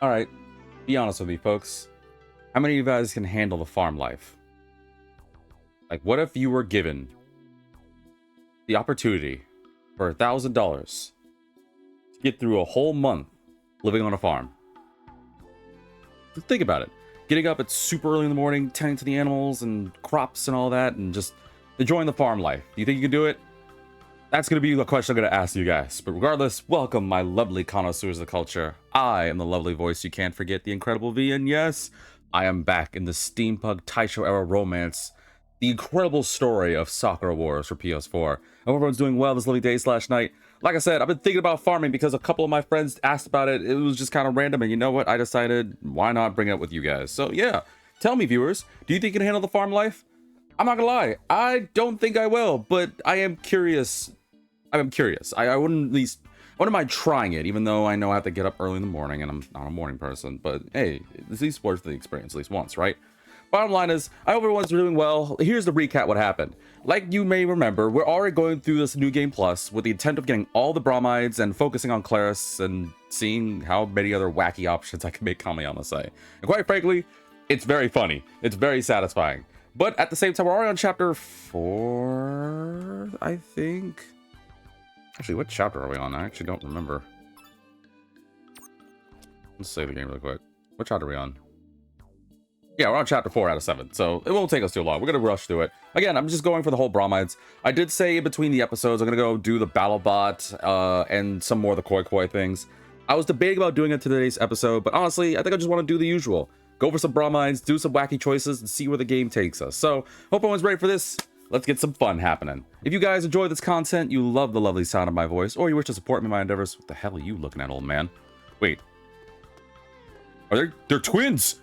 All right, be honest with me, folks. How many of you guys can handle the farm life? Like, what if you were given the opportunity for $1,000 to get through a whole month living on a farm? Just think about it. Getting up at super early in the morning, tending to the animals and crops and all that, and just enjoying the farm life. Do you think you can do it? That's going to be the question I'm going to ask you guys. But regardless, welcome, my lovely connoisseurs of the culture. I am the lovely voice you can't forget, the incredible V, and yes, I am back in the steampunk Taisho era romance, the incredible story of Sakura Wars for PS4. I hope everyone's doing well this lovely day / night. Like I said, I've been thinking about farming because a couple of my friends asked about it. It was just kind of random, and you know what? I decided, why not bring it up with you guys? So yeah, tell me, viewers, do you think you can handle the farm life? I'm not gonna lie, I don't think I will, but I am curious. I'm curious. I wouldn't mind trying it, even though I know I have to get up early in the morning and I'm not a morning person. But hey, it's at least worth the experience at least once, right? Bottom line is, I hope everyone's doing well. Here's the recap what happened. Like you may remember, we're already going through this new game plus with the intent of getting all the Bromides and focusing on Claris and seeing how many other wacky options I can make Kamiyama say. And quite frankly, it's very funny. It's very satisfying. But at the same time, we're already on chapter 4, I think. Actually, what chapter are we on? I actually don't remember. Let's save the game really quick. What chapter are we on? Yeah, we're on chapter 4 out of 7, so it won't take us too long. We're going to rush through it. Again, I'm just going for the whole Bromides. I did say in between the episodes, I'm going to go do the battle bot and some more of the koi koi things. I was debating about doing it today's episode, but honestly, I think I just want to do the usual. Go for some Bromides, do some wacky choices, and see where the game takes us. So, hope everyone's ready for this. Let's get some fun happening. If you guys enjoy this content, you love the lovely sound of my voice, or you wish to support me in my endeavors, what the hell are you looking at, old man? Wait. They're twins!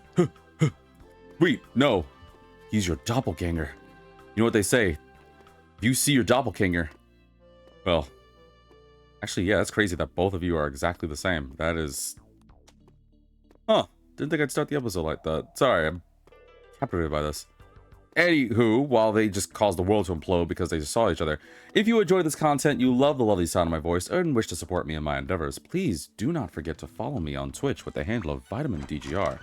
Wait, no. He's your doppelganger. You know what they say? If you see your doppelganger... Well... Actually, yeah, that's crazy that both of you are exactly the same. That is... Huh. Didn't think I'd start the episode like that. Sorry, I'm captivated by this. Anywho, while they just caused the world to implode because they just saw each other, if you enjoy this content, you love the lovely sound of my voice, and wish to support me in my endeavors, please do not forget to follow me on Twitch with the handle of Vitamin DGR.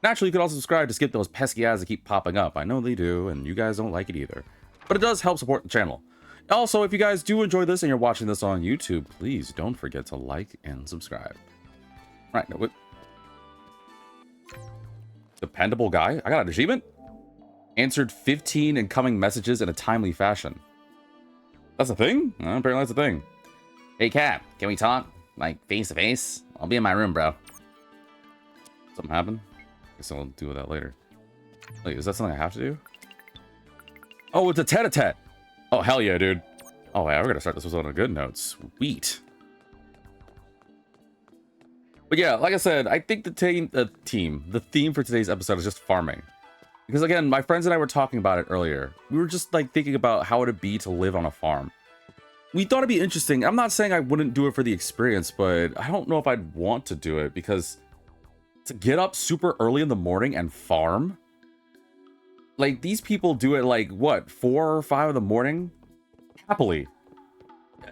Naturally, you can also subscribe to skip those pesky ads that keep popping up. I know they do, and you guys don't like it either. But it does help support the channel. Also, if you guys do enjoy this and you're watching this on YouTube, please don't forget to like and subscribe. Right, no, what? Dependable guy? I got an achievement? Answered 15 incoming messages in a timely fashion. That's a thing? Apparently that's a thing. Hey, Cap, can we talk? Like, face to face? I'll be in my room, bro. Something happened? Guess I'll deal with that later. Wait, is that something I have to do? Oh, it's a tete-a-tete! Oh, hell yeah, dude. Oh, yeah, we're gonna start this on a good note. Sweet. But yeah, like I said, I think the theme for today's episode is just farming. Because again, my friends and I were talking about it earlier. We were just like thinking about how it'd be to live on a farm. We thought it'd be interesting. I'm not saying I wouldn't do it for the experience, but I don't know if I'd want to do it because to get up super early in the morning and farm, like these people do it like what, 4 or 5 in the morning? Happily.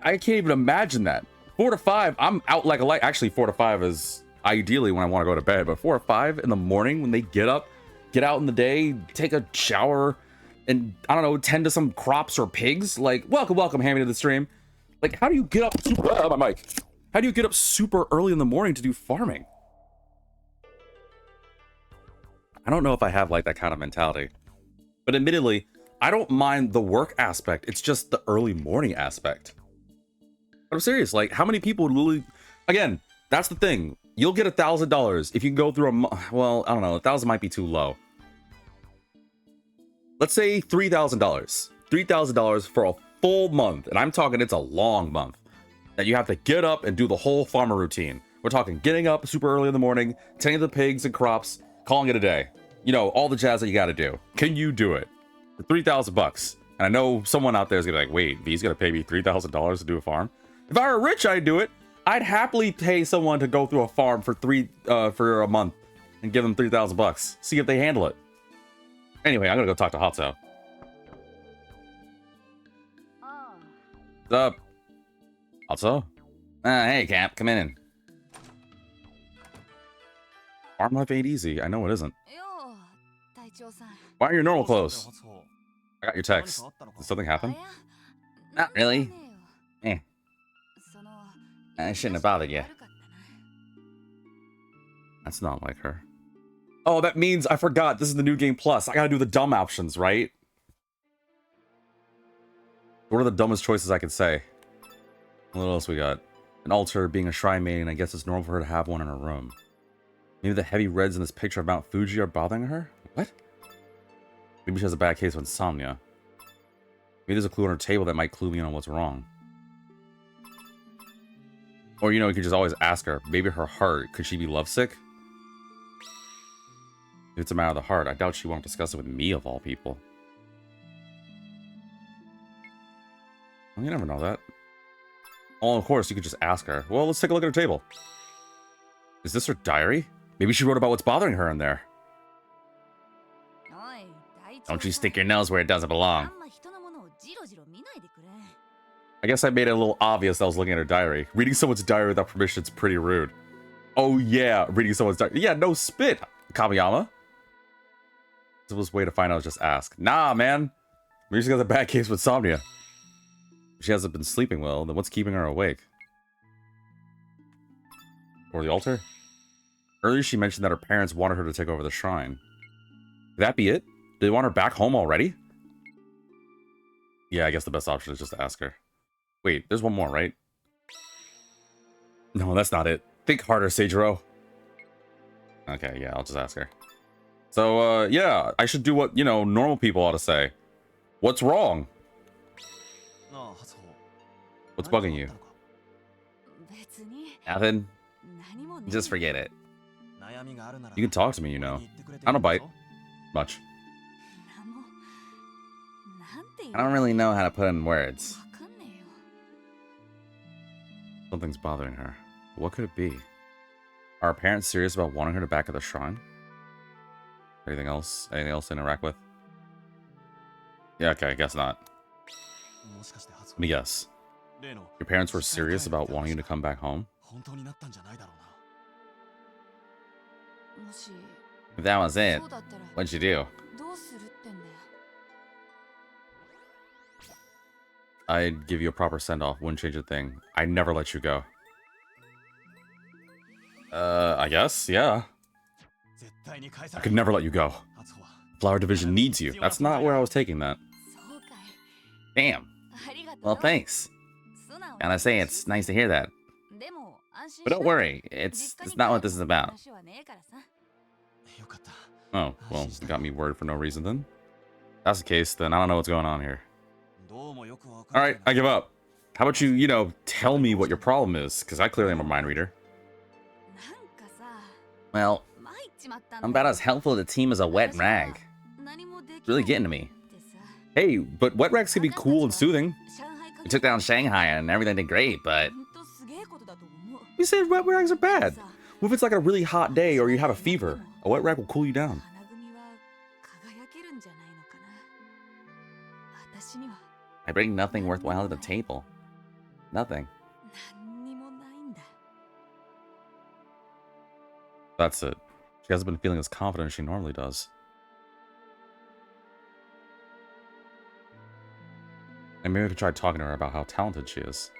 I can't even imagine that. 4 to 5, I'm out like a light. Actually, 4 to 5 is ideally when I want to go to bed, but 4 or 5 in the morning when they get up, get out in the day, take a shower, and I don't know, tend to some crops or pigs. Like, welcome, Hammy, to the stream. Like, how do you get up super, my mic. How do you get up super early in the morning to do farming? I don't know if I have like that kind of mentality. But admittedly, I don't mind the work aspect. It's just the early morning aspect. But I'm serious, like, how many people literally... Again, that's the thing. You'll get $1,000 if you can go through a... Well, I don't know, 1,000 might be too low. Let's say $3,000. $3,000 for a full month. And I'm talking it's a long month. That you have to get up and do the whole farmer routine. We're talking getting up super early in the morning, tending to the pigs and crops, calling it a day. You know, all the jazz that you got to do. Can you do it? For $3,000 And I know someone out there is going to be like, wait, he's going to pay me $3,000 to do a farm? If I were rich, I'd do it. I'd happily pay someone to go through a farm for a month and give them $3,000. See if they handle it. Anyway, I'm gonna go talk to Hatso. What's up? Hatso? Hey, Cap, come in. Farm life ain't easy. I know it isn't. Why are your normal clothes? I got your text. Did something happen? Not really. Eh. I shouldn't have bothered you. That's not like her. Oh, that means I forgot. This is the new game plus. I gotta do the dumb options, right? What are the dumbest choices I could say? What else we got? An altar, being a shrine maiden. I guess it's normal for her to have one in her room. Maybe the heavy reds in this picture of Mount Fuji are bothering her? What? Maybe she has a bad case of insomnia. Maybe there's a clue on her table that might clue me in on what's wrong. Or, you know, you could just always ask her. Maybe her heart. Could she be lovesick? If it's a matter of the heart, I doubt she won't discuss it with me, of all people. Well, you never know that. Oh, of course, you could just ask her. Well, let's take a look at her table. Is this her diary? Maybe she wrote about what's bothering her in there. Don't you stick your nose where it doesn't belong. I guess I made it a little obvious that I was looking at her diary. Reading someone's diary without permission is pretty rude. Oh yeah, reading someone's diary. Yeah, no spit, Kamiyama. The simplest way to find out is just ask. Nah, man. Maybe she got a bad case with insomnia. If she hasn't been sleeping well, then what's keeping her awake? Or the altar? Earlier she mentioned that her parents wanted her to take over the shrine. Could that be it? Do they want her back home already? Yeah, I guess the best option is just to ask her. Wait, there's one more, right? No, that's not it. Think harder, Seijiro. Okay, yeah, I'll just ask her. So, yeah, I should do what, you know, normal people ought to say. What's wrong? What's bugging you? Nothing. Just forget it. You can talk to me, you know. I don't bite. Much. I don't really know how to put in words. Something's bothering her. What could it be? Are her parents serious about wanting her to back at the shrine? Anything else? Anything else to interact with? Yeah, okay, I guess not. Let me guess. Your parents were serious about wanting you to come back home? If that was it, what'd you do? I'd give you a proper send-off, wouldn't change a thing. I'd never let you go. I guess, yeah. I could never let you go. Flower Division needs you. That's not where I was taking that. Damn. Well, thanks. Gotta say, it's nice to hear that. But don't worry, it's not what this is about. Oh, well, you got me worried for no reason then. If that's the case, then I don't know what's going on here. Alright, I give up. How about you know, tell me what your problem is, because I clearly am a mind reader. Well, I'm about as helpful to the team as a wet rag. It's really getting to me. Hey, but wet rags can be cool and soothing. We took down Shanghai and everything did great, but... You said wet rags are bad. What if it's like a really hot day or you have a fever? A wet rag will cool you down. I bring nothing worthwhile to the table. Nothing. That's it. She hasn't been feeling as confident as she normally does. And maybe we could try talking to her about how talented she is.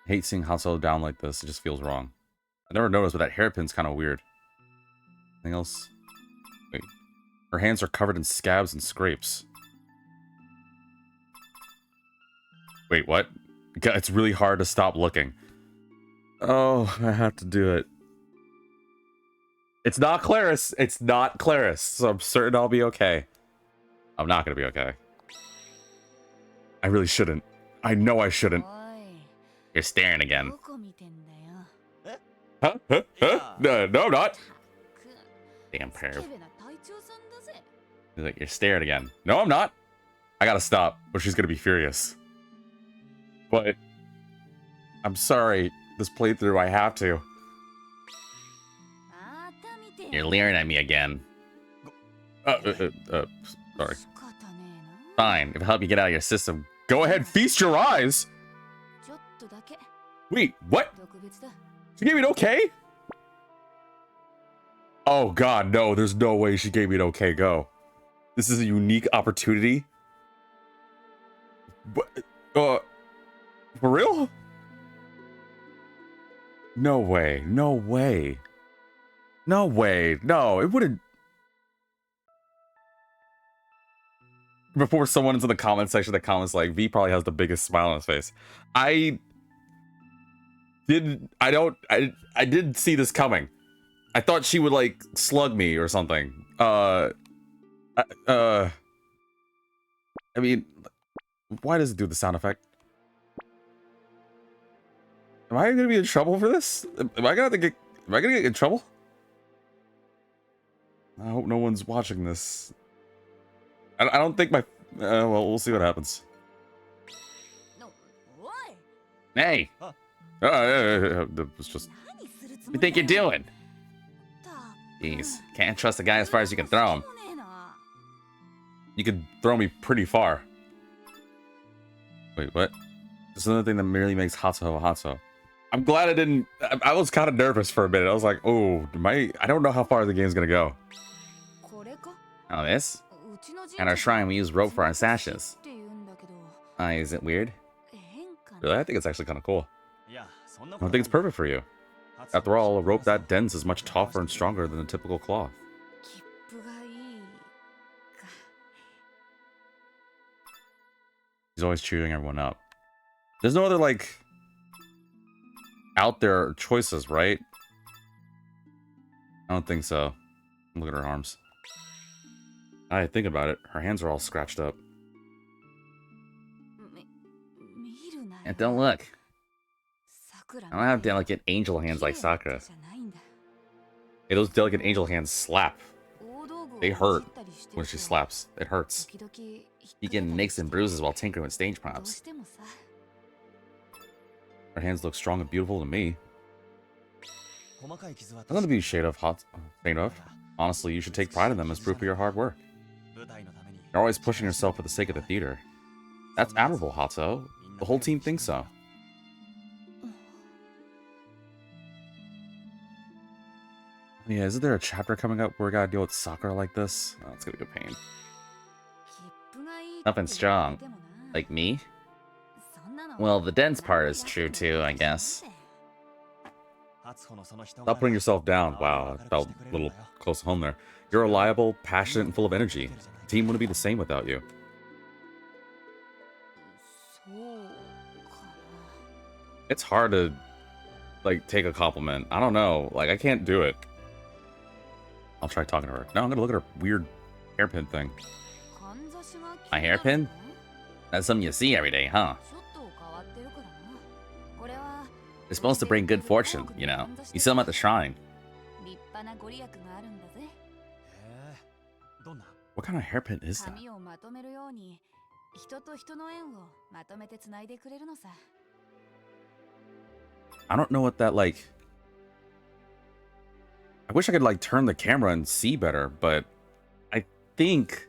I hate seeing Hatsue down like this. It just feels wrong. I never noticed, but that hairpin's kind of weird. Anything else? Wait. Her hands are covered in scabs and scrapes. Wait, what? It's really hard to stop looking. Oh, I have to do it. It's not Claris. It's not Claris. So I'm certain I'll be okay. I'm not going to be okay. I really shouldn't. I know I shouldn't. You're staring again. Huh? Huh? Huh? No, I'm not. Damn perv. He's like, you're staring again. No, I'm not. I gotta stop, or she's gonna be furious. But I'm sorry. This playthrough, I have to. You're leering at me again. Sorry. Fine, if I help you get out of your system, go ahead, feast your eyes! Wait, what? She gave me an okay? Oh god, no, there's no way she gave me an okay go. This is a unique opportunity. But, for real? No way, no way. No way, no, it wouldn't. Before someone into the comment section that comments like, V probably has the biggest smile on his face. I didn't see this coming. I thought she would like slug me or something. I mean, why does it do the sound effect? Am I gonna be in trouble for this? Am I gonna get in trouble? I hope no one's watching this. I don't think my well, we'll see what happens. Hey! It was just... What do you think you're doing? Jeez, can't trust the guy as far as you can throw him. You could throw me pretty far. Wait, what? This is another thing that merely makes Hatsuho a Hatsuho. I'm glad I didn't... I was kind of nervous for a minute. I was like, oh, I don't know how far the game's gonna go. Oh, this? At our shrine, we use rope for our sashes. Is it weird? Really? I think it's actually kind of cool. I think it's perfect for you. After all, a rope that dense is much tougher and stronger than a typical cloth. He's always cheering everyone up. There's no other, like, out there choices, right? I don't think so. Look at her arms. I think about it. Her hands are all scratched up. And don't look. I don't have delicate angel hands like Sakura. Hey, those delicate angel hands slap. They hurt when she slaps. It hurts. You get nicks and bruises while tinkering with stage props. Her hands look strong and beautiful to me. Nothing to be ashamed of. Honestly, you should take pride in them as proof of your hard work. You're always pushing yourself for the sake of the theater. That's admirable, Hato. The whole team thinks so. Yeah, isn't there a chapter coming up where we gotta deal with Sakura like this? Oh, it's gonna be a pain. Nothing strong. Like me? Well, the dense part is true too, I guess. Stop putting yourself down. Wow, I felt a little close to home there. You're reliable, passionate, and full of energy. The team wouldn't be the same without you. It's hard to, like, take a compliment. I don't know. Like, I can't do it. I'll try talking to her. No, I'm gonna look at her weird hairpin thing. My hairpin? That's something you see every day, huh? It's supposed to bring good fortune, you know. You see them at the shrine. What kind of hairpin is that? I don't know what that, like... I wish I could, like, turn the camera and see better, but I think...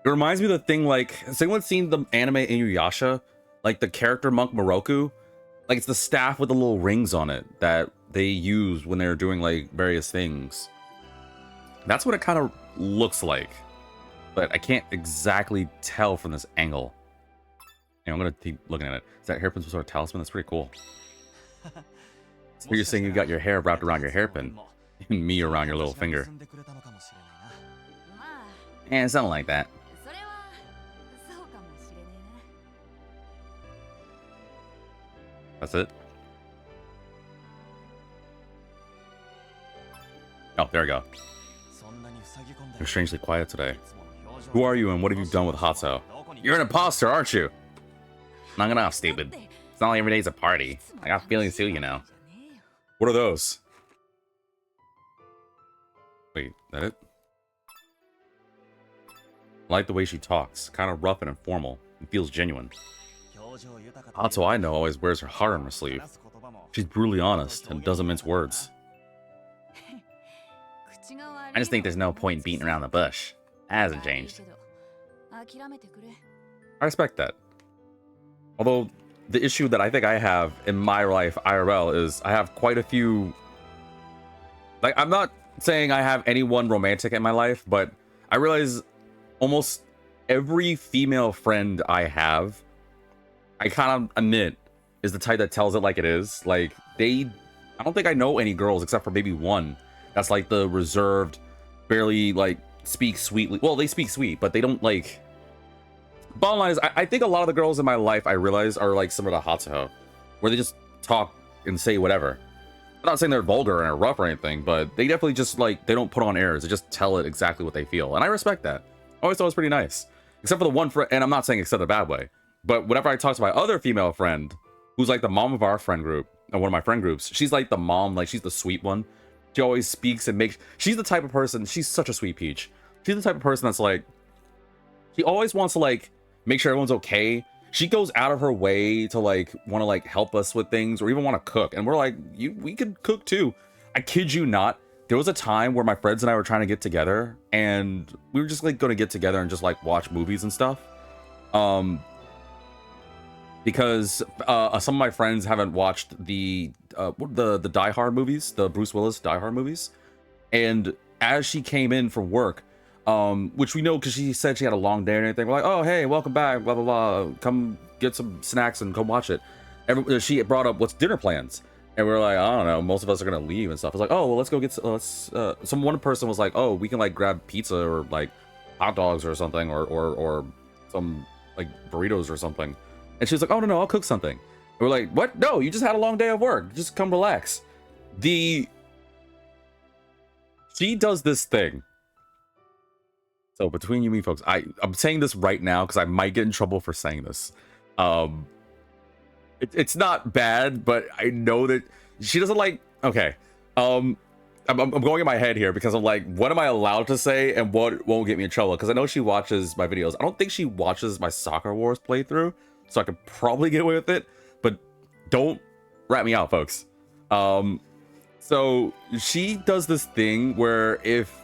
It reminds me of the thing, like... Has anyone seen the anime Inuyasha? Like, the character Monk Moroku? Like, it's the staff with the little rings on it that they use when they're doing, like, various things. That's what it kind of looks like. But I can't exactly tell from this angle. Yeah, I'm gonna keep looking at it. Is that hairpin some sort of talisman? That's pretty cool. So you're saying you got your hair wrapped around your hairpin. And me around your little finger. And something like that. That's it. Oh, there we go. You're strangely quiet today. Who are you and what have you done with Hato? You're an imposter, aren't you? Knock it off, stupid. It's not like every day's a party. I got feelings too, you know. What are those? Wait, that it? I like the way she talks. Kind of rough and informal. It feels genuine. Hato I know always wears her heart on her sleeve. She's brutally honest and doesn't mince words. I just think there's no point beating around the bush. That hasn't changed. I respect that. Although, the issue that I think I have in my life, IRL, is I have quite a few Like, I'm not saying I have anyone romantic in my life, but I realize almost every female friend I have, I kind of admit, is the type that tells it like it is. Like, I don't think I know any girls except for maybe one that's like the reserved, barely like speak sweetly. Well, they speak sweet, but they don't like. Bottom line is, I think a lot of the girls in my life I realize are like similar to Hatsuho, where they just talk and say whatever. I'm not saying they're vulgar or rough or anything, but they definitely just like, they don't put on airs. They just tell it exactly what they feel, and I respect that. I always thought it was pretty nice, except for the one friend, and I'm not saying except in a bad way, but whenever I talk to my other female friend, who's like the mom of our friend group, or one of my friend groups, she's like the mom, like she's the sweet one. She always speaks and makes, she's the type of person, she's such a sweet peach. She's the type of person that's like, she always wants to like make sure everyone's okay. She goes out of her way to like want to like help us with things or even want to cook. And we're like, we could cook too. I kid you not. There was a time where my friends and I were trying to get together and we were just like going to get together and just like watch movies and stuff. Because some of my friends haven't watched the Die Hard movies, the Bruce Willis Die Hard movies. And as she came in from work, which we know because she said she had a long day and everything, we're like, oh, hey, welcome back, blah, blah, blah. Come get some snacks and come watch it. She brought up what's dinner plans. And we were like, I don't know, most of us are going to leave and stuff. It's like, oh, well, let's go get, one person was like, oh, we can like grab pizza or like hot dogs or something or some like burritos or something. And she's like, oh, no, I'll cook something. And we're like, what? No, you just had a long day of work. Just come relax. She does this thing. So between you and me, folks, I'm saying this right now because I might get in trouble for saying this. It's not bad, but I know that she doesn't like, okay. I'm going in my head here because I'm like, what am I allowed to say and what won't get me in trouble? Because I know she watches my videos. I don't think she watches my Sakura Wars playthrough, so I could probably get away with it, but don't rat me out, folks. So she does this thing where if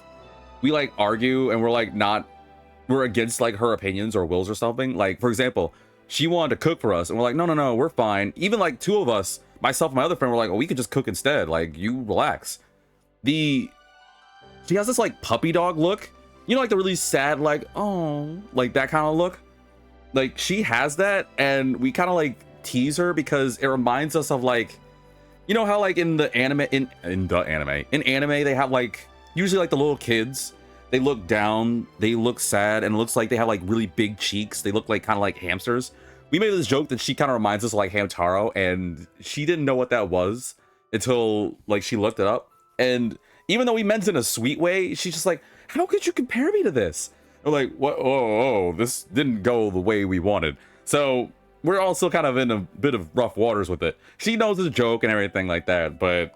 we like argue and we're against like her opinions or wills or something, like for example, she wanted to cook for us and we're like, no, we're fine. Even like two of us, myself and my other friend, were like, oh, we could just cook instead. Like, you relax. She has this like puppy dog look, you know, like the really sad, like, oh, like that kind of look. Like she has that, and we kind of like tease her because it reminds us of like, you know how like in anime they have like usually like the little kids, they look down, they look sad, and it looks like they have like really big cheeks. They look like kind of like hamsters. We made this joke that she kind of reminds us of like Hamtaro, and she didn't know what that was until like she looked it up. And even though we meant it in a sweet way, she's just like, how could you compare me to this? We're like, what? Oh, this didn't go the way we wanted. So we're also kind of in a bit of rough waters with it. She knows it's a joke and everything like that, but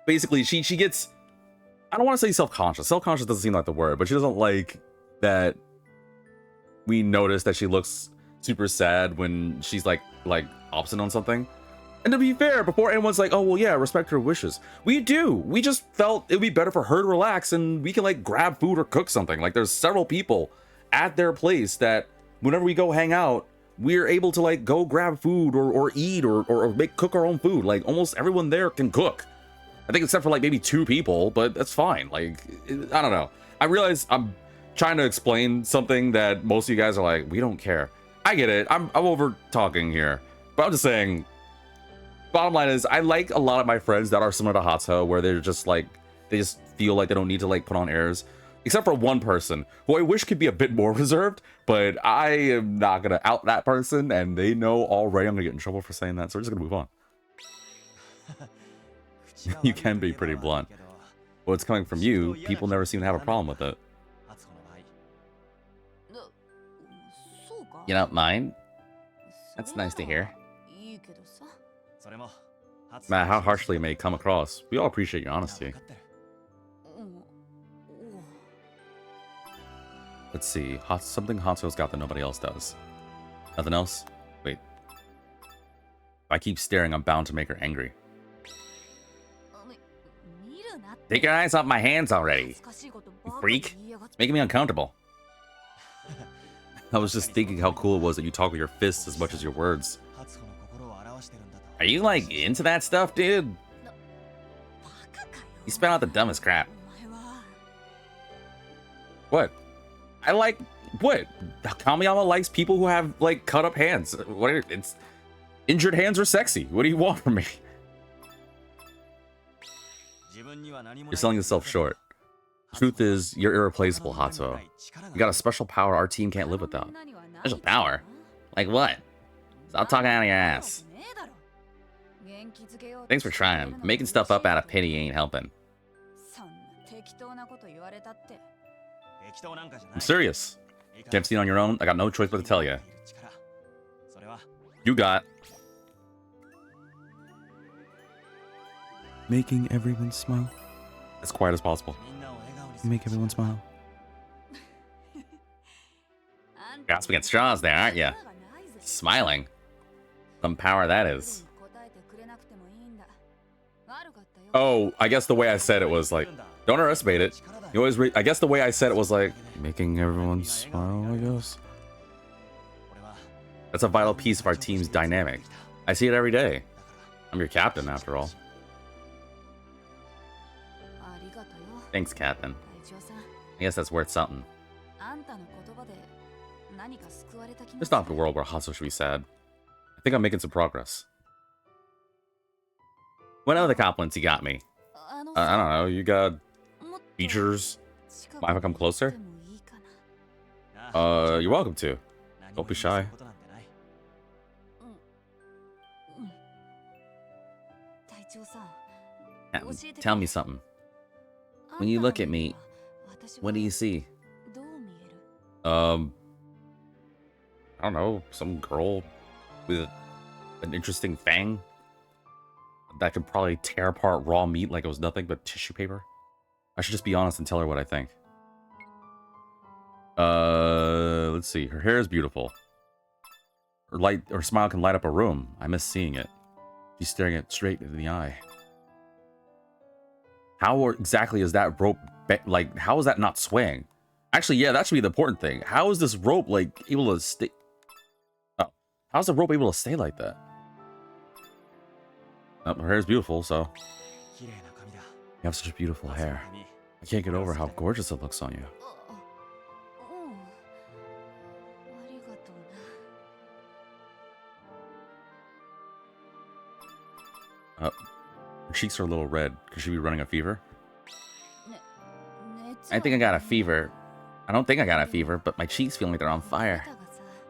basically she gets, I don't want to say self-conscious. Self-conscious doesn't seem like the word, but she doesn't like that we notice that she looks super sad when she's like obstinate on something. And to be fair, before anyone's like, oh, well, yeah, respect her wishes. We do. We just felt it would be better for her to relax and we can like grab food or cook something. Like there's several people at their place that whenever we go hang out, we're able to like go grab food or eat or cook our own food. Like almost everyone there can cook. I think except for like maybe 2 people, but that's fine. Like, I don't know. I realize I'm trying to explain something that most of you guys are like, we don't care. I get it. I'm over talking here, but I'm just saying, bottom line is I like a lot of my friends that are similar to Hatsuho, where they're just like, they just feel like they don't need to like put on airs, except for one person who I wish could be a bit more reserved, but I am not going to out that person, and they know already I'm going to get in trouble for saying that, so we're just going to move on. You can be pretty blunt. Well, it's coming from you. People never seem to have a problem with it. You don't mind? That's nice to hear. No matter how harshly it may come across, we all appreciate your honesty. Let's see. Something Hatsuho's got that nobody else does. Nothing else? Wait. If I keep staring, I'm bound to make her angry. Take your eyes off my hands already, you freak. It's making me uncomfortable. I was just thinking how cool it was that you talk with your fists as much as your words. Are you like into that stuff, dude? You spit out the dumbest crap. What? I like what? Kamiyama likes people who have like cut up hands. What? It's injured hands are sexy. What do you want from me? You're selling yourself short. Truth is, you're irreplaceable, Hatsuo. You got a special power our team can't live without. Special power? Like what? Stop talking out of your ass. Thanks for trying. Making stuff up out of pity ain't helping. I'm serious. Can't see it on your own. I got no choice but to tell you. You got... making everyone smile. As quiet as possible. Make everyone smile. Grasping at straws there, aren't you? Smiling. Some power that is. Oh, I guess the way I said it was like, don't underestimate it. You always I guess the way I said it was like, making everyone smile, I guess. That's a vital piece of our team's dynamic. I see it every day. I'm your captain, after all. Thanks, Captain. I guess that's worth something. It's not the world where Hatsuo should be sad. I think I'm making some progress. What other compliments you got me? I don't know, you got features? Mind if I come closer? You're welcome to. Don't be shy. Tell me something. When you look at me, what do you see? I don't know, some girl with an interesting fang that could probably tear apart raw meat like it was nothing but tissue paper. I should just be honest and tell her what I think. Let's see. Her hair is beautiful. Her smile can light up a room. I miss seeing it. She's staring it straight in the eye. How exactly is that rope, like, how is that not swaying? Actually, yeah, that should be the important thing. How is this rope, like, able to stay? Oh, how's the rope able to stay like that? Oh, her hair is beautiful, so. You have such beautiful hair. I can't get over how gorgeous it looks on you. Her cheeks are a little red. Could she be running a fever? I think I got a fever. I don't think I got a fever, but my cheeks feel like they're on fire.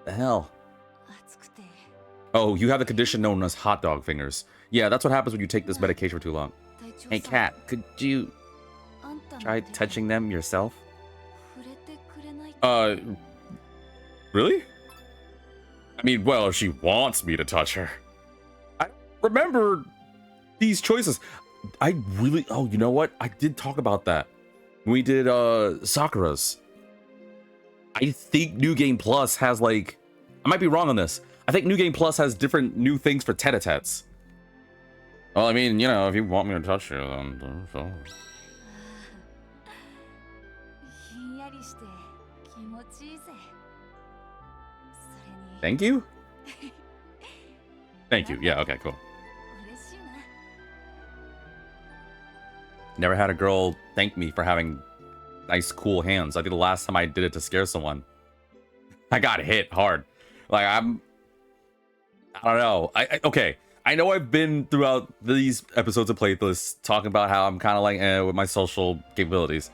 The hell? Oh, you have the condition known as hot dog fingers. Yeah, that's what happens when you take this medication for too long. Hey, Cat, could you try touching them yourself? Really? I mean, well, if she wants me to touch her. I remember these choices. I really, oh, you know what? I did talk about that. We did Sakura's. I think New Game Plus has like, I might be wrong on this. I think New Game Plus has different new things for tete-a-tetes. Well, I mean, you know, if you want me to touch you, then so. Thank you? Thank you. Yeah, okay, cool. Never had a girl thank me for having nice, cool hands. I think the last time I did it to scare someone, I got hit hard. Like, I don't know. Okay. I know I've been throughout these episodes of playlists talking about how I'm kind of like with my social capabilities.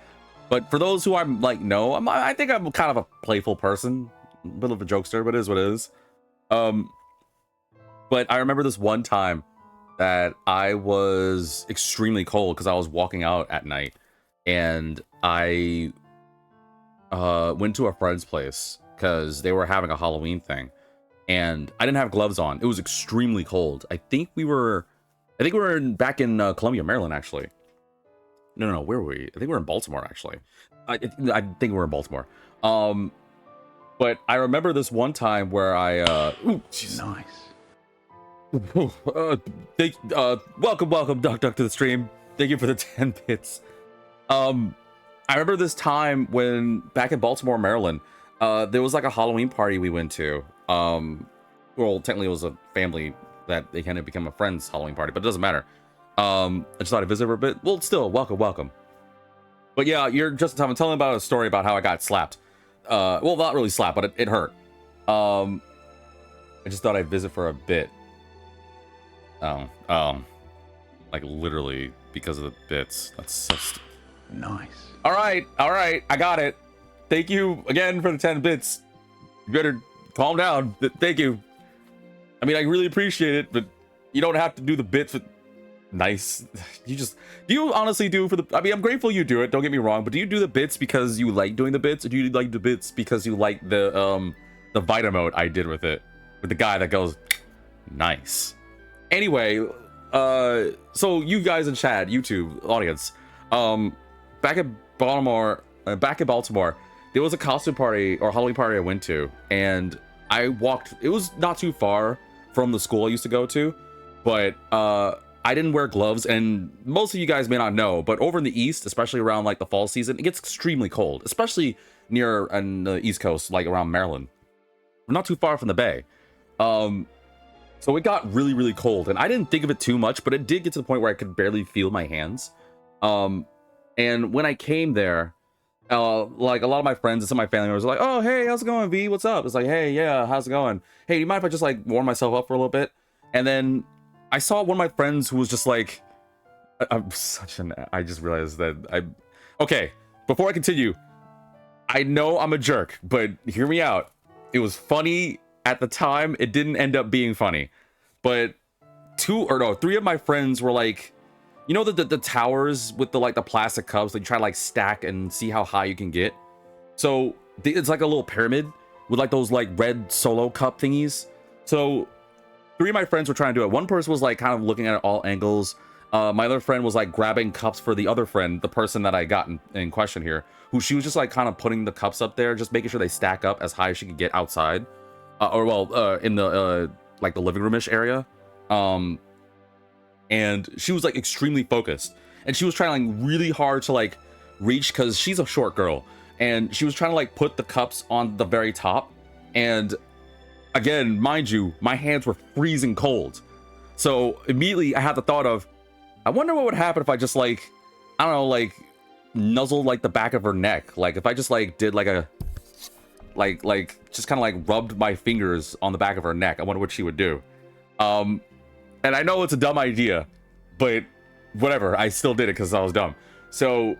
But for those who I'm like, no, I think I'm kind of a playful person. A bit of a jokester, but it is what it is. But I remember this one time that I was extremely cold because I was walking out at night. And I went to a friend's place because they were having a Halloween thing. And I didn't have gloves on. It was extremely cold. I think we were back in Columbia, Maryland, actually. No, where were we? I think we were in Baltimore, actually. I think we were in Baltimore. But I remember this one time where I ooh, geez. Nice. Welcome, Duck, to the stream. Thank you for the 10 bits. I remember this time when back in Baltimore, Maryland, there was like a Halloween party we went to. Well, technically it was a family that they kind of become a friend's Halloween party, but it doesn't matter. I just thought I'd visit for a bit. Well, still, welcome. But yeah, you're just in time. I'm telling about a story about how I got slapped. Well, not really slapped, but it hurt. I just thought I'd visit for a bit. Like literally because of the bits. That's so nice. All right, I got it. Thank you again for the 10 bits. You better calm down. Thank you. I mean, I really appreciate it, but you don't have to do the bits for nice. Do you honestly do for the, I mean, I'm grateful you do it, don't get me wrong, but do you do the bits because you like doing the bits, or do you like the bits because you like the Vita mode I did with it, with the guy that goes nice? Anyway, so you guys in chat, YouTube audience, back in Baltimore, there was a costume party or Halloween party I went to, and I walked, it was not too far from the school I used to go to, but I didn't wear gloves, and most of you guys may not know, but over in the east, especially around like the fall season, it gets extremely cold, especially near on the east coast, like around Maryland. We're not too far from the bay. So it got really, really cold, and I didn't think of it too much, but it did get to the point where I could barely feel my hands. And when I came there, like a lot of my friends and some of my family members were like, "Oh, hey, how's it going, V? What's up?" It's like, "Hey, yeah, how's it going? Hey, do you mind if I just like warm myself up for a little bit?" And then I saw one of my friends who was just like, I just realized that okay, before I continue, I know I'm a jerk, but hear me out. It was funny at the time. It didn't end up being funny, but three of my friends were like, you know, the towers with the like the plastic cups that you try to like stack and see how high you can get. So it's like a little pyramid with like those like red solo cup thingies. So three of my friends were trying to do it. One person was like kind of looking at it all angles. My other friend was like grabbing cups for the other friend, the person that I got in question here, who she was just like kind of putting the cups up there, just making sure they stack up as high as she could get outside, in the like the living room-ish area. And she was like extremely focused, and she was trying like really hard to like reach, because she's a short girl, and she was trying to like put the cups on the very top. And again, mind you, my hands were freezing cold, so immediately I had the thought of, I wonder what would happen if I just like, I don't know, like nuzzled like the back of her neck, like if I just like did like a like just kind of like rubbed my fingers on the back of her neck. I wonder what she would do. And I know it's a dumb idea, but whatever, I still did it because I was dumb. So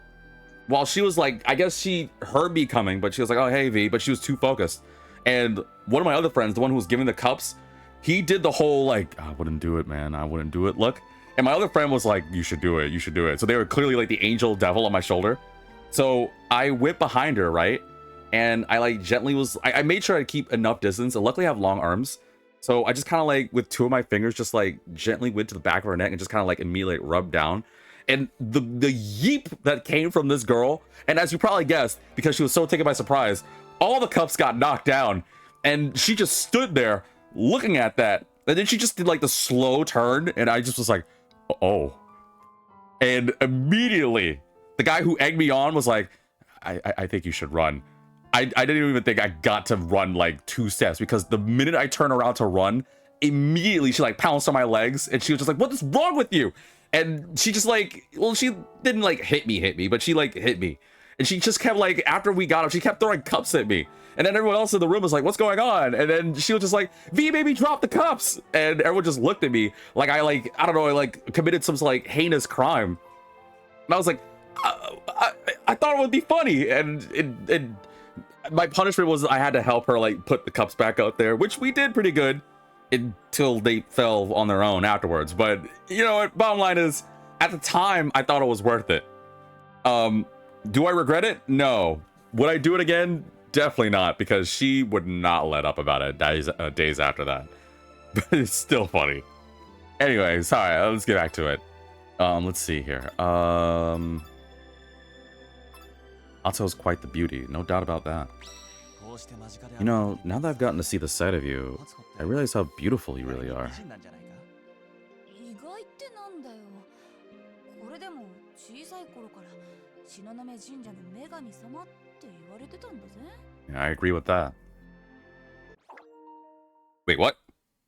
while she was like, I guess she heard me coming, but she was like, "Oh, hey, V," but she was too focused. And one of my other friends, the one who was giving the cups, he did the whole like, "I wouldn't do it, man, I wouldn't do it" look. And my other friend was like, "You should do it, you should do it." So they were clearly like the angel devil on my shoulder. So I went behind her, right? And I like gently I made sure I keep enough distance, and luckily I have long arms. So I just kind of like, with two of my fingers, just like gently went to the back of her neck and just kind of like immediately rubbed down. And the yeep that came from this girl, and as you probably guessed, because she was so taken by surprise, all the cups got knocked down, and she just stood there looking at that. And then she just did like the slow turn, and I just was like, "Oh." And immediately the guy who egged me on was like, I think you should run. I didn't even think I got to run like 2 steps, because the minute I turned around to run, immediately she like pounced on my legs, and she was just like, "What is wrong with you?" And she just like, well, she didn't like hit me, but she like hit me. And she just kept like, after we got up, she kept throwing cups at me. And then everyone else in the room was like, "What's going on?" And then she was just like, "V, baby, drop the cups." And everyone just looked at me like I like, I don't know, I like committed some like heinous crime. And I was like, I thought it would be funny. And my punishment was I had to help her like put the cups back out there, which we did pretty good until they fell on their own afterwards. But you know what, bottom line is, at the time I thought it was worth it. Do I regret it? No. Would I do it again? Definitely not, because she would not let up about it days after that. But it's still funny. Anyway, sorry, let's get back to it. Let's see here. Alto's quite the beauty, no doubt about that. You know, now that I've gotten to see the side of you, I realize how beautiful you really are. Yeah, I agree with that. Wait, what?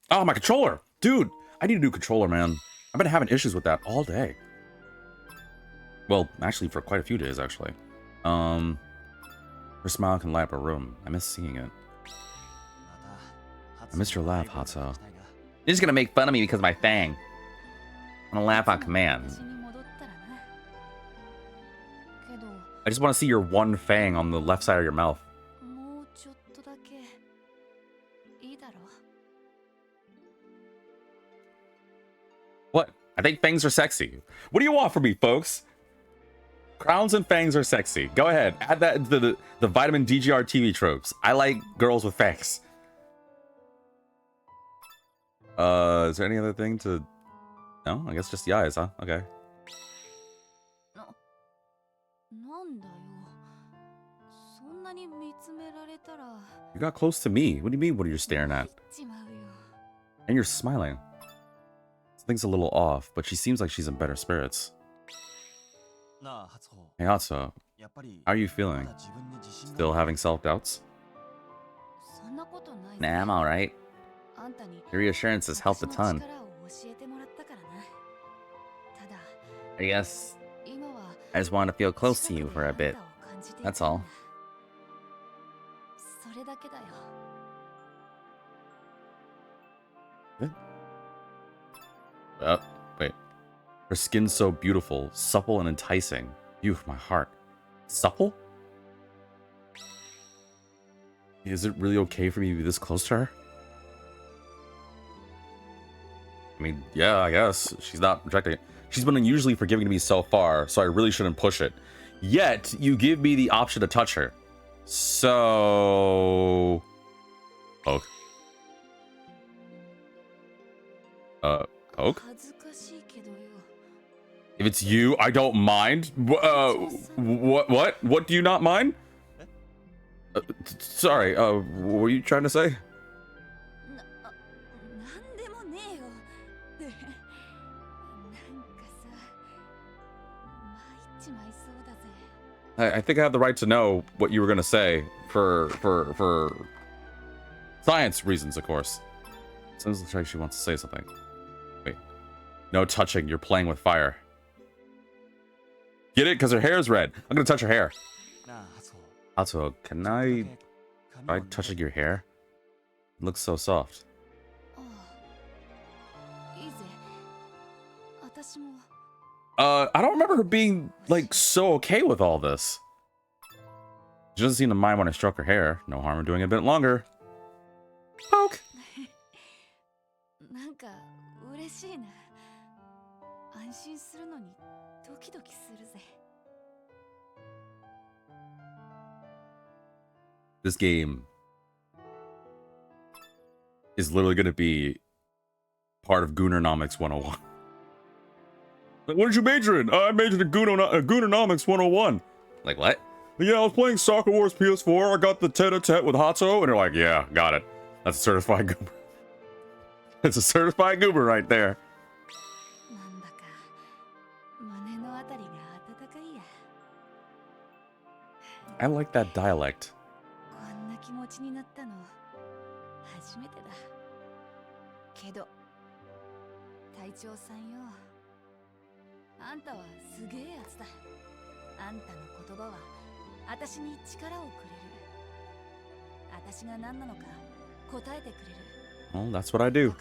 Oh, my controller! Dude, I need a new controller, man. I've been having issues with that all day. Well, actually, for quite a few days, actually. Her smile can light up a room. I miss seeing it. I miss your laugh, Hatsuo. You're just gonna make fun of me because of my fang. I'm gonna laugh on command. I just want to see your one fang on the left side of your mouth. What? I think fangs are sexy. What do you want from me, folks? Crowns and fangs are sexy. Go ahead. Add that into the vitamin DGR TV tropes. I like girls with fangs. Is there any other thing to... No? I guess just the eyes, huh? Okay. You got close to me. What do you mean, what are you staring at? And you're smiling. Something's a little off, but she seems like she's in better spirits. Hey Hatsuo, how are you feeling? Still having self-doubts? Nah, I'm alright. Your reassurances helped a ton. I guess I just wanted to feel close to you for a bit. That's all. Wait. Her skin's so beautiful, supple and enticing. You, my heart. Supple? Is it really okay for me to be this close to her? I mean, yeah, I guess. She's not rejecting it. She's been unusually forgiving to me so far, so I really shouldn't push it. Yet, you give me the option to touch her. So... Poke. Poke? If it's you, I don't mind. What? What do you not mind? Sorry, what were you trying to say? I think I have the right to know what you were gonna say for science reasons, of course. Sounds like she wants to say something. Wait. No touching, you're playing with fire. Get it? Because her hair is red. I'm gonna touch her hair. Hatsuo, can I try touching your hair? It looks so soft. I don't remember her being, like, so okay with all this. She doesn't seem to mind when I stroke her hair. No harm in doing it a bit longer. Poke! This game is literally going to be part of Goonernomics 101. Like, what did you major in? I majored in Goonernomics 101. Like, what? Yeah, I was playing Sakura Wars PS4. I got the Tete-a-tete with Hatsuo, and they're like, yeah, got it. That's a certified goober. It's a certified goober right there. I like that dialect. Well, that's what I do.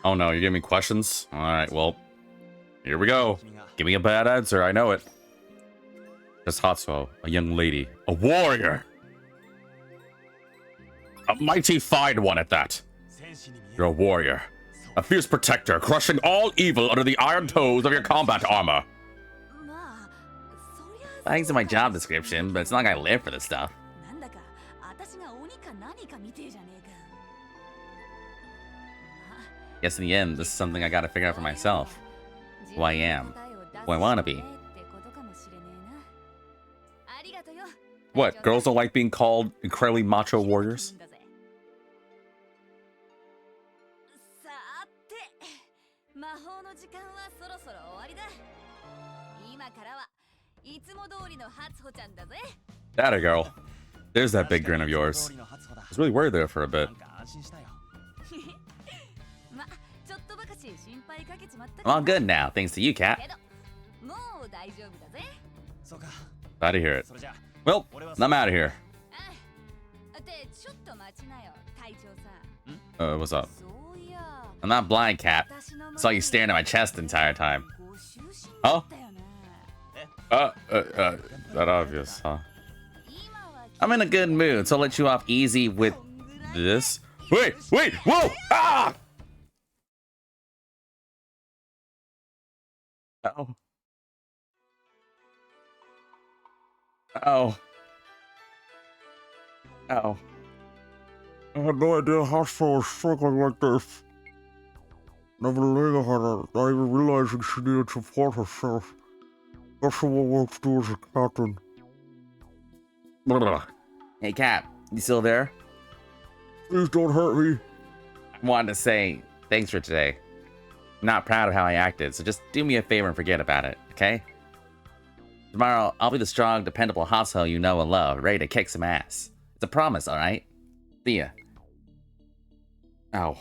Oh no, you're giving me questions? Alright, well, here we go. Give me a bad answer, I know it. Just Hatsuo, a young lady, a warrior. A mighty fine one at that. You're a warrior. A fierce protector, crushing all evil under the iron toes of your combat armor. Thanks to my job description, but it's not like I live for this stuff. Guess in the end, this is something I gotta figure out for myself. Who I am. Who I wanna be. What, girls don't like being called incredibly macho warriors? That a girl. There's that big grin of yours. I was really worried there for a bit. I'm all good now, thanks to you, Cat. Glad to hear it. Well, I'm out of here. What's up? I'm not blind, Cat. I saw you staring at my chest the entire time. Oh? That obvious, huh? I'm in a good mood, so I'll let you off easy with this. Wait, whoa! Ah! Ow. Ow. Ow. I had no idea Hospital was struggling like this. Never laying her, not even realizing she needed to support herself. That's what works do as a captain. Hey, Cap, you still there? Please don't hurt me. I wanted to say thanks for today. I'm not proud of how I acted, so just do me a favor and forget about it, okay? Tomorrow, I'll be the strong, dependable hostile you know and love, ready to kick some ass. It's a promise, alright? See ya. Ow.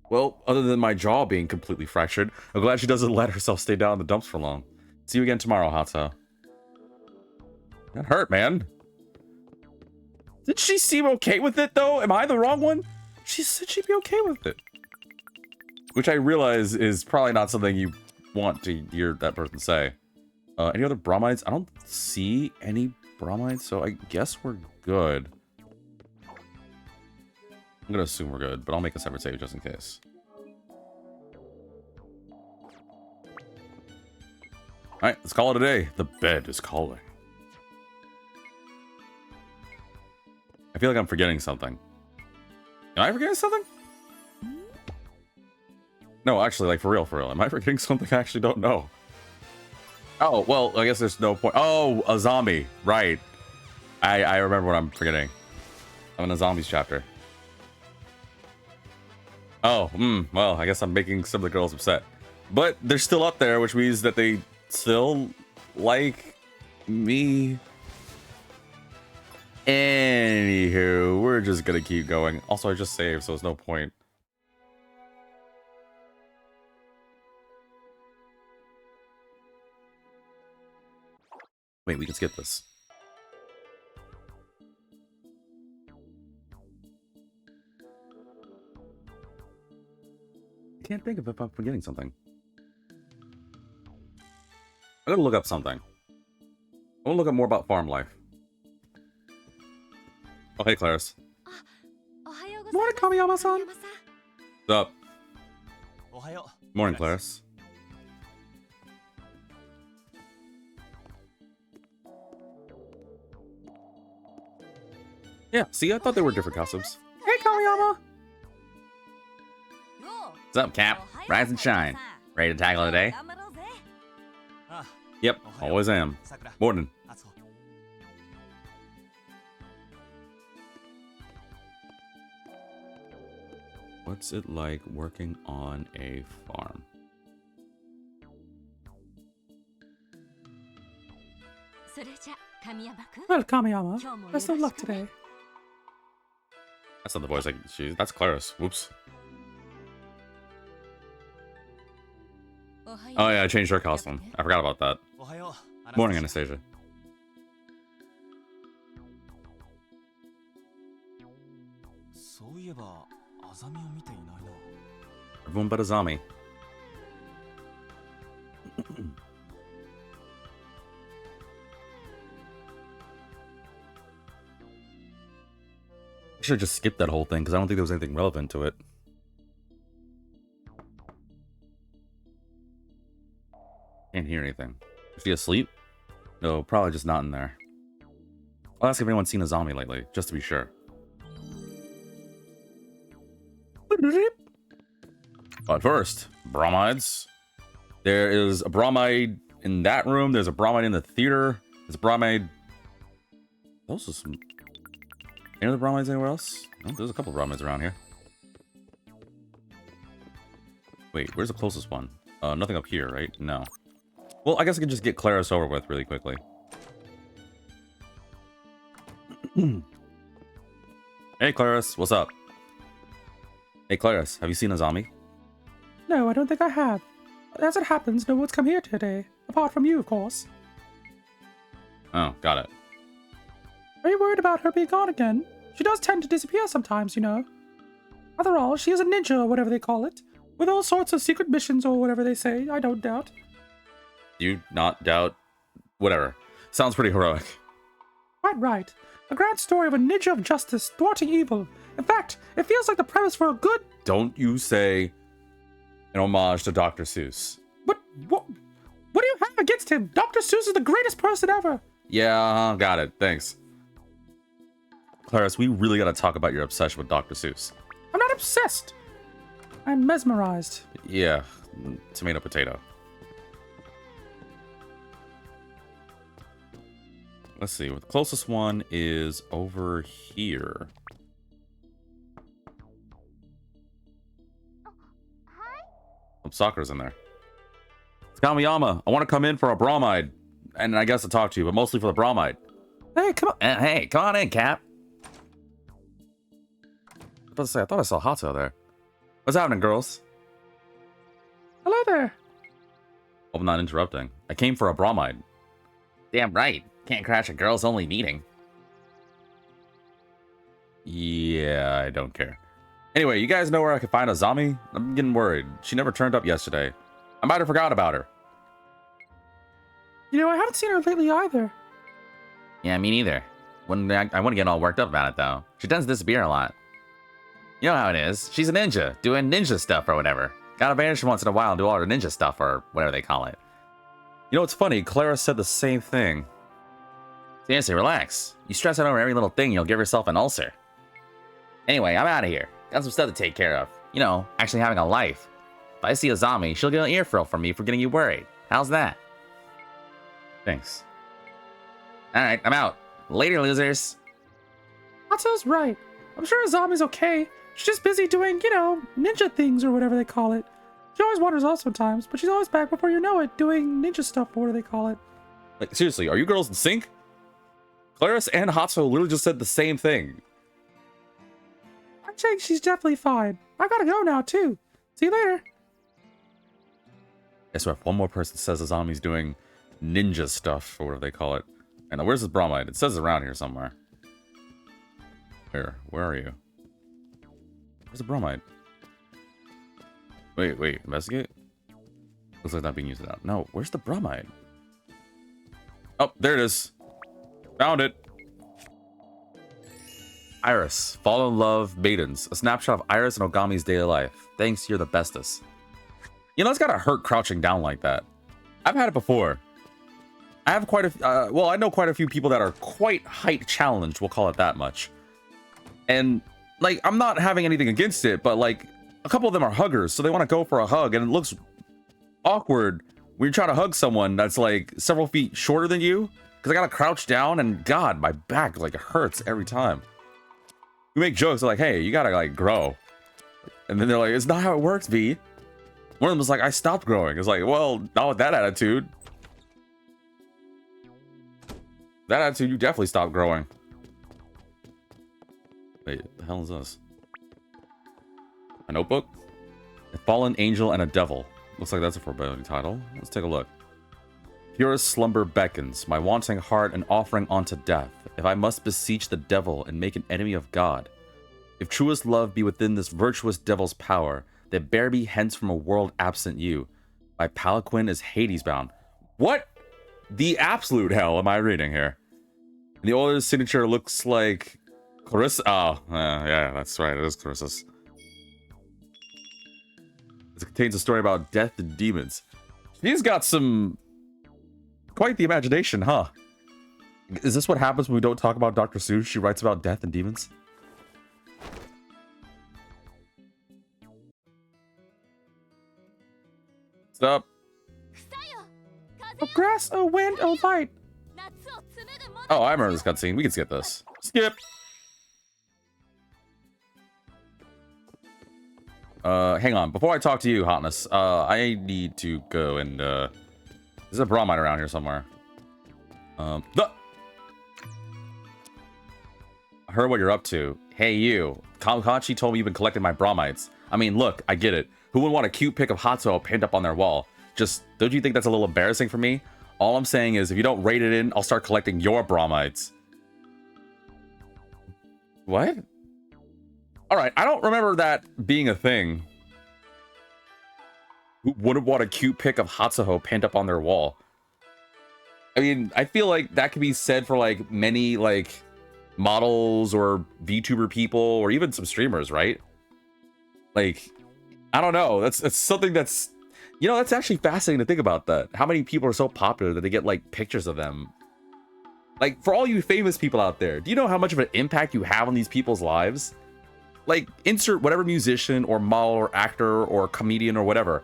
Well, other than my jaw being completely fractured, I'm glad she doesn't let herself stay down in the dumps for long. See you again tomorrow, Hato. That hurt, man. Did she seem okay with it, though? Am I the wrong one? She said she'd be okay with it. Which I realize is probably not something you want to hear that person say. Any other Bromides? I don't see any Bromides, so I guess we're good. I'm gonna assume we're good, but I'll make a separate save just in case. Alright, let's call it a day. The bed is calling. I feel like I'm forgetting something. Am I forgetting something? No, actually, like, for real. Am I forgetting something? I actually don't know. Oh, well, I guess there's no point. Oh, Azami. Right. I remember what I'm forgetting. I'm in a zombies chapter. Oh, well, I guess I'm making some of the girls upset. But they're still up there, which means that they still like me. Anywho, we're just gonna keep going. Also, I just saved, so there's no point. Wait, we can skip this. I can't think of if I'm forgetting something. I gotta look up something. I want to look up more about farm life. Oh, hey, Claris. Morning, Kamiyama-san. What's up? Morning, Claris. Yeah, see, I thought they were different costumes. Hey, Kamiyama! What's up, Cap? Rise and shine. Ready to tackle today? Yep, always am. Morning. What's it like working on a farm? Well, Kamiyama, best of luck today. That's not the voice. Like, that's Claris. Whoops. Oh yeah, I changed her costume. I forgot about that. Morning, Anastasia. Everyone but Azami. I should have just skipped that whole thing because I don't think there was anything relevant to it. Can't hear anything. Is she asleep? No, probably just not in there. I'll ask if anyone's seen Azami lately, just to be sure. But first, Bromides. There is a Bromide in that room. There's a Bromide in the theater. There's a Bromide. Those are some. Any other Bromides anywhere else? Oh, there's a couple Bromides around here. Wait, where's the closest one? Nothing up here, right? No. Well, I guess I can just get Claris over with really quickly. Hey, Claris, what's up? Hey, Claris, have you seen Azami? No, I don't think I have. As it happens, no one's come here today. Apart from you, of course. Oh, got it. Are you worried about her being gone again? She does tend to disappear sometimes, you know. After all, she is a ninja or whatever they call it. With all sorts of secret missions or whatever they say, I don't doubt. You not doubt? Whatever. Sounds pretty heroic. Quite right. A grand story of a ninja of justice thwarting evil. In fact, it feels like the premise for a good... Don't you say an homage to Dr. Seuss. But what do you have against him? Dr. Seuss is the greatest person ever. Yeah, got it. Thanks. Claris, we really gotta talk about your obsession with Dr. Seuss. I'm not obsessed. I'm mesmerized. Yeah, tomato potato. Let's see, the closest one is over here. Oh, Sakura's in there. It's Kamiyama. I want to come in for a bromide. And I guess to talk to you, but mostly for the bromide. Hey, come on. Hey, come on in, Cap. I was about to say, I thought I saw Hato there. What's happening, girls? Hello there. Hope I'm not interrupting. I came for a bromide. Damn right. Can't crash a girls-only meeting. Yeah, I don't care. Anyway, you guys know where I can find Azami? I'm getting worried. She never turned up yesterday. I might have forgot about her. You know, I haven't seen her lately either. Yeah, me neither. I wouldn't get all worked up about it, though. She tends to disappear a lot. You know how it is. She's a ninja, doing ninja stuff or whatever. Gotta vanish once in a while and do all her ninja stuff or whatever they call it. You know what's funny? Clara said the same thing. Seriously, relax. You stress out over every little thing, you'll give yourself an ulcer. Anyway, I'm out of here. Got some stuff to take care of. You know, actually having a life. If I see Azami, she'll get an earful from me for getting you worried. How's that? Thanks. Alright, I'm out. Later, losers. Hato's right. I'm sure Azami's okay. She's just busy doing, you know, ninja things or whatever they call it. She always wanders off sometimes, but she's always back before you know it, doing ninja stuff or whatever they call it. Like, seriously, are you girls in sync? Claris and Hato literally just said the same thing. I'm saying she's definitely fine. I gotta go now, too. See you later. I swear, if one more person says Azami's doing ninja stuff, or whatever they call it. And where's this bromide? It says around here somewhere. Where are you? Where's the bromide? Wait, investigate? Looks like not being used now. No, where's the bromide? Oh, there it is. Found it. Iris, fall in love, maidens. A snapshot of Iris and Ogami's daily life. Thanks, you're the bestest. You know, it's gotta hurt crouching down like that. I've had it before. I have quite a, well, I know quite a few people that are quite height challenged, we'll call it that much. And, like, I'm not having anything against it, but, like, a couple of them are huggers, so they want to go for a hug, and it looks awkward when you're trying to hug someone that's, like, several feet shorter than you, because I gotta crouch down, and God, my back, like, it hurts every time. We make jokes like, hey, you gotta, like, grow. And then they're like, it's not how it works, V. One of them was like, I stopped growing. It's like, well, not with that attitude. That attitude, you definitely stopped growing. Wait, what the hell is this? A notebook? A fallen angel and a devil. Looks like that's a foreboding title. Let's take a look. Purest slumber beckons, my wanting heart an offering unto death. If I must beseech the devil and make an enemy of God. If truest love be within this virtuous devil's power, that bear me hence from a world absent you. My palanquin is Hades bound. What the absolute hell am I reading here? And the owner's signature looks like Clarissa. Oh, yeah, that's right. It is Clarissa's. It contains a story about death and demons. He's got some quite the imagination, huh? Is this what happens when we don't talk about Dr. Seuss? She writes about death and demons? What's up? A grass, a wind, a light. Oh, I remember this cutscene. We can skip this. Skip! Hang on. Before I talk to you, Hotness, I need to go and, there's a bromide around here somewhere. I heard what you're up to. Hey, you. Kamikachi told me you've been collecting my bromides. I mean, look, I get it. Who would want a cute pic of Hatsuho pinned up on their wall? Just, don't you think that's a little embarrassing for me? All I'm saying is, if you don't rate it in, I'll start collecting your Bromides. What? Alright, I don't remember that being a thing. Who wouldn't want a cute pic of Hatsuho pinned up on their wall? I mean, I feel like that could be said for, like, many, like, models or VTuber people or even some streamers, right? Like, I don't know. That's something that's, you know, that's actually fascinating to think about that. How many people are so popular that they get, like, pictures of them? Like, for all you famous people out there, do you know how much of an impact you have on these people's lives? Like, insert whatever musician or model or actor or comedian or whatever.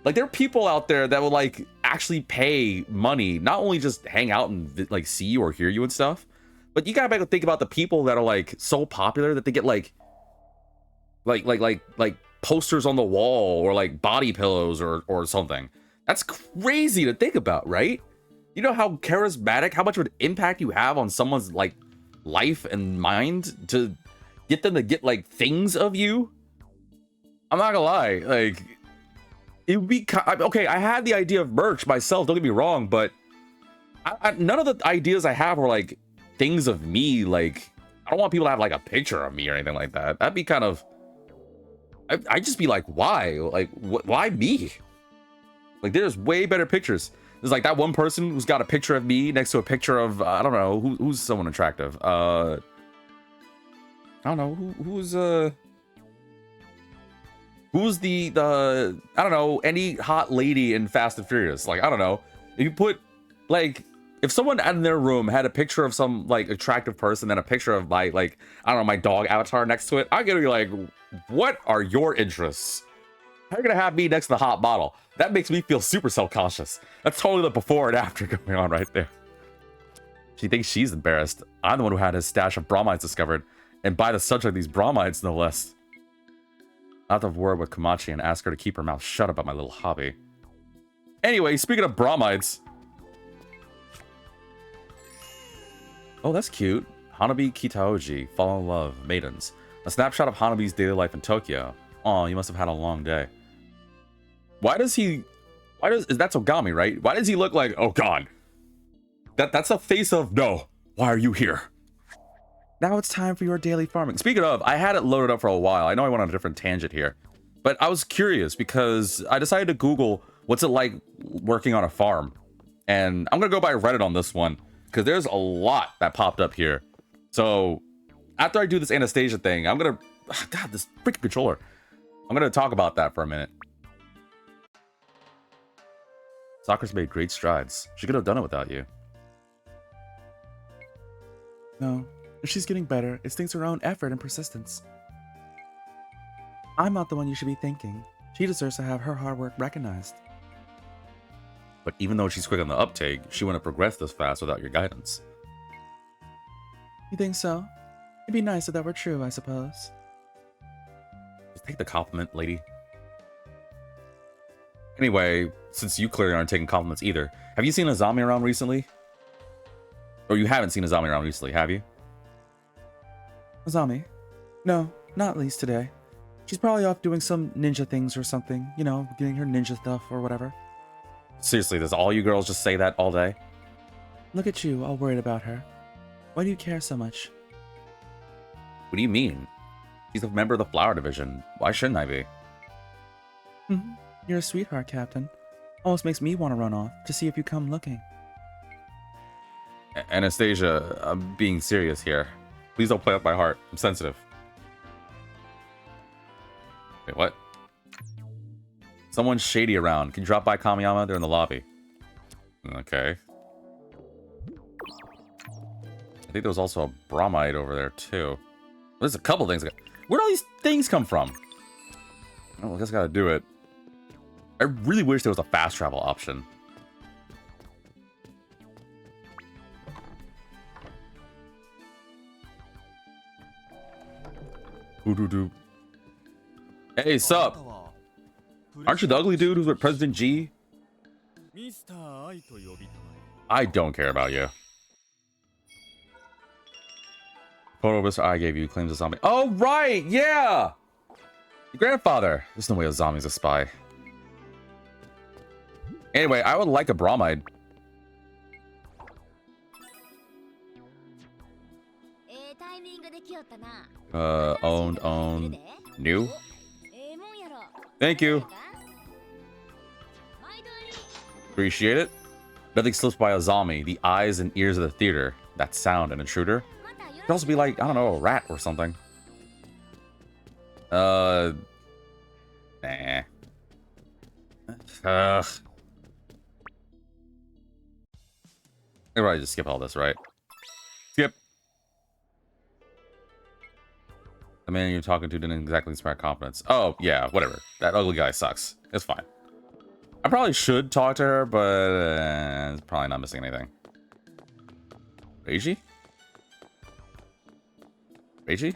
Like, there are people out there that will, like, actually pay money, not only just hang out and, like, see you or hear you and stuff, but you gotta think about the people that are, like, so popular that they get, like posters on the wall or, like, body pillows or something. That's crazy to think about, right? You know how charismatic, how much of an impact you have on someone's, like, life and mind to get them to get, like, things of you? I'm not gonna lie, like, it would be okay. I had the idea of merch myself, don't get me wrong, but none of the ideas I have are like things of me. Like, I don't want people to have like a picture of me or anything like that. That'd be kind of, I'd just be like, why? Like, why me? Like, there's way better pictures. There's like that one person who's got a picture of me next to a picture of I don't know who's someone attractive. I don't know who's the I don't know, any hot lady in Fast and Furious. Like, I don't know, if you put, like, if someone in their room had a picture of some like attractive person and a picture of my, like, I don't know, my dog Avatar next to it, I'm gonna be like, what are your interests? How are you gonna have me next to the hot model? That makes me feel super self-conscious. That's totally the before and after going on right there. She thinks she's embarrassed. I'm the one who had his stash of bromides discovered, and by the subject of these bromides, no less. I'll have to have a word with Komachi and ask her to keep her mouth shut about my little hobby. Anyway, speaking of bromides. Oh, that's cute. Hanabi Kitaoji, fall in love, maidens. A snapshot of Hanabi's daily life in Tokyo. Oh, you must have had a long day. That's Ogami, right? Why does he look like, oh god. That's a face of, no, why are you here? Now it's time for your daily farming. Speaking of, I had it loaded up for a while. I know I went on a different tangent here, but I was curious because I decided to Google what's it like working on a farm. And I'm going to go by Reddit on this one because there's a lot that popped up here. So after I do this Anastasia thing, I'm going to, God, this freaking controller. I'm going to talk about that for a minute. Sakura's made great strides. She could have done it without you. No. If she's getting better, it's thanks to her own effort and persistence. I'm not the one you should be thanking. She deserves to have her hard work recognized. But even though she's quick on the uptake, she wouldn't have progressed this fast without your guidance. You think so? It'd be nice if that were true, I suppose. Just take the compliment, lady. Anyway, since you clearly aren't taking compliments either, have you seen Azami around recently? Or you haven't seen Azami around recently, have you? Azami? No, not at least today. She's probably off doing some ninja things or something. You know, getting her ninja stuff or whatever. Seriously, does all you girls just say that all day? Look at you, all worried about her. Why do you care so much? What do you mean? She's a member of the flower division. Why shouldn't I be? You're a sweetheart, Captain. Almost makes me want to run off to see if you come looking. Anastasia, I'm being serious here. Please don't play with my heart. I'm sensitive. Wait, what? Someone's shady around. Can you drop by Kamiyama? They're in the lobby. Okay. I think there was also a bromide over there, too. There's a couple things. Where'd all these things come from? Oh, I guess I gotta do it. I really wish there was a fast travel option. Hey, sup? Aren't you the ugly dude who's with President G? I don't care about you. Photo Mr. I gave you claims a zombie. Oh, right! Yeah! Your grandfather! There's no way Azami's a spy. Anyway, I would like a bromide. Owned. New? Thank you. Appreciate it. Nothing slips by Azami, the eyes and ears of the theater. That sound, an intruder. Could also be like, I don't know, a rat or something. Nah. Ugh. I'd probably just skip all this, right? Skip. The man you're talking to didn't exactly inspire confidence. Oh, yeah, whatever. That ugly guy sucks. It's fine. I probably should talk to her, but it's probably not missing anything. Reiji? Reiji?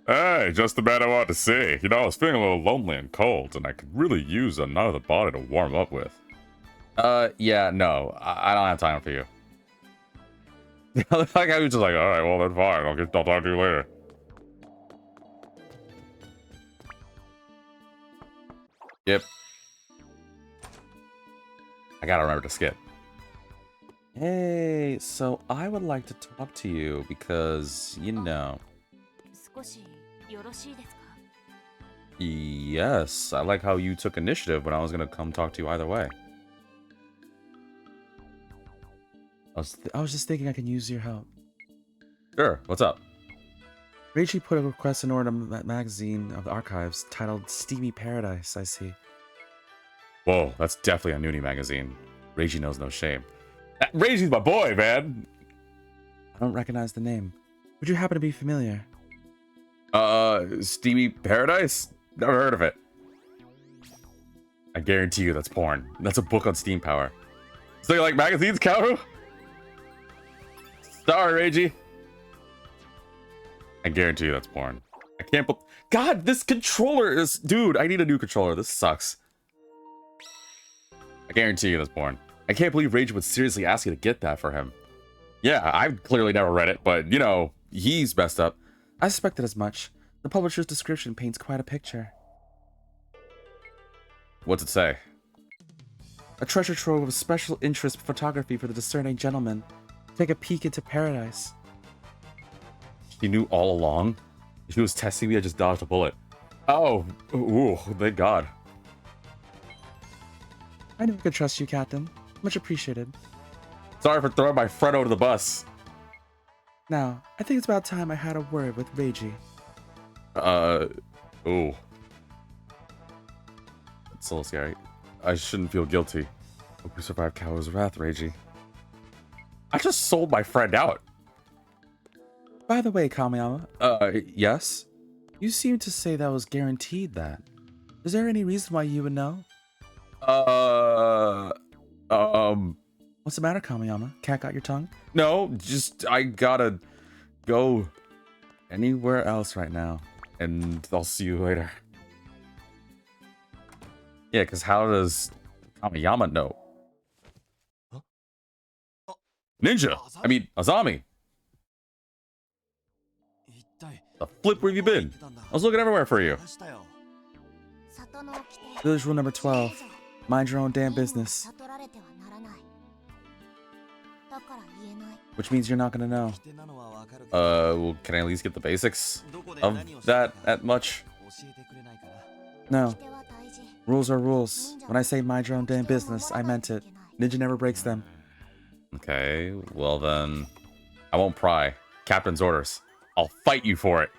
Hey, just the man I wanted to see. You know, I was feeling a little lonely and cold, and I could really use another body to warm up with. Yeah, no. I don't have time for you. Like, I was just like, alright, well, then fine. I'll talk to you later. Yep. I gotta remember to skip. Hey, so I would like to talk to you because, you know... Yes, I like how you took initiative when I was gonna come talk to you either way. I was just thinking I can use your help. Sure, what's up? Reiji put a request in order that magazine of the archives titled Steamy Paradise, I see. Whoa, that's definitely a Noonie magazine. Reiji knows no shame. Reiji's my boy, man! I don't recognize the name. Would you happen to be familiar? Steamy Paradise? Never heard of it. I guarantee you that's porn. That's a book on steam power. So you like magazines, Kaoru? Sorry, Reiji. I guarantee you that's porn. I can't believe... God, this controller is... Dude, I need a new controller. This sucks. I guarantee you that's porn. I can't believe Reiji would seriously ask you to get that for him. Yeah, I've clearly never read it, but, you know, he's messed up. I suspected as much. The publisher's description paints quite a picture. What's it say? A treasure trove of special interest photography for the discerning gentleman. Take a peek into paradise. She knew all along? She was testing me, I just dodged a bullet. Oh, ooh, thank God. I knew I could trust you, Captain. Much appreciated. Sorry for throwing my friend over the bus. Now, I think it's about time I had a word with Reiji. Ooh. That's a little scary. I shouldn't feel guilty. Hope you survived Kaoru's wrath, Reiji. I just sold my friend out. By the way, Kamiyama. Yes? You seem to say that was guaranteed that. Is there any reason why you would know? What's the matter, Kamiyama? Cat got your tongue? No, just I gotta go anywhere else right now. And I'll see you later. Yeah, because how does Kamiyama know? Ninja! I mean, Azami! The flip, where have you been? I was looking everywhere for you. Village rule number 12. Mind your own damn business. Which means you're not gonna know. Well, can I at least get the basics of that at much? No. Rules are rules. When I say mind your own damn business, I meant it. Ninja never breaks them. Okay, well then, I won't pry. Captain's orders. I'll fight you for it.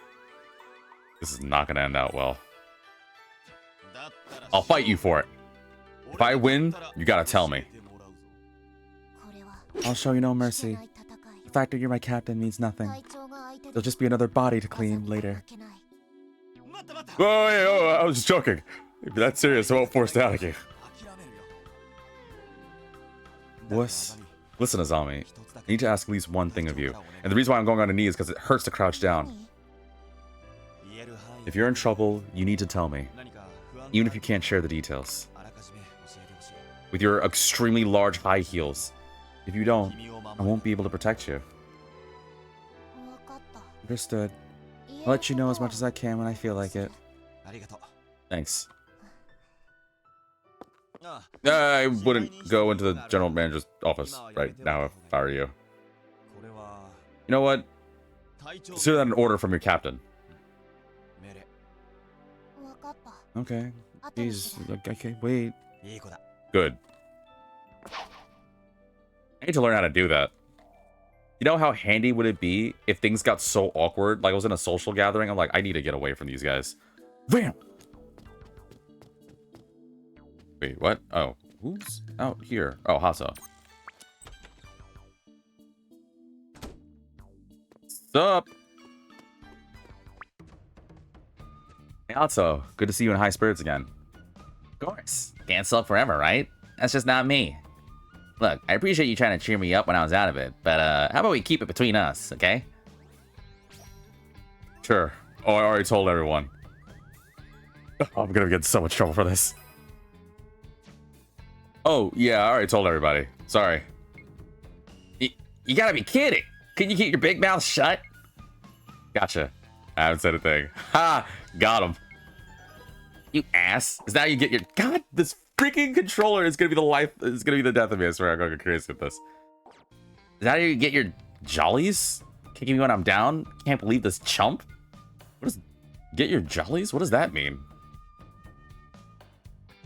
This is not gonna end out well. I'll fight you for it. If I win, you gotta tell me. I'll show you no mercy. The fact that you're my captain means nothing. There'll just be another body to clean later. Oh, I was just joking. If you're that serious, I won't force it out of you. Wuss. Listen, Azami. I need to ask at least one thing of you. And the reason why I'm going on a knee is because it hurts to crouch down. If you're in trouble, you need to tell me. Even if you can't share the details. With your extremely large high heels. If you don't, I won't be able to protect you. Understood. I'll let you know as much as I can when I feel like it. Thanks. I wouldn't go into the general manager's office right now if I were you. You know what? Consider that an order from your captain. Okay. Jeez. Okay, wait. Good. I need to learn how to do that. You know how handy would it be if things got so awkward? Like I was in a social gathering, I'm like, I need to get away from these guys. Bam! Wait, what? Oh, who's out here? Oh, Hasa. What's up? Hey, Hasa. Good to see you in high spirits again. Of course. Can't sulk forever, right? That's just not me. Look, I appreciate you trying to cheer me up when I was out of it, but how about we keep it between us, okay? Sure. Oh, I already told everyone. Oh, I'm gonna get in so much trouble for this. Oh, yeah, I already told everybody. Sorry. You gotta be kidding. Can you keep your big mouth shut? Gotcha. I haven't said a thing. Ha! Got him. You ass. Is that how you get your... God, this freaking controller is gonna be the life... It's gonna be the death of me. I swear, I'm gonna go crazy with this. Is that how you get your jollies? Kicking me when I'm down? Can't believe this chump. What is... Get your jollies? What does that mean?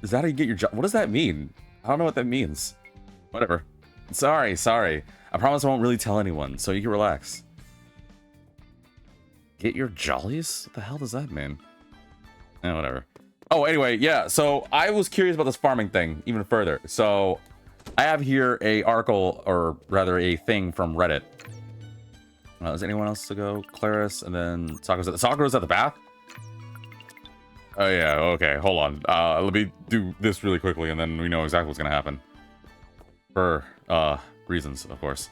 Is that how you get your... What does that mean? I don't know what that means. Whatever. Sorry. I promise I won't really tell anyone, so you can relax. Get your jollies? What the hell does that mean? Whatever. Oh, anyway, yeah, so I was curious about this farming thing even further. So I have here a article, or rather a thing from Reddit. Is anyone else to go? Claris, and then Sakura's at the bath? Oh, yeah, okay, hold on. Let me do this really quickly, and then we know exactly what's gonna happen. For, reasons, of course.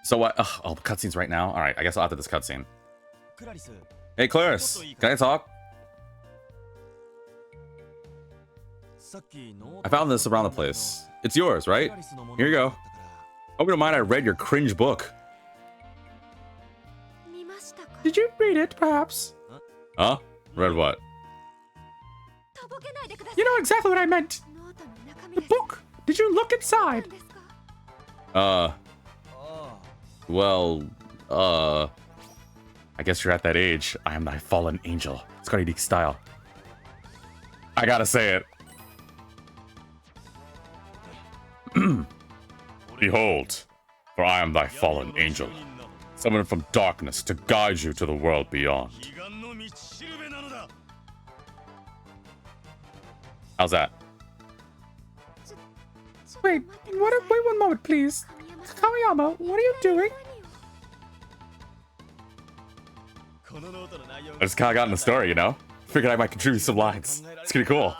So what? Oh, cutscenes right now? Alright, I guess I'll have to this cutscene. Hey, Claris, can I talk? I found this around the place. It's yours, right? Here you go. Hope you don't mind I read your cringe book. Did you read it, perhaps? Huh? Read what? You know exactly what I meant. The book. Did you look inside? Well, I guess you're at that age. I am thy fallen angel. It's got a unique style. I gotta say it. Behold, for I am thy fallen angel, summoned from darkness to guide you to the world beyond. How's that? Wait one moment, please. Kamiyama, what are you doing? I just kinda got in the story, you know? Figured I might contribute some lines. It's pretty cool.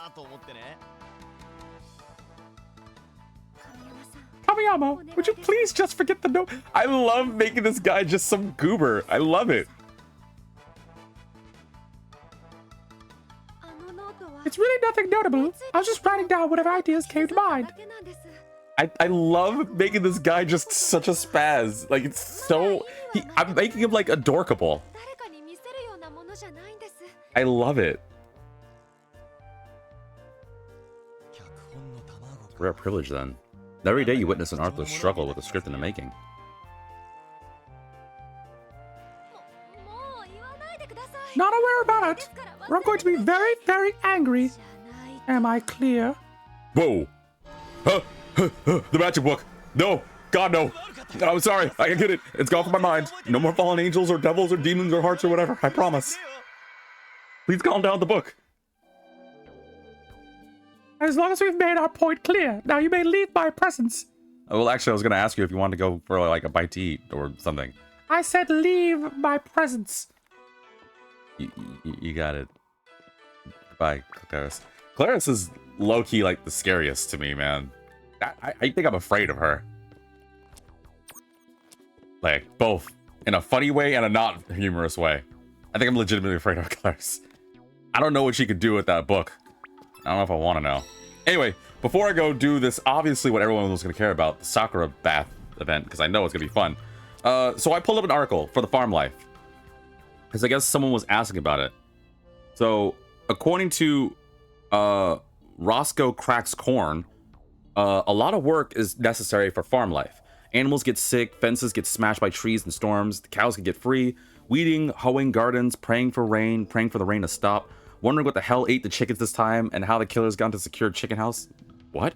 Kamiyama, would you please just forget the note? I love making this guy just some goober. I love it. It's really nothing notable. I was just writing down whatever ideas came to mind. I love making this guy just such a spaz. Like, it's so... I'm making him, like, adorkable. I love it. Rare privilege, then. Every day you witness an artless struggle with a script in the making. Not aware about it. Or I'm going to be very, very angry. Am I clear? Whoa! The magic book! No! God, no! I'm sorry, I can get it. It's gone from my mind. No more fallen angels or devils or demons or hearts or whatever, I promise. Please calm down the book. As long as we've made our point clear, now you may leave my presence. Well, actually, I was going to ask you if you wanted to go for, like, a bite to eat or something. I said leave my presence. You got it. Bye, Claris. Claris is low-key, like, the scariest to me, man. I think I'm afraid of her. Like, both. In a funny way and a not humorous way. I think I'm legitimately afraid of Claris. I don't know what she could do with that book. I don't know if I want to know. Anyway, before I go do this, obviously what everyone was going to care about, the Sakura bath event, because I know it's going to be fun. So I pulled up an article for the farm life because I guess someone was asking about it. So according to Roscoe Cracks Corn, a lot of work is necessary for farm life. Animals get sick, fences get smashed by trees and storms, the cows can get free, weeding, hoeing gardens, praying for rain, praying for the rain to stop, wondering what the hell ate the chickens this time, and how the killers got into secured chicken house. What?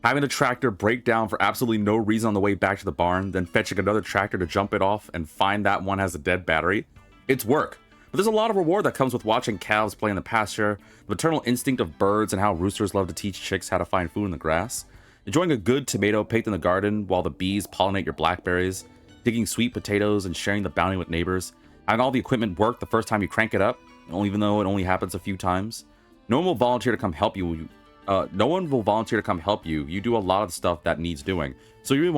Having the tractor break down for absolutely no reason on the way back to the barn, then fetching another tractor to jump it off and find that one has a dead battery. It's work. But there's a lot of reward that comes with watching calves play in the pasture, the maternal instinct of birds and how roosters love to teach chicks how to find food in the grass, enjoying a good tomato picked in the garden while the bees pollinate your blackberries, digging sweet potatoes and sharing the bounty with neighbors, having all the equipment work the first time you crank it up, even though it only happens a few times. No one will volunteer to come help you. You do a lot of the stuff that needs doing, so you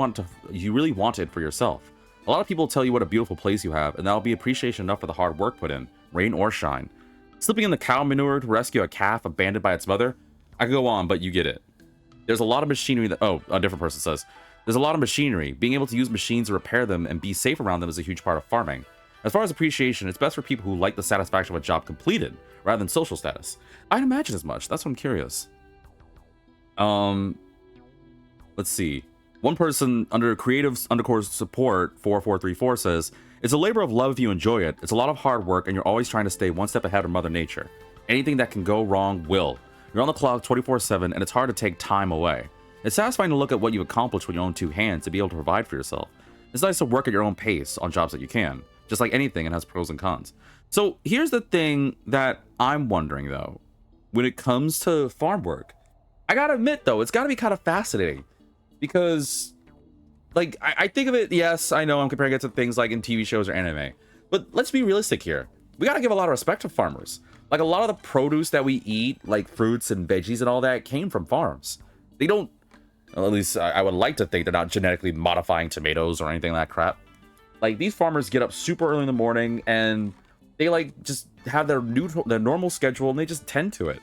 really want it for yourself. A lot of people tell you what a beautiful place you have, and that'll be appreciation enough for the hard work put in, rain or shine. Slipping in the cow manure to rescue a calf abandoned by its mother? I could go on, but you get it. There's a lot of machinery that... Oh, a different person says. There's a lot of machinery. Being able to use machines to repair them and be safe around them is a huge part of farming. As far as appreciation, it's best for people who like the satisfaction of a job completed, rather than social status. I'd imagine as much. That's what I'm curious. Let's see. One person under creative_support 4434 says, it's a labor of love if you enjoy it. It's a lot of hard work and you're always trying to stay one step ahead of Mother Nature. Anything that can go wrong will. You're on the clock 24/7 and it's hard to take time away. It's satisfying to look at what you've accomplished with your own two hands to be able to provide for yourself. It's nice to work at your own pace on jobs that you can. Just like anything, it has pros and cons. So here's the thing that I'm wondering though. When it comes to farm work, I gotta admit though, it's gotta be kind of fascinating. Because, like, I think of it, yes, I know I'm comparing it to things like in TV shows or anime. But let's be realistic here. We gotta give a lot of respect to farmers. Like, a lot of the produce that we eat, like fruits and veggies and all that, came from farms. They don't, well, at least I would like to think they're not genetically modifying tomatoes or anything like that crap. Like, these farmers get up super early in the morning and they, like, just have their normal schedule and they just tend to it.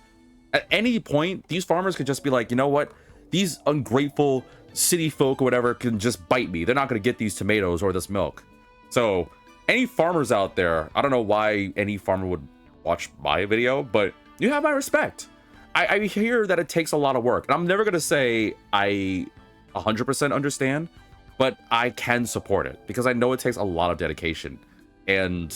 At any point, these farmers could just be like, you know what? These ungrateful city folk or whatever can just bite me. They're not going to get these tomatoes or this milk. So any farmers out there, I don't know why any farmer would watch my video, but you have my respect. I hear that it takes a lot of work, and I'm never going to say I 100% understand, but I can support it because I know it takes a lot of dedication. And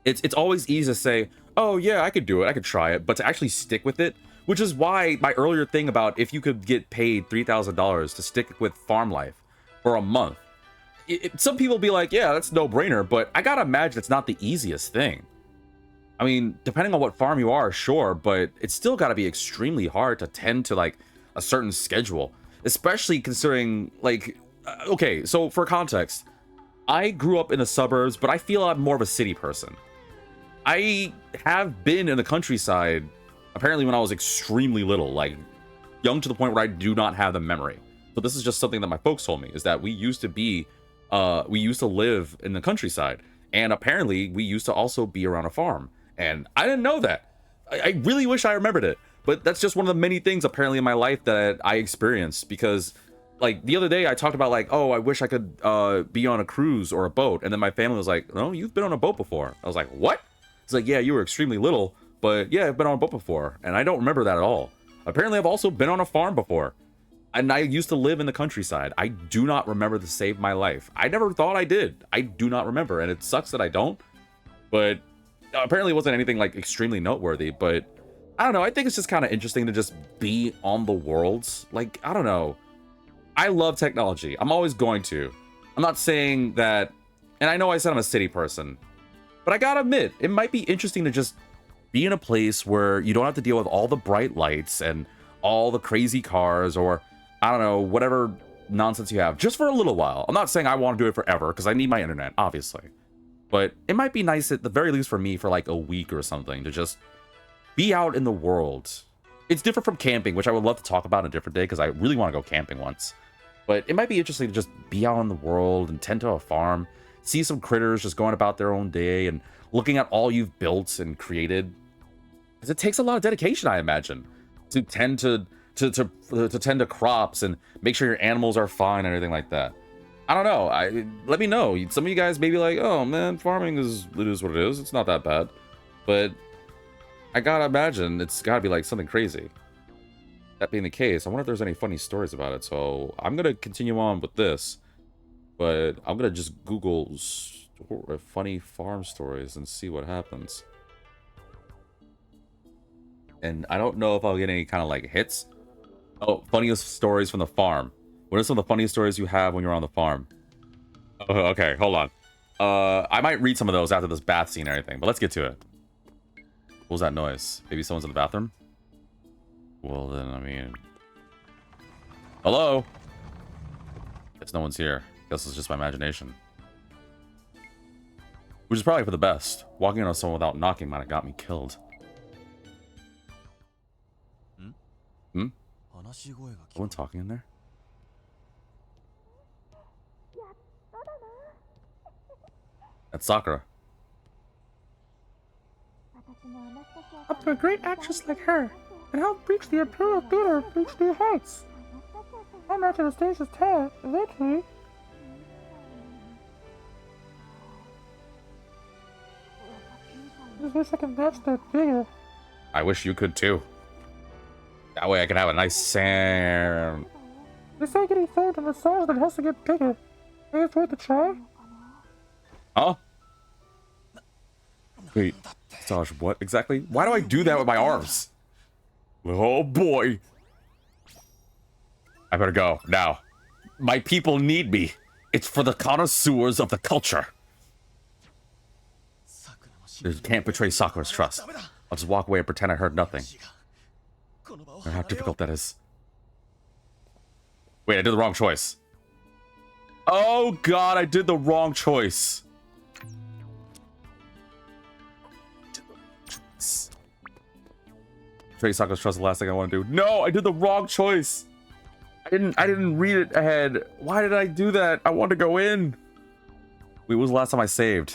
it's always easy to say, oh yeah, I could do it, I could try it, but to actually stick with it, which is why my earlier thing about if you could get paid $3,000 to stick with farm life for a month, some people be like, yeah, that's no brainer, but I gotta imagine it's not the easiest thing. I mean, depending on what farm you are, sure, but it's still gotta be extremely hard to tend to like a certain schedule, especially considering like, okay, so for context, I grew up in the suburbs, but I feel I'm more of a city person. I have been in the countryside apparently when I was extremely little, like young to the point where I do not have the memory. So this is just something that my folks told me, is that we used to live in the countryside, and apparently we used to also be around a farm, and I didn't know that. I really wish I remembered it, but that's just one of the many things apparently in my life that I experienced, because like the other day I talked about like, oh, I wish I could be on a cruise or a boat, and then my family was like, no, you've been on a boat before. I was like, what? It's like, yeah, you were extremely little, but yeah, I've been on a boat before, and I don't remember that at all. Apparently, I've also been on a farm before, and I used to live in the countryside. I do not remember to save my life. I never thought I did. I do not remember, and it sucks that I don't, but apparently it wasn't anything like extremely noteworthy, but I don't know. I think it's just kind of interesting to just be on the worlds. Like, I don't know. I love technology. I'm always going to. I'm not saying that, and I know I said I'm a city person, but I gotta admit, it might be interesting to just be in a place where you don't have to deal with all the bright lights and all the crazy cars, or I don't know, whatever nonsense you have, just for a little while. I'm not saying I want to do it forever, because I need my internet, obviously. But it might be nice, at the very least for me, for like a week or something, to just be out in the world. It's different from camping, which I would love to talk about on a different day, because I really want to go camping once. But it might be interesting to just be out in the world and tend to a farm, see some critters just going about their own day and looking at all you've built and created. Because it takes a lot of dedication, I imagine, to tend to to tend to crops and make sure your animals are fine and everything like that. I don't know. Let me know. Some of you guys may be like, oh man, farming is what it is. It's not that bad. But I gotta imagine it's gotta be like something crazy. That being the case, I wonder if there's any funny stories about it. So I'm gonna continue on with this, but I'm gonna just Google funny farm stories and see what happens. And I don't know if I'll get any kind of like hits. Oh, funniest stories from the farm. What are some of the funniest stories you have when you're on the farm? Oh, okay, hold on. I might read some of those after this bath scene and everything, but let's get to it. What was that noise? Maybe someone's in the bathroom? Well, then, I mean... Hello? Guess no one's here. Guess it's just my imagination. Which is probably for the best. Walking on someone without knocking might have got me killed. Hmm? Someone talking in there? That's Sakura. Up to a great actress like her, and help reach the Imperial Theater reach new heights. I'm after the stage's talent, eventually. I just wish I could match that figure. I wish you could too. That way I can have a nice sound. They say getting famed in the songs that has to get bigger. Think it's worth a try? Huh? Wait, Saj, what exactly? Why do I do that with my arms? Oh boy. I better go now. My people need me. It's for the connoisseurs of the culture. You can't betray Sakura's trust. I'll just walk away and pretend I heard nothing. And how difficult that is. Wait, I did the wrong choice. Oh god, I did the wrong choice. Betray Sakura's trust is the last thing I want to do. No, I did the wrong choice. I didn't read it ahead. Why did I do that? I wanted to go in. Wait, when was the last time I saved?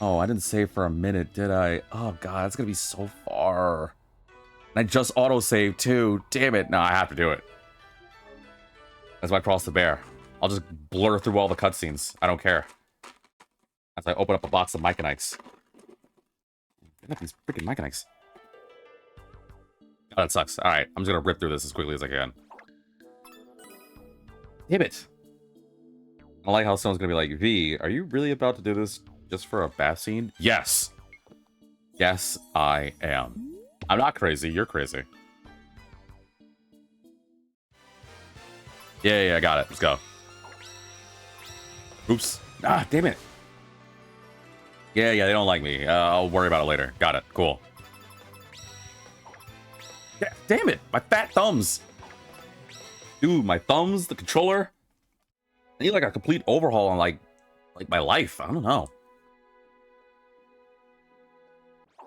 Oh, I didn't save for a minute, did I? Oh god, it's gonna be so far. And I just auto-saved too. Damn it. No, I have to do it. That's why I cross the bear. I'll just blur through all the cutscenes. I don't care. As I open up a box of Mechanites. Look at these freaking Mechanites. Oh, that sucks. Alright, I'm just gonna rip through this as quickly as I can. Damn it. I like how someone's gonna be like, V, are you really about to do this just for a bath scene? Yes. Yes, I am. I'm not crazy, you're crazy. Yeah, I got it. Let's go. Oops. Ah, damn it. Yeah, they don't like me. I'll worry about it later. Got it. Cool. Yeah, damn it. My fat thumbs. Dude, my thumbs, the controller. I need like a complete overhaul on like my life. I don't know.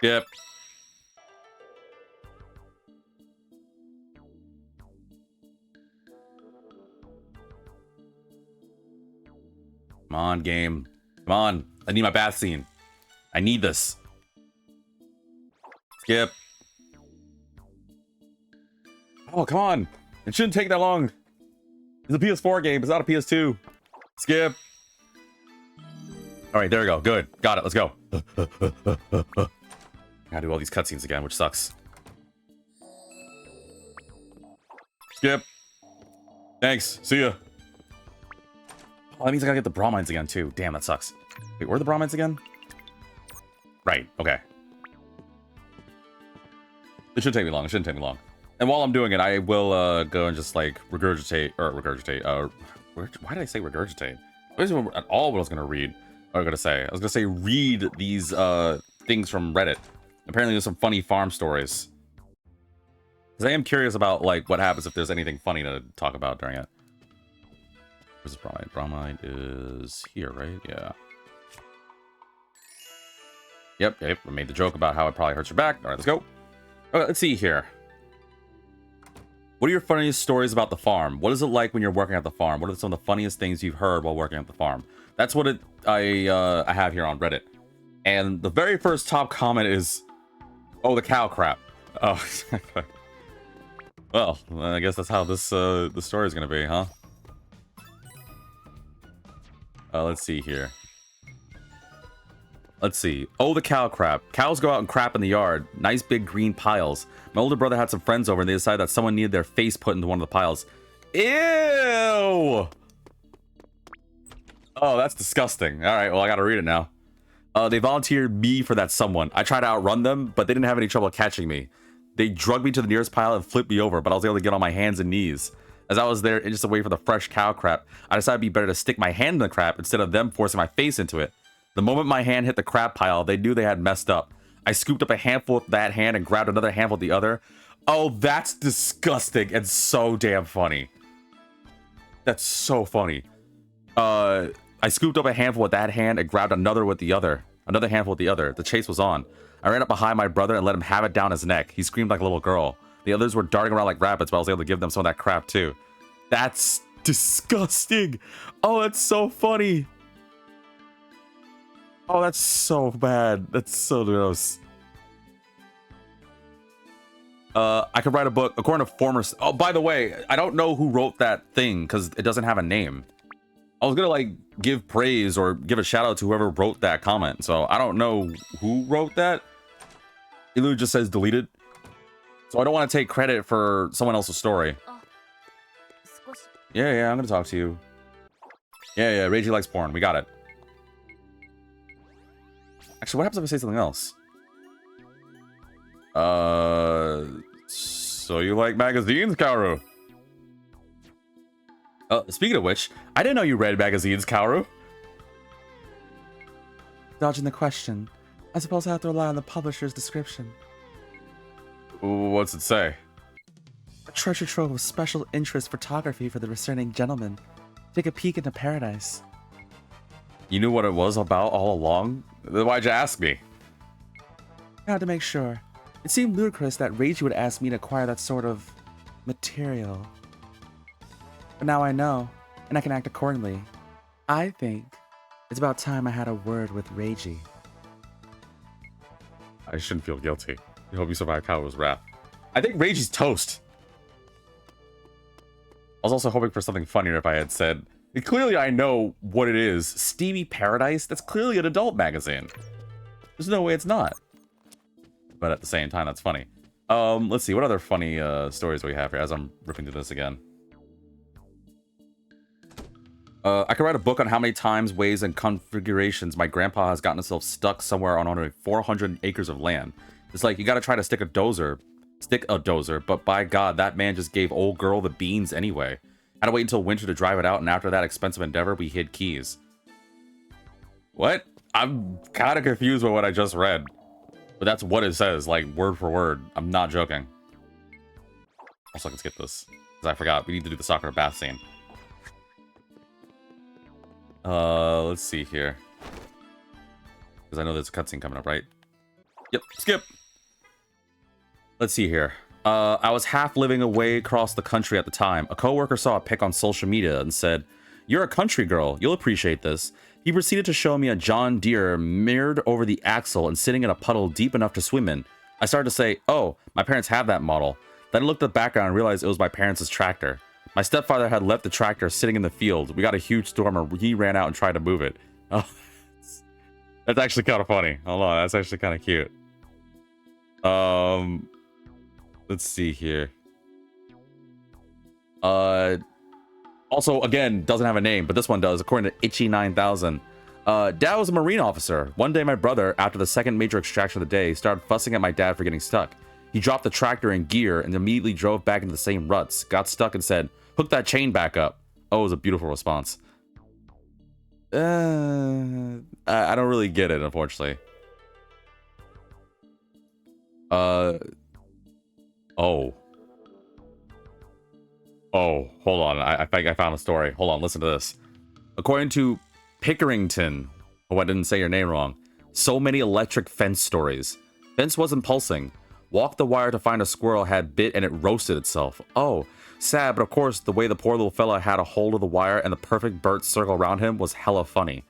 Yep. Come on, game. Come on. I need my bath scene. I need this. Skip. Oh, come on. It shouldn't take that long. It's a PS4 game. It's not a PS2. Skip. All right, there we go. Good. Got it. Let's go. Gotta do all these cutscenes again, which sucks. Skip. Thanks. See ya. Oh, that means I gotta get the Bromides again, too. Damn, that sucks. Wait, where are the Bromides again? Right, okay. It shouldn't take me long. It shouldn't take me long. And while I'm doing it, I will go and just, like, regurgitate. Why did I say regurgitate? That wasn't at all what I was gonna read. What was I gonna say? I was gonna say read these things from Reddit. Apparently there's some funny farm stories. Because I am curious about, like, what happens if there's anything funny to talk about during it. Where's the Bromide? Bromide is here, right? Yeah. Yep, I made the joke about how it probably hurts your back. All right, let's go. Okay, let's see here. What are your funniest stories about the farm? What is it like when you're working at the farm? What are some of the funniest things you've heard while working at the farm? That's what I have here on Reddit. And the very first top comment is, oh, the cow crap. Oh, Well, I guess that's how this the story is gonna be, huh? Let's see here. Let's see. Oh, the cow crap. Cows go out and crap in the yard. Nice big green piles. My older brother had some friends over and they decided that someone needed their face put into one of the piles. Ew! Oh, that's disgusting. All right, well, I gotta read it now. They volunteered me for that someone. I tried to outrun them, but they didn't have any trouble catching me. They drugged me to the nearest pile and flipped me over, but I was able to get on my hands and knees. As I was there just away from the fresh cow crap, I decided it'd be better to stick my hand in the crap instead of them forcing my face into it. The moment my hand hit the crap pile, they knew they had messed up. I scooped up a handful with that hand and grabbed another handful with the other. Oh, that's disgusting and so damn funny. That's so funny. I scooped up a handful with that hand and grabbed another with the other. Another handful with the other. The chase was on. I ran up behind my brother and let him have it down his neck. He screamed like a little girl. The others were darting around like rabbits, but I was able to give them some of that crap too. That's disgusting. Oh, that's so funny. Oh, that's so bad. That's so gross. I could write a book according to former. Oh, by the way, I don't know who wrote that thing because it doesn't have a name. I was gonna like give praise or give a shout out to whoever wrote that comment. So I don't know who wrote that. It literally just says deleted. So I don't want to take credit for someone else's story. Yeah, I'm gonna talk to you. Yeah, Reiji likes porn. We got it. Actually, what happens if I say something else? So you like magazines, Kaoru? Speaking of which, I didn't know you read magazines, Kaoru. Dodging the question. I suppose I have to rely on the publisher's description. What's it say? A treasure trove of special interest photography for the discerning gentleman. Take a peek into paradise. You knew what it was about all along? Then why'd you ask me? I had to make sure. It seemed ludicrous that Reiji would ask me to acquire that sort of material. But now I know, and I can act accordingly. I think it's about time I had a word with Reiji. I shouldn't feel guilty. I hope you survived Kaoru's wrath. I think Reiji's toast. I was also hoping for something funnier if I had said, clearly I know what it is. Steamy Paradise? That's clearly an adult magazine. There's no way it's not. But at the same time, that's funny. Let's see, what other funny stories do we have here as I'm ripping through this again? I could write a book on how many times, ways, and configurations my grandpa has gotten himself stuck somewhere on only 400 acres of land. It's like, you gotta try to stick a dozer, but by God, that man just gave old girl the beans anyway. Had to wait until winter to drive it out, and after that expensive endeavor, we hid keys. What? I'm kind of confused by what I just read. But that's what it says, like, word for word. I'm not joking. Also, I can skip this, because I forgot. We need to do the Sakura bath scene. Let's see here. Because I know there's a cutscene coming up, right? Yep, skip! Let's see here. I was half living away across the country at the time. A coworker saw a pic on social media and said, "You're a country girl. You'll appreciate this." He proceeded to show me a John Deere mirrored over the axle and sitting in a puddle deep enough to swim in. I started to say, "Oh, my parents have that model." Then I looked at the background and realized it was my parents' tractor. My stepfather had left the tractor sitting in the field. We got a huge storm and he ran out and tried to move it. Oh, that's actually kind of funny. Hold on, that's actually kind of cute. Let's see here. Also, again, doesn't have a name, but this one does, according to Itchy9000. Dad was a Marine officer. One day, my brother, after the second major extraction of the day, started fussing at my dad for getting stuck. He dropped the tractor in gear and immediately drove back into the same ruts, got stuck and said, "Hook that chain back up." Oh, it was a beautiful response. I don't really get it, unfortunately. Oh, hold on. I think I found a story. Hold on, listen to this. According to Pickerington, oh, I didn't say your name wrong. So many electric fence stories. Fence wasn't pulsing. Walked the wire to find a squirrel had bit and it roasted itself. Oh, sad, but of course, the way the poor little fella had a hold of the wire and the perfect burnt circle around him was hella funny.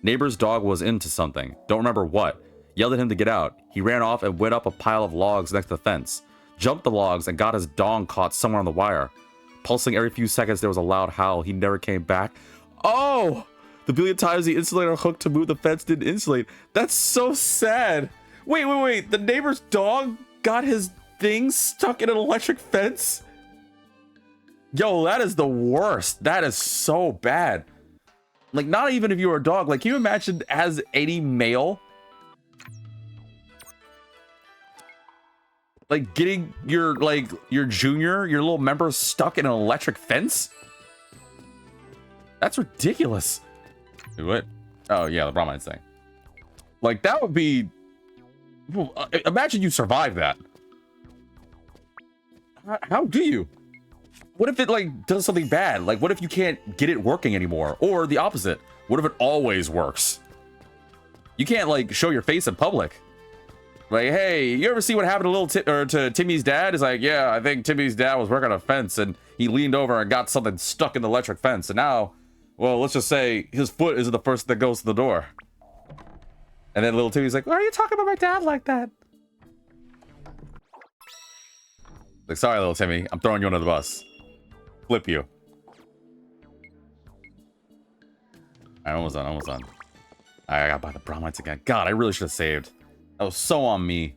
Neighbor's dog was into something. Don't remember what. Yelled at him to get out. He ran off and went up a pile of logs next to the fence. jumped the logs, and got his dong caught somewhere on the wire. Pulsing every few seconds, there was a loud howl. He never came back. Oh! The billion times the insulator hooked to move the fence didn't insulate. That's so sad. Wait. The neighbor's dog got his thing stuck in an electric fence? Yo, that is the worst. That is so bad. Like, not even if you were a dog. Like, can you imagine as any male? Like, getting your little member stuck in an electric fence? That's ridiculous. What? Oh, yeah, the Bromides thing. Like, that would be... Imagine you survive that. How do you? What if it, like, does something bad? Like, what if you can't get it working anymore? Or the opposite. What if it always works? You can't, like, show your face in public. Like, hey, you ever see what happened to Timmy's dad? He's like, yeah, I think Timmy's dad was working on a fence and he leaned over and got something stuck in the electric fence. And now, well, let's just say his foot is the first that goes to the door. And then little Timmy's like, why are you talking about my dad like that? Like, sorry, little Timmy, I'm throwing you under the bus. Flip you. Alright, almost done. I got by the Bromides again. God, I really should have saved. That was so on me.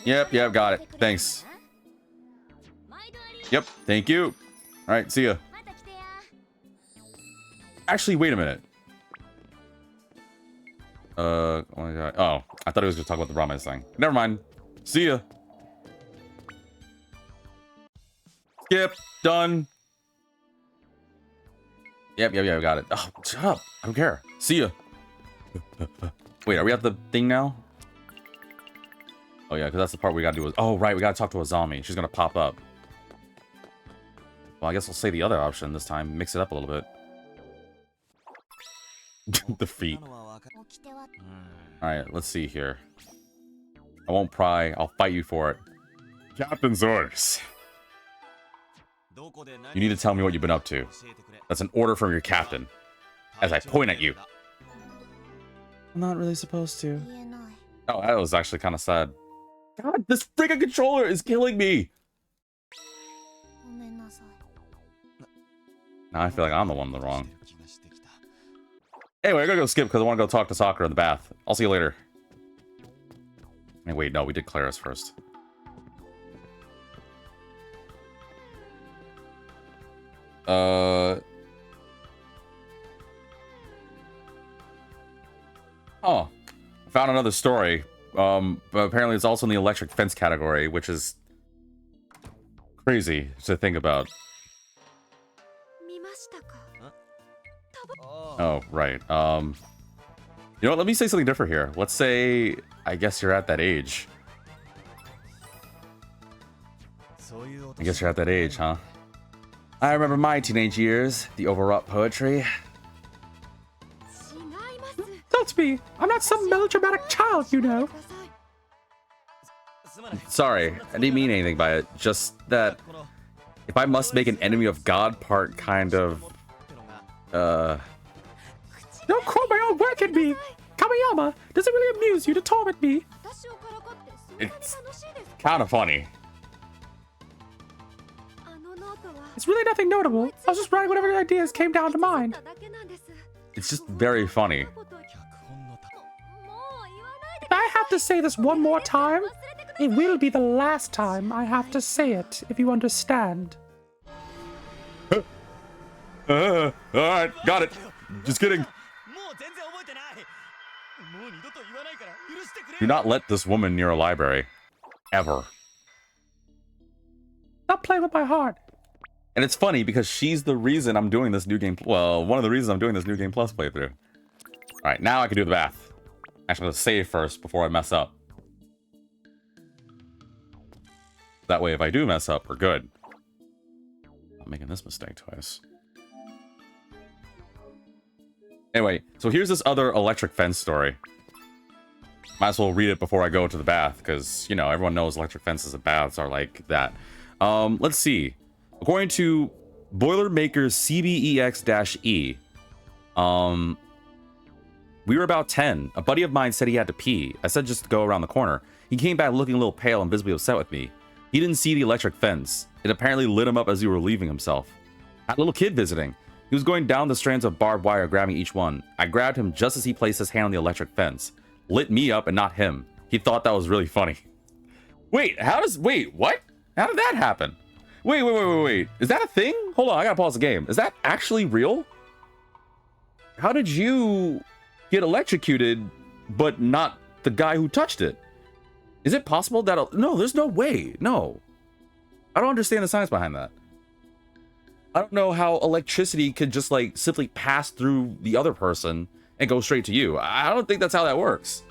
Yep, got it. Thanks. Yep, thank you. Alright, see ya. Actually, wait a minute. Oh my god. Oh, I thought he was going to talk about the Bromides thing. Never mind. See ya. Skip. Done. Yep, got it. Oh, shut up. I don't care. See ya. Wait, are we at the thing now? Oh yeah, because that's the part we gotta do. Oh right, we gotta talk to Azami. She's gonna pop up. Well, I guess I'll say the other option this time. Mix it up a little bit. Defeat. Alright, let's see here. I won't pry. I'll fight you for it. Captain's orders. You need to tell me what you've been up to. That's an order from your captain. As I point at you. I'm not really supposed to. Oh, that was actually kind of sad. God, this freaking controller is killing me! Now I feel like I'm the one in the wrong. Anyway, I gotta go skip because I want to go talk to Sakura in the bath. I'll see you later. Hey, wait, no, we did Claris first. Oh, I found another story. But apparently it's also in the electric fence category, which is crazy to think about. Oh, right. You know what? Let me say something different here. Let's say, I guess you're at that age. I guess you're at that age, huh? I remember my teenage years, the overwrought poetry. That's me. I'm not some melodramatic child, you know. Sorry, I didn't mean anything by it. Just that if I must make an enemy of God part kind of, Don't quote my own work at me. Kamiyama, does it really amuse you to torment me? it's kind of funny. It's really nothing notable. I was just writing whatever ideas came down to mind. It's just very funny. If I have to say this one more time, it will be the last time I have to say it, if you understand. Alright, got it. Just kidding. Do not let this woman near a library. Ever. Stop playing with my heart. And it's funny because she's the reason I'm doing this new game. Well, one of the reasons I'm doing this new game plus playthrough. Alright, now I can do the bath. Actually, let's save first before I mess up. That way, if I do mess up, we're good. I'm making this mistake twice. Anyway, so here's this other electric fence story. Might as well read it before I go to the bath, because, you know, everyone knows electric fences and baths are like that. Let's see. According to Boilermaker's CBEX-E, we were about 10. A buddy of mine said he had to pee. I said just to go around the corner. He came back looking a little pale and visibly upset with me. He didn't see the electric fence. It apparently lit him up as he were leaving himself. I had a little kid visiting. He was going down the strands of barbed wire, grabbing each one. I grabbed him just as he placed his hand on the electric fence. Lit me up and not him. He thought that was really funny. Wait, what? How did that happen? Wait. Is that a thing? Hold on, I gotta pause the game. Is that actually real? How did you get electrocuted, but not the guy who touched it? Is it possible that... No, there's no way. No. I don't understand the science behind that. I don't know how electricity could just, like, simply pass through the other person and go straight to you. I don't think that's how that works.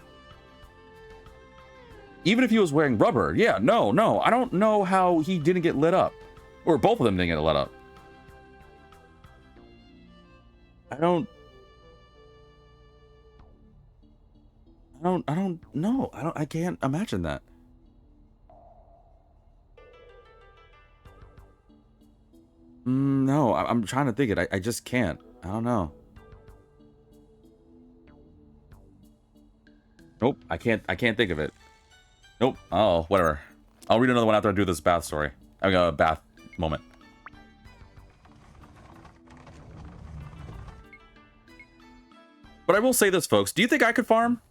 Even if he was wearing rubber. Yeah, no. I don't know how he didn't get lit up. Or both of them didn't get lit up. I don't know. I can't imagine that. No, I'm trying to think it. I just can't. I don't know. Nope, I can't think of it. Nope. Oh, whatever. I'll read another one after I do this bath story. I mean, a bath moment. But I will say this, folks. Do you think I could farm?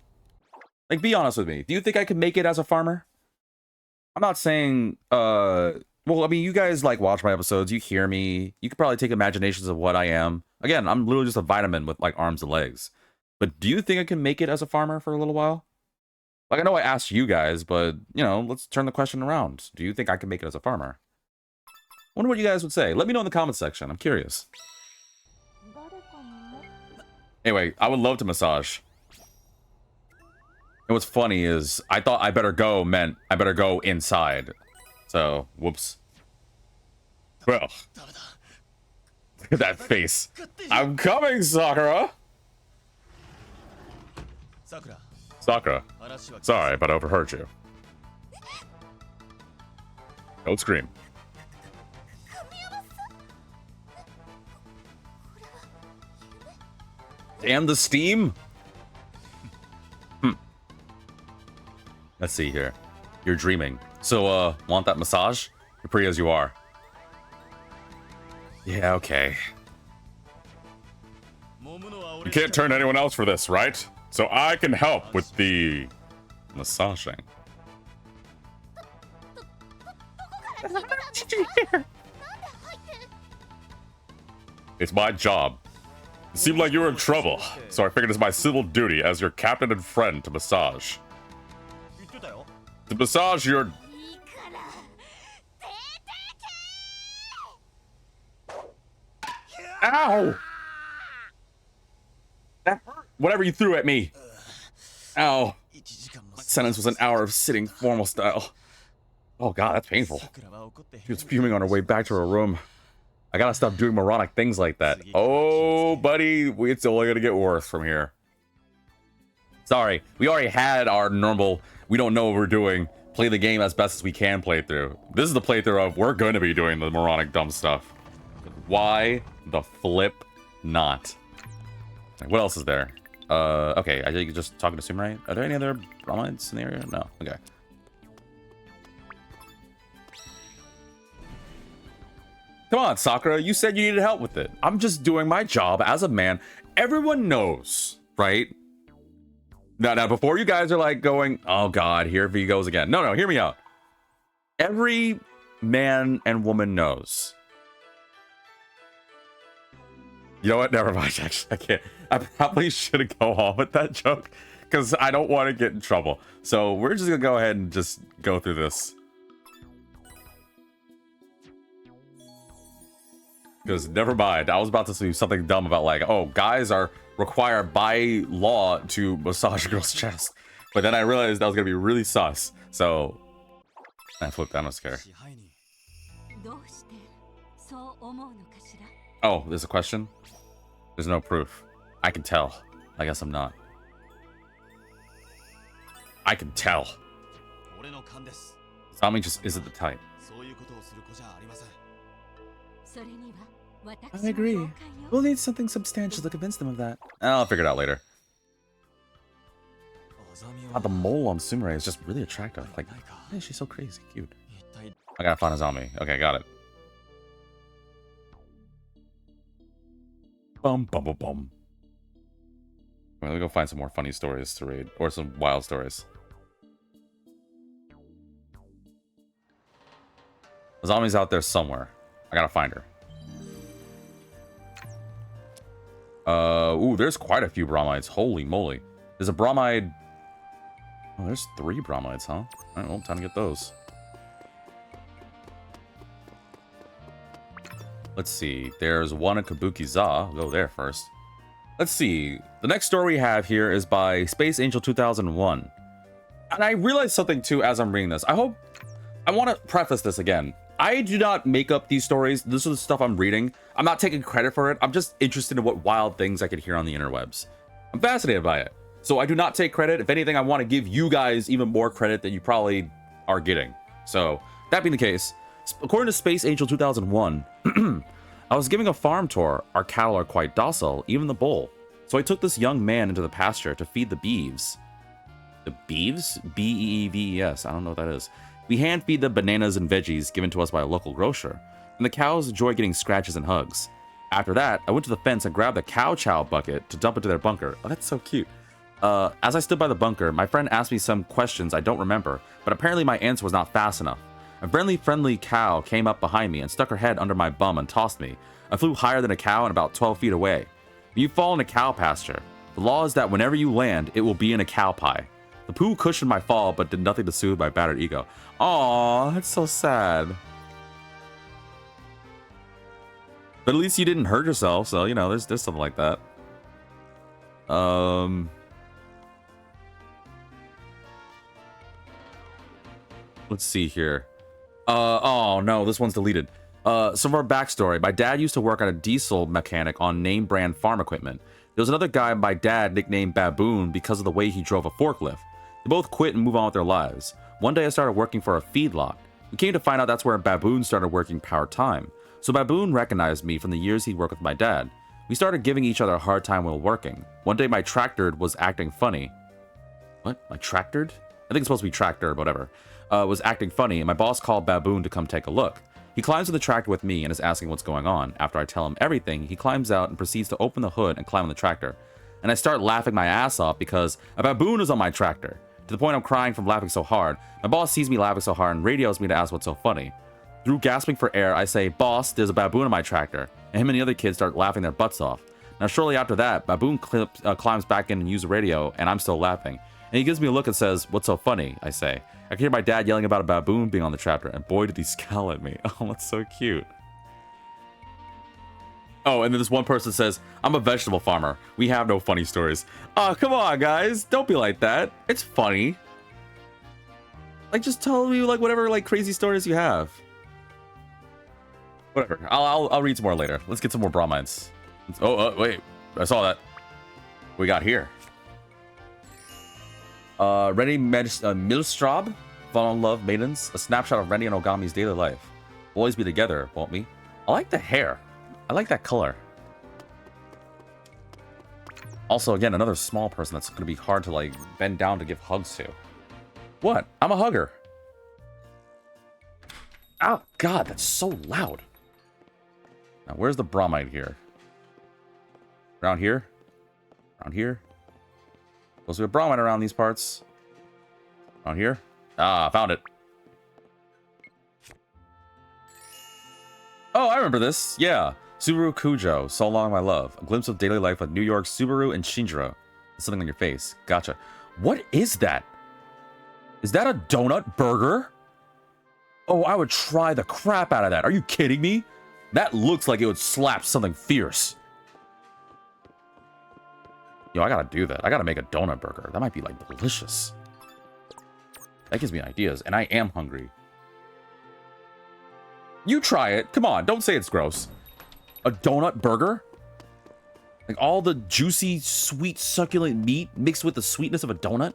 Like, be honest with me. Do you think I could make it as a farmer? I'm not saying, well, I mean, you guys, like, watch my episodes. You hear me. You could probably take imaginations of what I am. Again, I'm literally just a vitamin with, like, arms and legs. But do you think I can make it as a farmer for a little while? Like, I know I asked you guys, but, you know, let's turn the question around. Do you think I can make it as a farmer? I wonder what you guys would say. Let me know in the comments section. I'm curious. Anyway, I would love to massage. And what's funny is, I thought I better go meant I better go inside. So, whoops. Well, look at that face. I'm coming, Sakura! Sakura, sorry, but I overheard you. Don't scream. Damn the steam! Let's see here. You're dreaming. So, want that massage? You're pretty as you are. Yeah, okay. You can't turn to anyone else for this, right? So I can help with the massaging. It's my job. It seemed like you were in trouble, so I figured it's my civil duty as your captain and friend to massage. To massage your... Ow! That hurt. Whatever you threw at me. Ow. My sentence was an hour of sitting formal style. Oh god, that's painful. She was fuming on her way back to her room. I gotta stop doing moronic things like that. Oh, buddy, it's only gonna get worse from here. Sorry, we already had our normal, we don't know what we're doing, play the game as best as we can playthrough. This is the playthrough of, we're gonna be doing the moronic dumb stuff. Why the flip not? What else is there? Okay, I think you're just talking to Sumarai. Are there any other Bromides in the area? No, okay. Come on, Sakura, you said you needed help with it. I'm just doing my job as a man. Everyone knows, right? Now, before you guys are like going, oh god, here he goes again. No, hear me out. Every man and woman knows. You know what? Never mind, actually, I can't. I probably shouldn't go on with that joke, because I don't want to get in trouble. So we're just gonna go ahead and just go through this. Because never mind, I was about to say something dumb about like, oh, guys are required by law to massage a girl's chest. But then I realized that was going to be really sus. So, I flipped down, I was scared. Oh, there's a question? There's no proof. I can tell. I guess I'm not. I can tell. Azami just isn't the type. I agree. We'll need something substantial to convince them of that. I'll figure it out later. God, the mole on Sumarai is just really attractive. Like, why is she so crazy cute? I gotta find Azami. Okay, got it. Bum, bum, bum, bum. Well, let me go find some more funny stories to read. Or some wild stories. Azami's out there somewhere. I gotta find her. Ooh, there's quite a few Bromides. Holy moly. There's a Bromide... Oh, there's 3 Bromides, huh? Alright, well, time to get those. Let's see. There's one in Kabuki-za. I'll go there first. Let's see. The next story we have here is by Space Angel 2001. And I realized something, too, as I'm reading this. I want to preface this again. I do not make up these stories. This is the stuff I'm reading. I'm not taking credit for it. I'm just interested in what wild things I could hear on the interwebs. I'm fascinated by it. So I do not take credit. If anything, I want to give you guys even more credit than you probably are getting. So that being the case, according to Space Angel 2001, I was giving a farm tour. Our cattle are quite docile, even the bull. So I took this young man into the pasture to feed the beeves. The beeves? B-E-E-V-E-S. I don't know what that is. We hand feed the bananas and veggies given to us by a local grocer, and the cows enjoy getting scratches and hugs. After that, I went to the fence and grabbed the cow chow bucket to dump into their bunker. Oh, that's so cute. As I stood by the bunker, my friend asked me some questions I don't remember, but apparently my answer was not fast enough. A friendly cow came up behind me and stuck her head under my bum and tossed me. I flew higher than a cow and about 12 feet away. When you fall in a cow pasture, the law is that whenever you land, it will be in a cow pie. The poo cushioned my fall, but did nothing to soothe my battered ego. Aww, that's so sad. But at least you didn't hurt yourself, so, you know, there's something like that. Let's see here. Oh no, this one's deleted. Some of our backstory. My dad used to work on a diesel mechanic on name brand farm equipment. There was another guy my dad nicknamed Baboon because of the way he drove a forklift. They both quit and moved on with their lives. One day I started working for a feedlot. We came to find out that's where Baboon started working part-time. So Baboon recognized me from the years he worked with my dad. We started giving each other a hard time while working. One day my tractor was acting funny. What? My tractor? I think it's supposed to be tractor, whatever. Was acting funny, and my boss called Baboon to come take a look. He climbs to the tractor with me and is asking what's going on. After I tell him everything, he climbs out and proceeds to open the hood and climb on the tractor. And I start laughing my ass off because a baboon is on my tractor. To the point I'm crying from laughing so hard. My boss sees me laughing so hard and radios me to ask what's so funny. Through gasping for air, I say, "Boss, there's a baboon on my tractor." And him and the other kids start laughing their butts off. Now shortly after that, Baboon climbs back in and uses the radio, and I'm still laughing. And he gives me a look and says, "What's so funny?" I say. I can hear my dad yelling about a baboon being on the tractor, and boy did he scowl at me. Oh, that's so cute. Oh, and then this one person says, "I'm a vegetable farmer. We have no funny stories." Oh, come on, guys. Don't be like that. It's funny. Like, just tell me, like, whatever, like, crazy stories you have. Whatever. I'll read some more later. Let's get some more Bromides. Oh, wait. I saw that. What we got here? Rennie Milstraub, Fall in Love Maidens, a snapshot of Rennie and Ogami's daily life. We'll always be together, won't we? I like the hair. I like that color. Also, again, another small person that's going to be hard to, like, bend down to give hugs to. What? I'm a hugger. Oh, God, that's so loud. Now, where's the Bromide here? Around here? Around here? Supposed to be a Bromide around these parts. Around here? Ah, found it. Oh, I remember this. Yeah. Subaru Kujo, So Long My Love. A glimpse of daily life with New York Subaru and Shinjiro. There's something on your face. Gotcha. What is that? Is that a donut burger? Oh, I would try the crap out of that. Are you kidding me? That looks like it would slap something fierce. Yo, I gotta do that. I gotta make a donut burger. That might be, like, delicious. That gives me ideas, and I am hungry. You try it. Come on, don't say it's gross. A donut burger? Like, all the juicy, sweet, succulent meat mixed with the sweetness of a donut?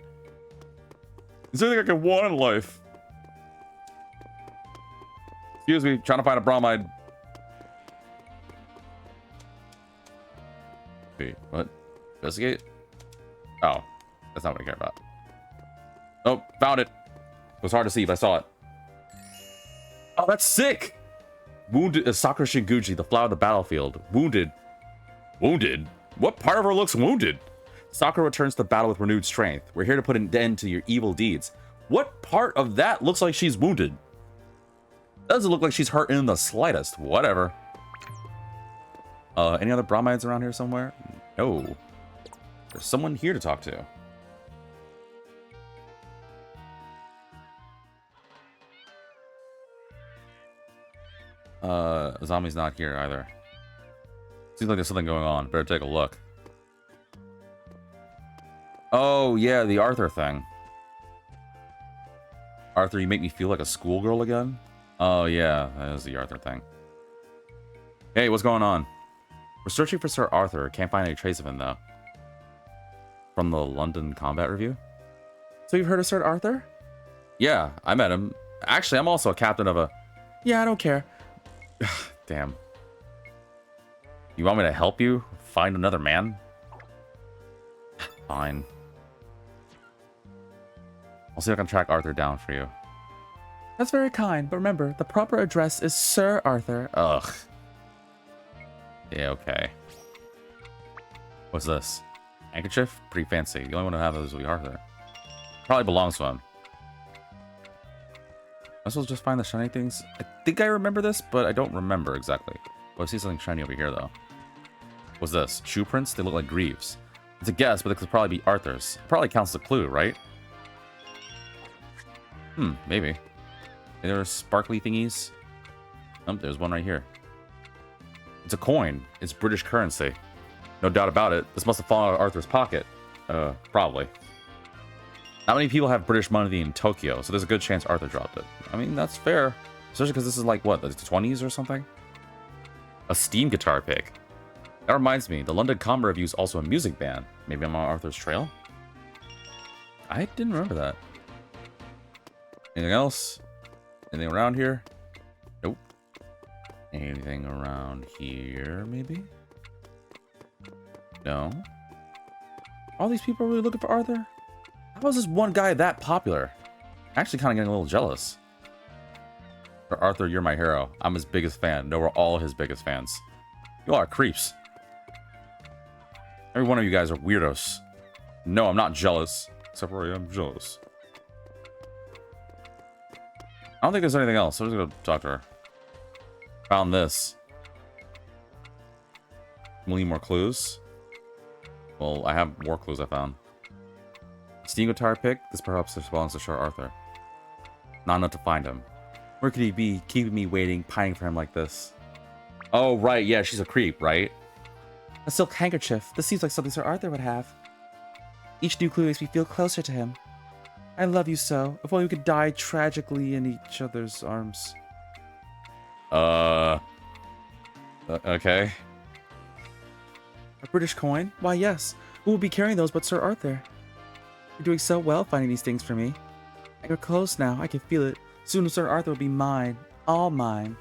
Is there anything I can want in life? Excuse me, trying to find a Bromide. Wait, what? Investigate? Oh, that's not what I care about. Oh, found it. It was hard to see, but I saw it. Oh, that's sick! Wounded Sakura Shinguchi, the flower of the battlefield. Wounded. Wounded? What part of her looks wounded? Sakura returns to battle with renewed strength. We're here to put an end to your evil deeds. What part of that looks like she's wounded? Doesn't look like she's hurt in the slightest. Whatever. Any other Bromides around here somewhere? No. There's someone here to talk to. Azami's not here either. Seems like there's something going on. Better take a look. Oh, yeah, the Arthur thing. Arthur, you make me feel like a schoolgirl again? Oh, yeah, that is the Arthur thing. Hey, what's going on? We're searching for Sir Arthur. Can't find any trace of him, though. From the London Combat Review? So you've heard of Sir Arthur? Yeah, I met him. Actually, I'm also a captain of a... Yeah, I don't care. Damn. You want me to help you find another man? Fine. I'll see if I can track Arthur down for you. That's very kind, but remember, the proper address is Sir Arthur. Ugh. Yeah, okay. What's this? Handkerchief? Pretty fancy. The only one who have those will be Arthur. Probably belongs to him. I suppose just find the shiny things. I think I remember this, but I don't remember exactly. Oh, I see something shiny over here, though. What's this? Shoe prints? They look like Greaves. It's a guess, but it could probably be Arthur's. Probably counts as a clue, right? Maybe. There's sparkly thingies. Oh, there's one right here. It's a coin. It's British currency. No doubt about it. This must have fallen out of Arthur's pocket. Probably. Not many people have British money in Tokyo, so there's a good chance Arthur dropped it. I mean, that's fair. Especially because this is like, what, the 20s or something? A Steam guitar pick. That reminds me, the London Combat Review is also a music band. Maybe I'm on Arthur's trail? I didn't remember that. Anything else? Anything around here? Nope. Anything around here, maybe? No. All these people are really looking for Arthur? How is this one guy that popular? I'm actually kind of getting a little jealous. For Arthur, you're my hero. I'm his biggest fan. No, we're all his biggest fans. You all are creeps. Every one of you guys are weirdos. No, I'm not jealous. Except for I am jealous. I don't think there's anything else. I'm just gonna talk to her. Found this. We need more clues. Well, I have more clues I found. Steam guitar pick. This perhaps belongs to Sir Arthur. Not enough to find him. Where could he be, keeping me waiting, pining for him like this? Oh, right. Yeah, she's a creep, right? A silk handkerchief. This seems like something Sir Arthur would have. Each new clue makes me feel closer to him. I love you so. If only we could die tragically in each other's arms. Okay. A British coin? Why, yes. Who will be carrying those but Sir Arthur? You're doing so well finding these things for me. You're close now. I can feel it. Soon Sir Arthur will be mine. All mine.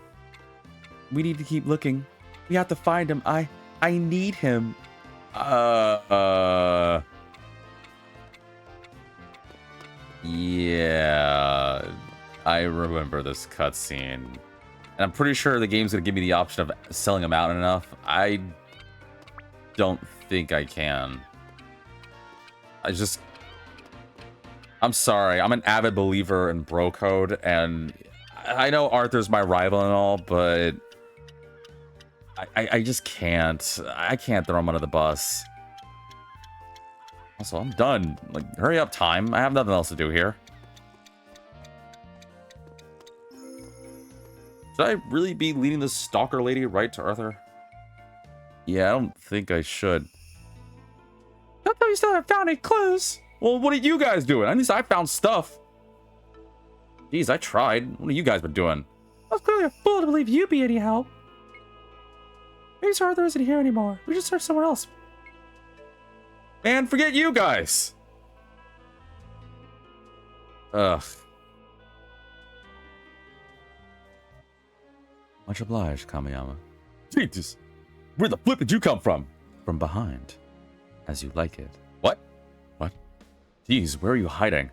We need to keep looking. We have to find him. I need him. Yeah, I remember this cutscene. And I'm pretty sure the game's gonna give me the option of selling him out enough. I don't think I can. I'm sorry. I'm an avid believer in bro code, and I know Arthur's my rival and all, but I just can't. I can't throw him under the bus. Also, I'm done. Like, hurry up, time. I have nothing else to do here. Should I really be leading this stalker lady right to Arthur? Yeah, I don't think I should. I thought you still haven't found any clues. Well, what are you guys doing? At least I found stuff. Jeez, I tried. What have you guys been doing? I was clearly a fool to believe you'd be any help. Maybe Sir Arthur isn't here anymore. We should search somewhere else. Man, forget you guys. Ugh. Much obliged, Kamiyama. Jesus. Where the flip did you come from? From behind. As you like it. What? What? Jeez, where are you hiding?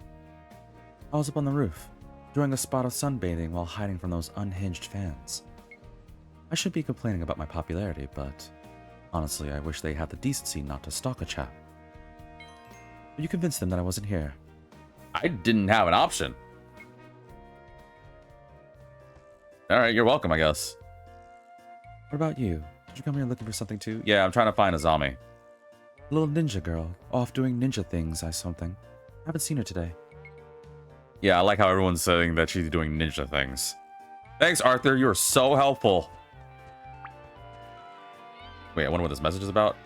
I was up on the roof. enjoying a spot of sunbathing while hiding from those unhinged fans. I should be complaining about my popularity, but honestly, I wish they had the decency not to stalk a chap. But you convinced them that I wasn't here. I didn't have an option. Alright, you're welcome, I guess. What about you? Did you come here looking for something too? Yeah, I'm trying to find Azami. A little ninja girl, off doing ninja things, something. Haven't seen her today. Yeah, I like how everyone's saying that she's doing ninja things. Thanks, Arthur. You were so helpful. Wait, I wonder what this message is about.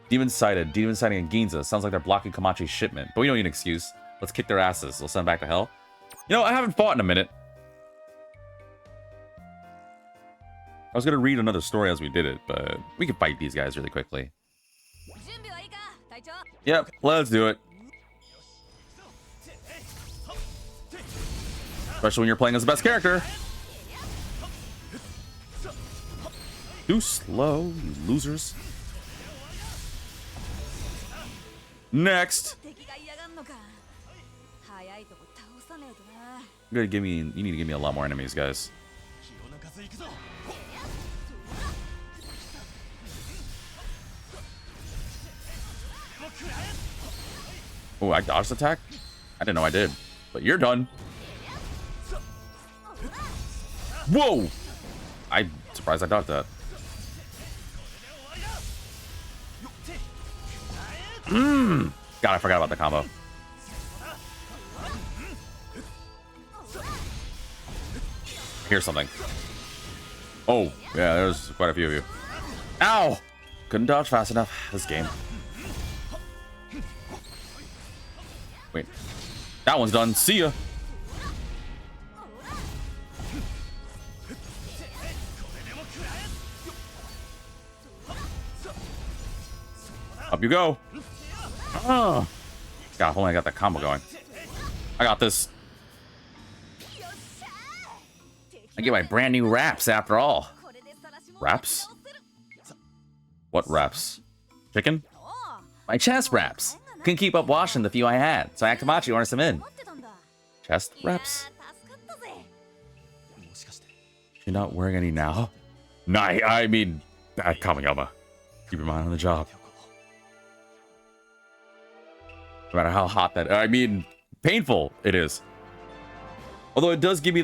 Demon sighted. Demon sighting in Ginza. Sounds like they're blocking Komachi's shipment. But we don't need an excuse. Let's kick their asses. We'll send them back to hell. You know, I haven't fought in a minute. I was going to read another story as we did it, but we can fight these guys really quickly. Yep, let's do it. Especially when you're playing as the best character. Too slow, you losers. Next. You need to give me a lot more enemies, guys. Oh, I dodged attack? I didn't know I did. But you're done. Whoa! I'm surprised I dodged that. God, I forgot about the combo. Here's something. Oh, yeah, there's quite a few of you. Ow! Couldn't dodge fast enough this game. Wait. That one's done. See ya. Up you go. Oh. God, if only I got that combo going. I got this. I get my brand new wraps after all. Wraps? What wraps? Chicken? My chest wraps. Couldn't keep up washing the few I had, so I asked Komachi to order some in. Chest wraps? You're not wearing any now? Nah, I mean, bad Kamiyama. Keep your mind on the job. No matter how hot that, I mean, painful it is. Although it does give me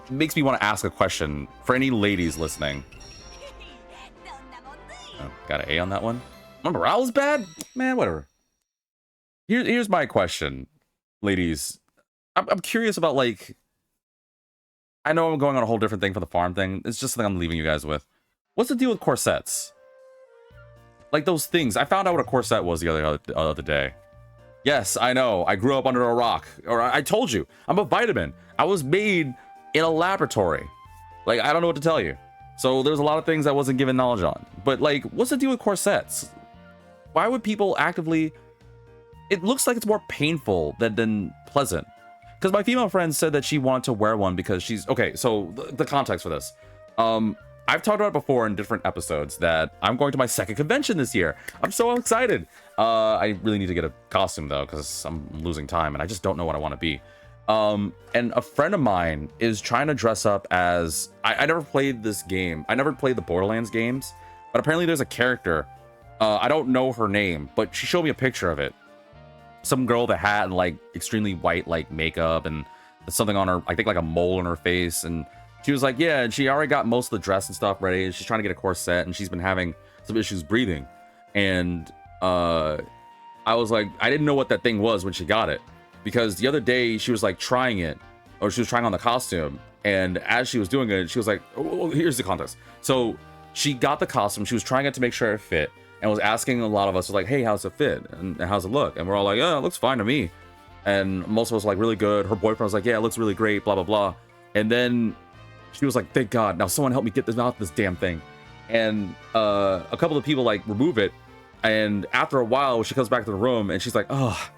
makes me want to ask a question for any ladies listening. Oh, got an A on that one. My morale is bad? Man, whatever. Here's my question, ladies. I'm curious about, like, I know I'm going on a whole different thing for the farm thing. It's just something I'm leaving you guys with. What's the deal with corsets? Like those things. I found out what a corset was the other day. Yes, I know. I grew up under a rock. Or I told you. I'm a vitamin. I was made in a laboratory. Like, I don't know what to tell you. So there's a lot of things I wasn't given knowledge on. But, like, what's the deal with corsets? Why would people actively... It looks like it's more painful than pleasant. Because my female friend said that she wanted to wear one because she's... Okay, so the context for this. I've talked about it before in different episodes that I'm going to my second convention this year. I'm so excited. I really need to get a costume, though, because I'm losing time and I just don't know what I want to be. And a friend of mine is trying to dress up as... I never played this game. I never played the Borderlands games. But apparently there's a character. I don't know her name, but she showed me a picture of it. Some girl that had, like, extremely white, like, makeup and something on her, I think, like, a mole on her face. And she was like, yeah, and she already got most of the dress and stuff ready. She's trying to get a corset, and she's been having some issues breathing. And I was like, I didn't know what that thing was when she got it. Because the other day, she was, like, trying it. Or she was trying on the costume. And as she was doing it, she was like, oh, here's the context. So she got the costume. She was trying it to make sure it fit. And was asking a lot of us, like, hey, how's it fit? And how's it look? And we're all like, yeah, it looks fine to me. And most of us were like, really good. Her boyfriend was like, yeah, it looks really great, blah, blah, blah. And then she was like, thank God, now someone help me get this out this damn thing. And a couple of people, like, remove it. And after a while, she comes back to the room, and she's like, oh,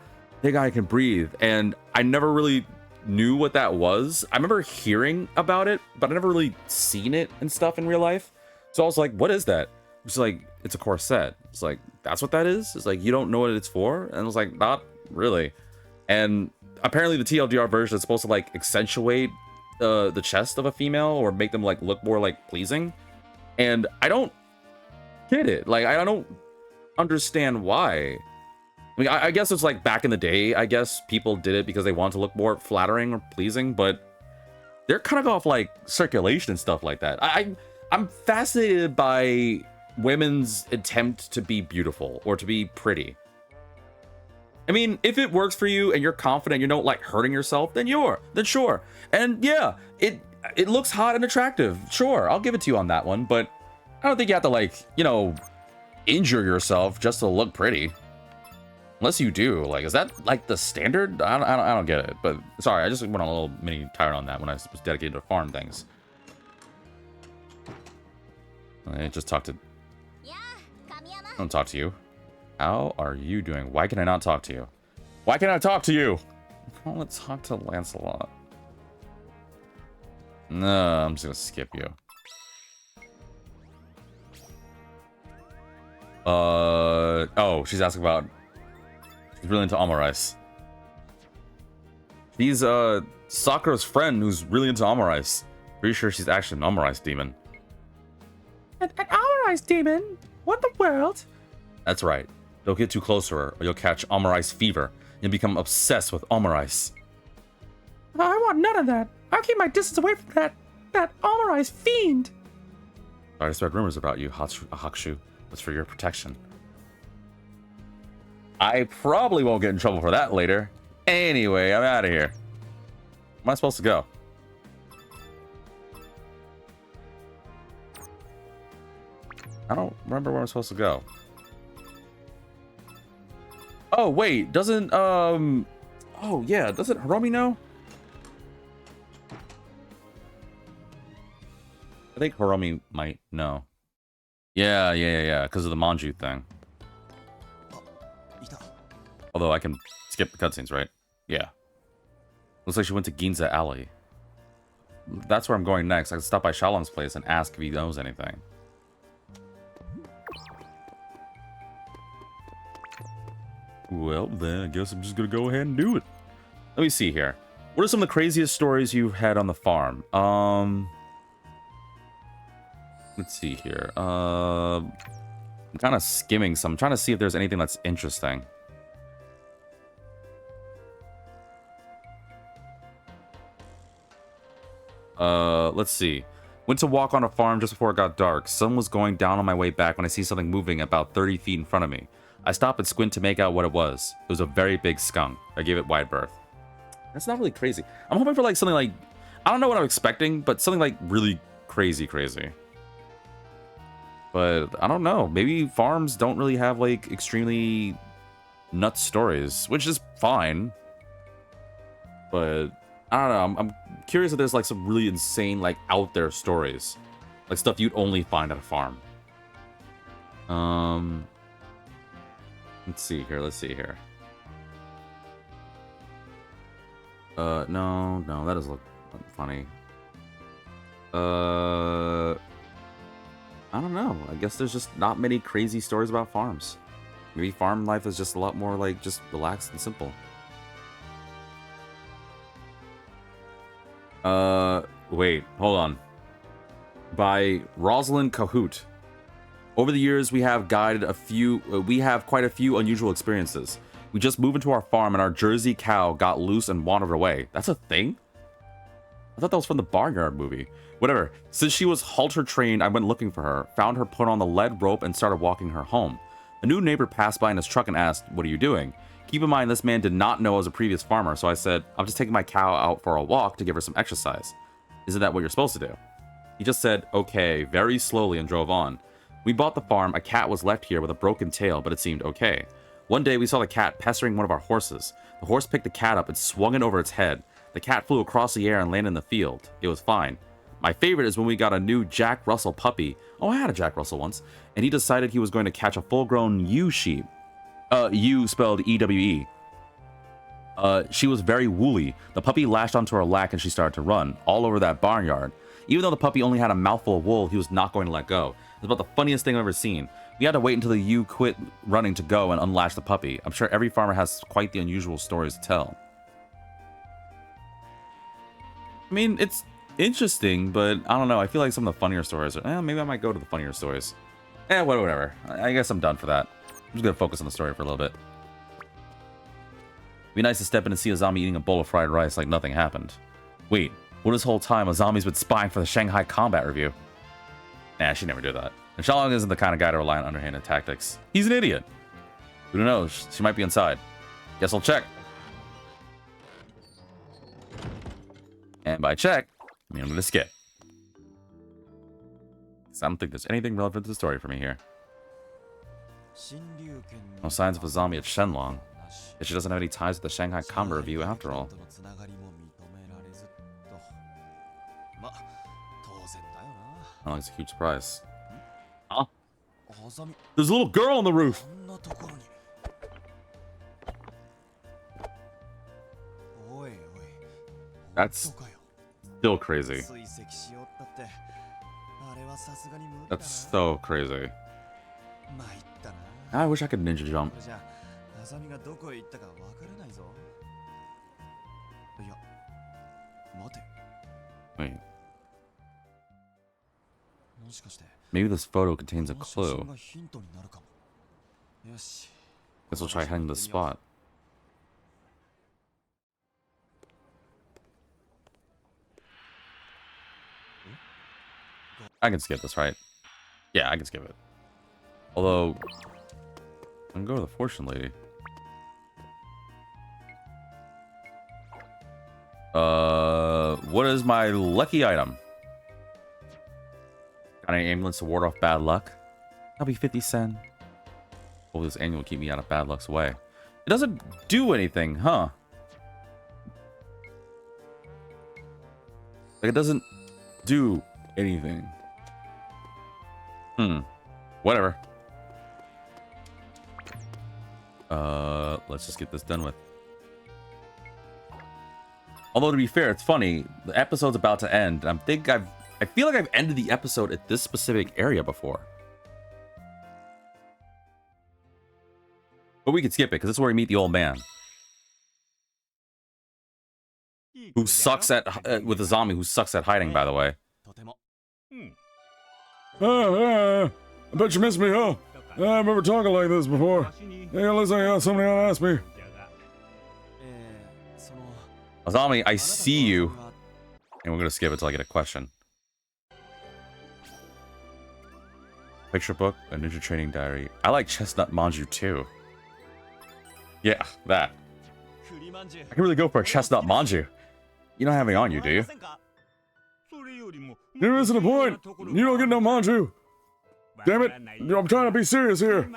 thank God I can breathe. And I never really knew what that was. I remember hearing about it, but I never really seen it and stuff in real life. So I was like, what is that? It's like, it's a corset. It's like, that's what that is? It's like, you don't know what it's for? And I was like, not really. And apparently the TLDR version is supposed to like accentuate the chest of a female or make them like look more like pleasing. And I don't get it. Like, I don't understand why. I mean, I guess it's like back in the day, I guess people did it because they wanted to look more flattering or pleasing, but they're kind of off like circulation and stuff like that. I'm fascinated by women's attempt to be beautiful or to be pretty. I mean, if it works for you and you're confident, you're not like hurting yourself, then sure. And yeah, it looks hot and attractive. Sure, I'll give it to you on that one, but I don't think you have to like, you know, injure yourself just to look pretty. Unless you do. Like, is that like the standard? I don't get it. But sorry, I just went on a little mini tire on that when I was dedicated to farm things. I just talked to... I don't talk to you. How are you doing? Why can I not talk to you? Why can't I talk to you? I want to talk to Lancelot. No, I'm just gonna skip you. Oh, she's asking about... She's really into omurice. She's Sakura's friend who's really into omurice. Pretty sure she's actually an omurice demon. An omurice demon? What the world? That's right. Don't get too close to her, or you'll catch omurice fever and become obsessed with omurice. I want none of that. I'll keep my distance away from that omurice fiend. Sorry to spread rumors about you, Hakushu. It's for your protection. I probably won't get in trouble for that later. Anyway, I'm out of here. Where am I supposed to go? I don't remember where I'm supposed to go. Oh, wait. Doesn't, oh, yeah. Doesn't Hiromi know? I think Hiromi might know. Yeah. Because of the Manju thing. Although I can skip the cutscenes, right? Yeah. Looks like she went to Ginza Alley. That's where I'm going next. I can stop by Shalong's place and ask if he knows anything. Well, then I guess I'm just gonna go ahead and do it. Let me see here. What are some of the craziest stories you've had on the farm? Let's see here. I'm kind of skimming some. I'm trying to see if there's anything that's interesting. Let's see. Went to walk on a farm just before it got dark. Sun was going down on my way back when I see something moving about 30 feet in front of me. I stopped and squint to make out what it was. It was a very big skunk. I gave it wide berth. That's not really crazy. I'm hoping for like something like... I don't know what I'm expecting, but something like really crazy. But I don't know. Maybe farms don't really have like extremely nuts stories, which is fine. But I don't know. I'm curious if there's like some really insane, like out there stories, like stuff you'd only find at a farm. Let's see here. No, that doesn't look funny. I don't know. I guess there's just not many crazy stories about farms. Maybe farm life is just a lot more like just relaxed and simple. Wait, hold on. By Rosalind Cahoot. Over the years, we have quite a few unusual experiences. We just moved into our farm and our Jersey cow got loose and wandered away. That's a thing? I thought that was from the Barnyard movie. Whatever. Since she was halter trained, I went looking for her, found her put on the lead rope, and started walking her home. A new neighbor passed by in his truck and asked, "What are you doing?" Keep in mind, this man did not know I was a previous farmer, so I said, "I'm just taking my cow out for a walk to give her some exercise." "Isn't that what you're supposed to do?" He just said, "Okay," very slowly and drove on. We bought the farm. A cat was left here with a broken tail, but it seemed okay. One day, we saw the cat pestering one of our horses. The horse picked the cat up and swung it over its head. The cat flew across the air and landed in the field. It was fine. My favorite is when we got a new Jack Russell puppy. Oh, I had a Jack Russell once. And he decided he was going to catch a full-grown ewe sheep. Ewe spelled E-W-E. She was very woolly. The puppy lashed onto her lap and she started to run, all over that barnyard. Even though the puppy only had a mouthful of wool, he was not going to let go. It was about the funniest thing I've ever seen. We had to wait until you quit running to go and unlatch the puppy. I'm sure every farmer has quite the unusual stories to tell. I mean, it's interesting, but I don't know. I feel like some of the funnier stories are... maybe I might go to the funnier stories. Whatever. I guess I'm done for that. I'm just gonna focus on the story for a little bit. It'd be nice to step in and see Azami eating a bowl of fried rice like nothing happened. Wait, what this whole time Azami's been spying for the Shanghai combat review? Nah, she'd never do that. And Xiaolong isn't the kind of guy to rely on underhanded tactics. He's an idiot. Who knows? She might be inside. Guess I'll check. And by check, I mean I'm gonna skip. Because I don't think there's anything relevant to the story for me here. No signs of Azami at Shenlong. Yet she doesn't have any ties with the Shanghai combat review after all. Oh, it's a huge surprise. Huh? There's a little girl on the roof! That's still crazy. That's so crazy. I wish I could ninja jump. Wait. Maybe this photo contains a clue. Guess we'll try heading to the spot. I can skip this, right? Yeah, I can skip it. Although, I'm gonna go to the fortune lady. What is my lucky item? Got any ambulance to ward off bad luck? That'll be 50 cents. Hopefully this annual will keep me out of bad luck's way. It doesn't do anything, huh? Like, it doesn't do anything. Whatever. Let's just get this done with. Although, to be fair, it's funny. The episode's about to end, and I feel like I've ended the episode at this specific area before. But we could skip it, because this is where we meet the old man. Who sucks at... with Azami, who sucks at hiding, by the way. I bet you missed me, huh? I remember talking like this before. Hey, at least I got somebody to ask me. Azami, I see you. And we're going to skip it till I get a question. Picture book, a ninja training diary. I like Chestnut Manju too. Yeah, that. I can really go for a Chestnut Manju. You don't have any on you, do you? You're missing the point. You don't get no manju. Damn it. I'm trying to be serious here.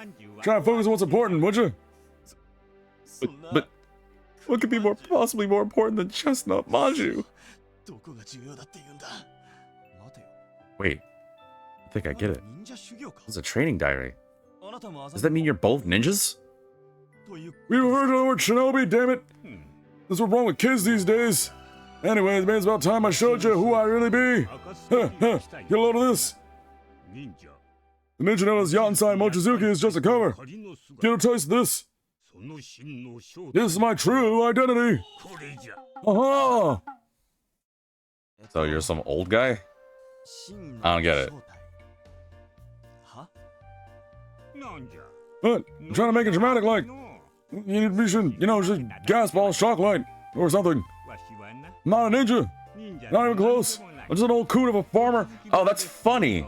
Try to focus on what's important, would you? But what could be possibly more important than Chestnut Manju? Wait, I think I get it. It's a training diary. Does that mean you're both ninjas? We heard the word shinobi, damn it. That's what's wrong with kids these days. Anyways, man, it's about time I showed you who I really be. Get a load of this. The ninja known as Yansai Mochizuki is just a cover. Get a taste of this. This is my true identity. Aha! So you're some old guy? I don't get it. What? I'm trying to make it dramatic like. You should, just gas ball shock light or something. I'm not a ninja. Not even close. I'm just an old coot of a farmer. Oh, that's funny.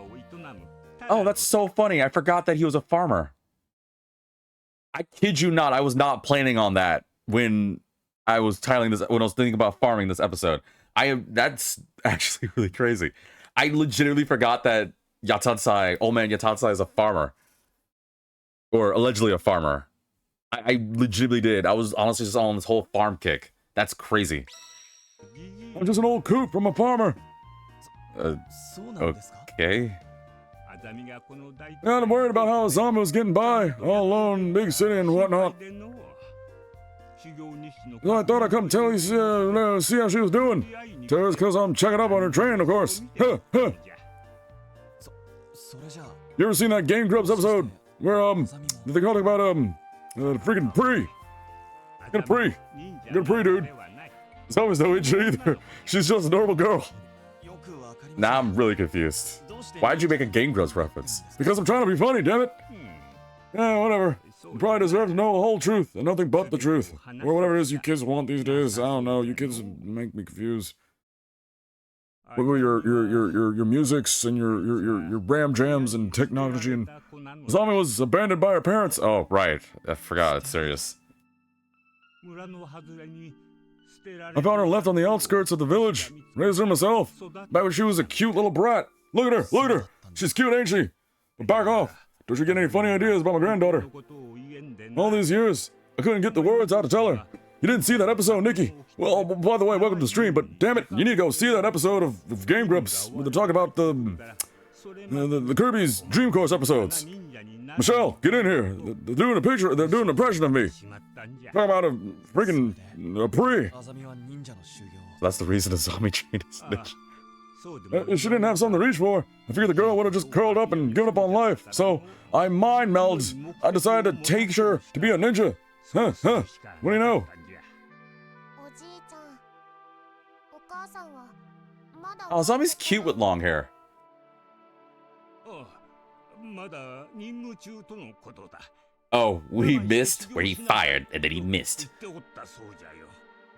Oh, that's so funny. I forgot that he was a farmer. I kid you not, I was not planning on that when I was titling this, when I was thinking about farming this episode. That's actually really crazy. I legitimately forgot that old man Yatatsai is a farmer. Or allegedly a farmer. I legitimately did. I was honestly just on this whole farm kick. That's crazy. I'm just an old coot from a farmer. Okay. And I'm worried about how Azami was getting by, all alone, big city and whatnot. So I thought I'd come tell you, see how she was doing. Tell her because I'm checking up on her training, of course. You ever seen that Game Grumps episode where they talk about freaking Pre? Get a Pre. Get a Pre, dude. Azami's no ninja either. She's just a normal girl. Now I'm really confused. Why'd you make a Game Grumps reference? Because I'm trying to be funny, damn it. Yeah, whatever. You probably deserve to know the whole truth and nothing but the truth. Or whatever it is you kids want these days. I don't know. You kids make me confused. What were your musics and your ram jams and technology, and Azami was abandoned by her parents. Oh, right. I forgot. It's serious. I found her left on the outskirts of the village. Raised her myself. Back when she was a cute little brat. Look at her. Look at her. She's cute, ain't she? But back off. Don't you get any funny ideas about my granddaughter. All these years, I couldn't get the words out to tell her. You didn't see that episode, Nikki? Well, by the way, welcome to the stream, but damn it, you need to go see that episode of Game Grumps where they talk about the Kirby's Dream Course episodes. Michelle, get in here. They're doing a picture, they're doing an impression of me. Talk about a freaking Pre. That's the reason Azami trained his ninja. She didn't have something to reach for. I figured the girl would have just curled up and given up on life. So, I mind melds. I decided to take her to be a ninja. Huh. What do you know? Oh, Azami's cute with long hair. Oh, we missed where he fired, and then he missed.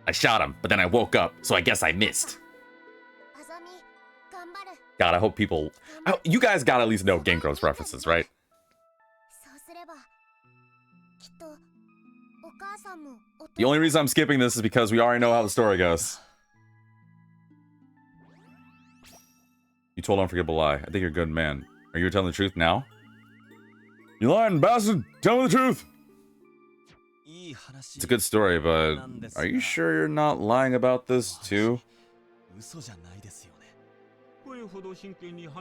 I shot him, but then I woke up, so I guess I missed. God, I hope people... you guys gotta at least know Game Grumps references, right? The only reason I'm skipping this is because we already know how the story goes. You told an unforgivable lie. I think you're a good man. Are you telling the truth now? You lying bastard! Tell me the truth! It's a good story, but are you sure you're not lying about this too? You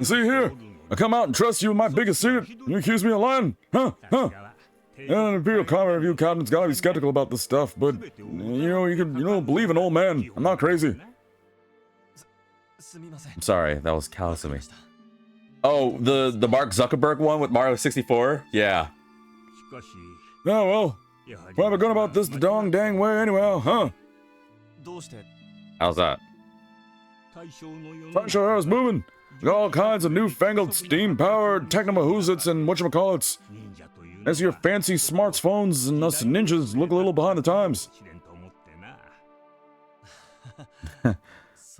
see here, I come out and trust you with my biggest secret, and you accuse me of lying? Huh? And an Imperial Comment Review Captain's gotta be skeptical about this stuff, but you don't believe an old man. I'm not crazy. I'm sorry, that was callous of me. Oh, the Mark Zuckerberg one with Mario 64? Yeah. Oh well. Why am I going about this the dong dang way anyhow, huh? How's that? Taisho Era's moving. Got all kinds of newfangled steam-powered technomahoozits and whatchamacallits. As your fancy smartphones and us ninjas look a little behind the times.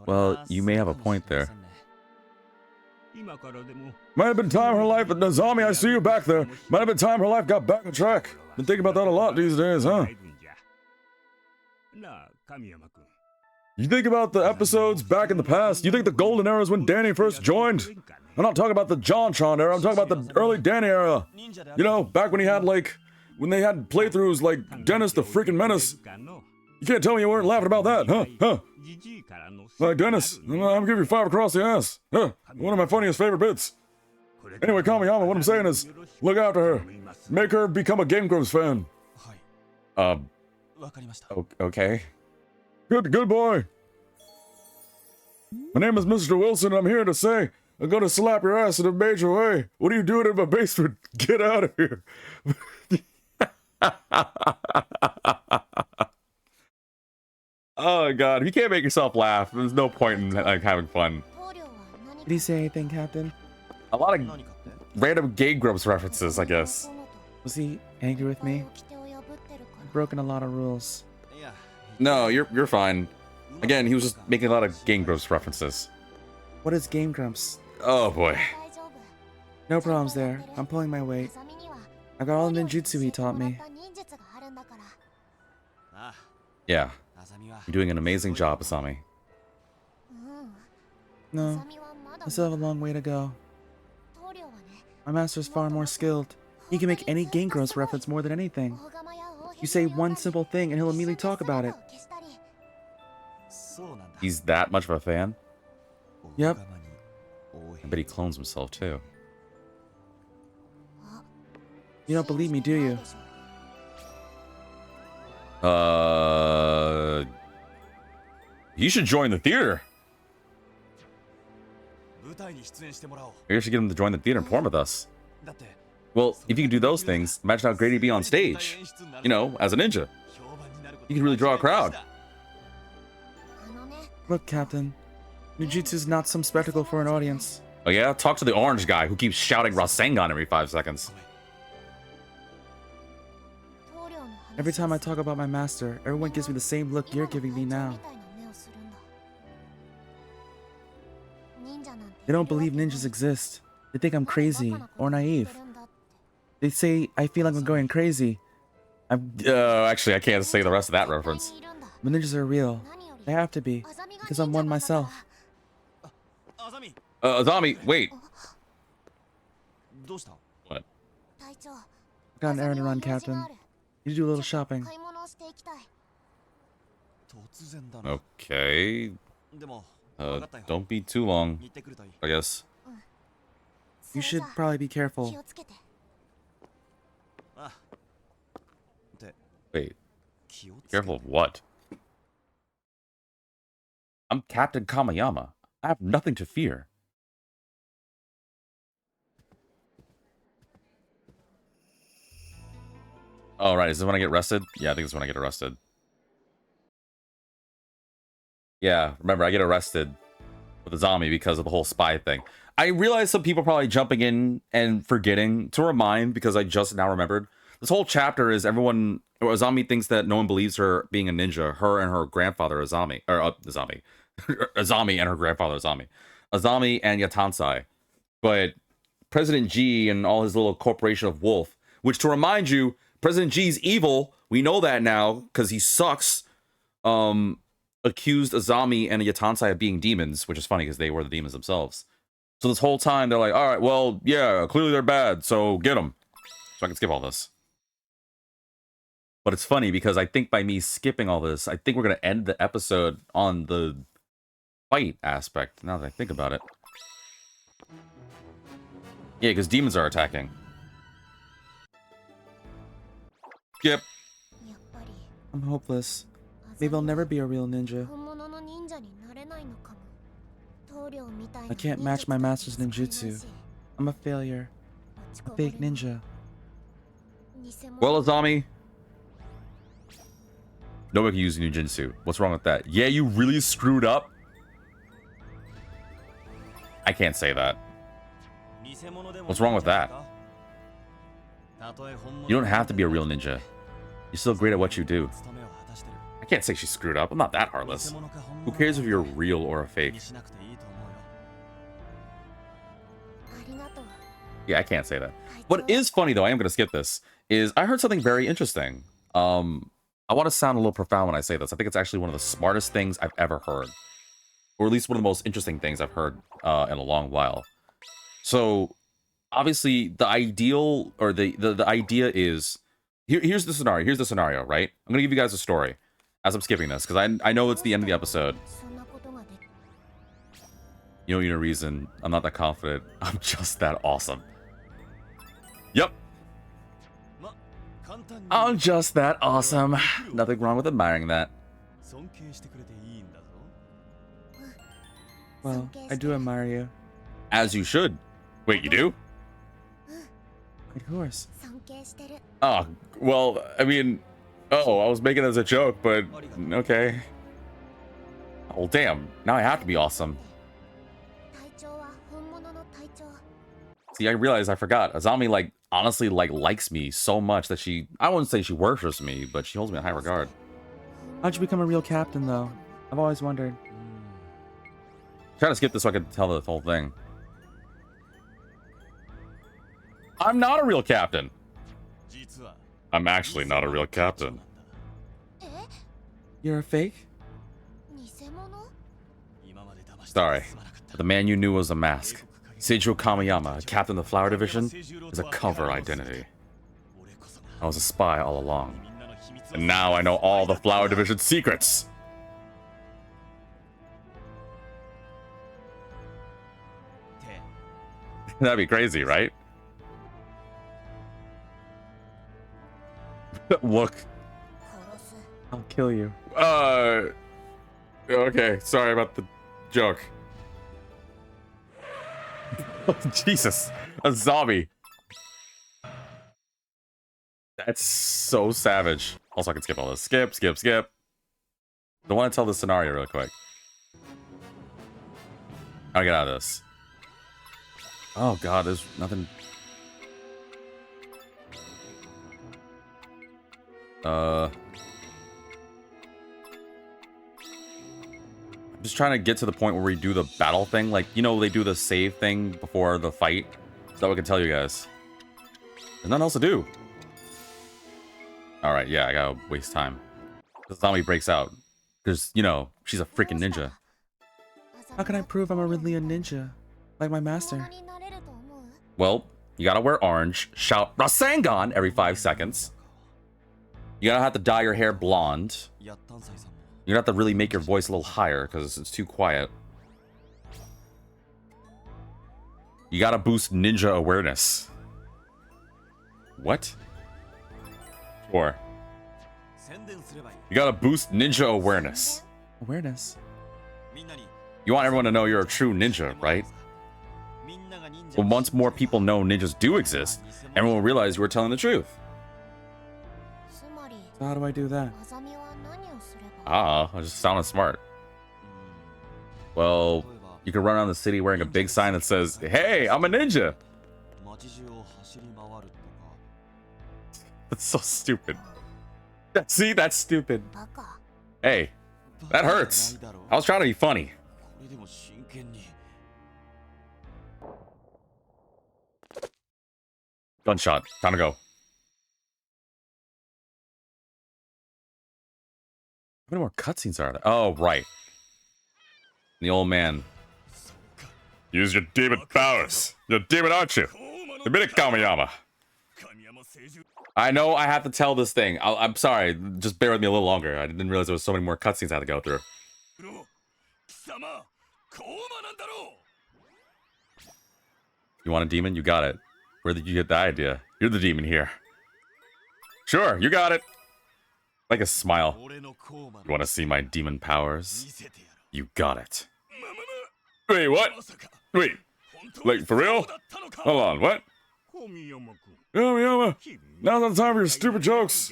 Well, you may have a point there. Might have been time her life, but Azami, I see you back there. Might have been time her life got back on track. Been thinking about that a lot these days, huh? You think about the episodes back in the past. You think the golden era is when Danny first joined? I'm not talking about the JonTron era. I'm talking about the early Danny era. You know, back when he had when they had playthroughs like Dennis the freaking Menace. You can't tell me you weren't laughing about that, huh? Like Dennis, I'm gonna give you 5 across the ass. Huh? One of my funniest favorite bits. Anyway, Kamiyama, what I'm saying is, look after her. Make her become a Game Grumps fan. Okay. Good boy. My name is Mr. Wilson, and I'm here to say, I'm gonna slap your ass in a major way. What are you doing in my basement? Get out of here. Oh my god, if you can't make yourself laugh, there's no point in having fun. Did he say anything, Captain? A lot of random Game Grumps references, I guess. Was he angry with me? I've broken a lot of rules. No, you're fine. Again, he was just making a lot of Game Grumps references. What is Game Grumps? Oh boy. No problems there. I'm pulling my weight. I got all the ninjutsu he taught me. Yeah. You're doing an amazing job, Azami. No, I still have a long way to go. My master's far more skilled. He can make any Game Grumps reference more than anything. You say one simple thing and he'll immediately talk about it. He's that much of a fan? Yep. I bet he clones himself too. You don't believe me, do you? You should join the theater. Maybe I should get him to join the theater and perform with us. Well, if you can do those things, imagine how great he'd be on stage. You know, as a ninja. You could really draw a crowd. Look, Captain. Ninjutsu's not some spectacle for an audience. Oh yeah? Talk to the orange guy who keeps shouting Rasengan every 5 seconds. Every time I talk about my master, everyone gives me the same look you're giving me now. They don't believe ninjas exist. They think I'm crazy or naive. They say I feel like I'm going crazy. Actually, I can't say the rest of that reference. But ninjas are real. They have to be, because I'm one myself. Azami, wait. What? I got an errand to run, Captain. Need to do a little shopping. Okay. Don't be too long, I guess. You should probably be careful. Wait. Careful of what? I'm Captain Kamayama. I have nothing to fear. Oh, right. Is this when I get arrested? Yeah, I think this is when I get arrested. Yeah, remember, I get arrested with Azami because of the whole spy thing. I realize some people are probably jumping in and forgetting to remind because I just now remembered. This whole chapter is everyone... Azami thinks that no one believes her being a ninja. Her and her grandfather, Azami. Or, Azami. Azami and her grandfather, Azami. Azami and Yatansai. But President G and all his little corporation of Wolf, which, to remind you, President G's evil. We know that now because he sucks. Accused Azami and Yatansai of being demons, which is funny because they were the demons themselves. So this whole time they're like, all right, well, yeah, clearly they're bad, so get them. So I can skip all this. But it's funny because I think by me skipping all this, I think we're going to end the episode on the fight aspect, now that I think about it. Yeah, because demons are attacking. Yep. I'm hopeless. Maybe I'll never be a real ninja. I can't match my master's ninjutsu. I'm a failure. A fake ninja. Well, Azami, nobody can use ninjutsu. What's wrong with that? Yeah, you really screwed up? I can't say that. What's wrong with that? You don't have to be a real ninja. You're still great at what you do. I can't say she screwed up. I'm not that heartless. Who cares if you're real or a fake? Yeah, I can't say that. What is funny, though, I am going to skip this, is I heard something very interesting. I want to sound a little profound when I say this. I think it's actually one of the smartest things I've ever heard. Or at least one of the most interesting things I've heard in a long while. So, obviously, the ideal, or the idea is... Here's the scenario. Here's the scenario, right? I'm going to give you guys a story as I'm skipping this, because I know it's the end of the episode. You don't need a reason. I'm not that confident. I'm just that awesome. Yep. I'm just that awesome. Nothing wrong with admiring that. Well, I do admire you. As you should. Wait, you do? Of course. Oh, well, I mean... Oh, I was making it as a joke, but... Okay. Oh, damn. Now I have to be awesome. See, I realized I forgot. Azami, like, honestly, like, likes me so much that she... I wouldn't say she worships me, but she holds me in high regard. How'd you become a real captain, though? I've always wondered. Trying to skip this so I could tell the whole thing. I'm not a real captain. I'm actually not a real captain. You're a fake? Sorry. The man you knew was a mask. Seijo Kamayama, captain of the Flower Division, is a cover identity. I was a spy all along. And now I know all the Flower Division secrets! That'd be crazy, right? Look. I'll kill you. Okay, sorry about the joke. Jesus, a zombie. That's so savage. Also, I can skip all this. Skip, skip, skip. I want to tell the scenario real quick. How do I get out of this? Oh god, there's nothing. I'm just trying to get to the point where we do the battle thing. Like, you know, they do the save thing before the fight. So that we can tell you guys. There's nothing else to do. Alright, yeah, I gotta waste time. The zombie breaks out. Because, you know, she's a freaking ninja. How can I prove I'm really a ninja? Like my master? Well, you gotta wear orange, shout Rasengan every 5 seconds. You gotta have to dye your hair blonde. You're gonna have to really make your voice a little higher because it's too quiet. You gotta boost ninja awareness. What? Sure. You gotta boost ninja awareness. Awareness? You want everyone to know you're a true ninja, right? But once more people know ninjas do exist, everyone will realize you were telling the truth. So how do I do that? I just sounded smart. Well, you can run around the city wearing a big sign that says, "Hey, I'm a ninja!" That's so stupid. See, that's stupid. Hey, that hurts. I was trying to be funny. Gunshot. Time to go. How many more cutscenes are there? Oh, right. The old man. Use your demon powers. You're a demon, aren't you? Admit it, Kamiyama. I know I have to tell this thing. I'm sorry. Just bear with me a little longer. I didn't realize there was so many more cutscenes I had to go through. You want a demon? You got it. Where did you get the idea? You're the demon here. Sure, you got it. Like a smile. You want to see my demon powers? You got it. Wait, what? Wait, like for real? Hold on, what? Kamiyama, now's not the time for your stupid jokes.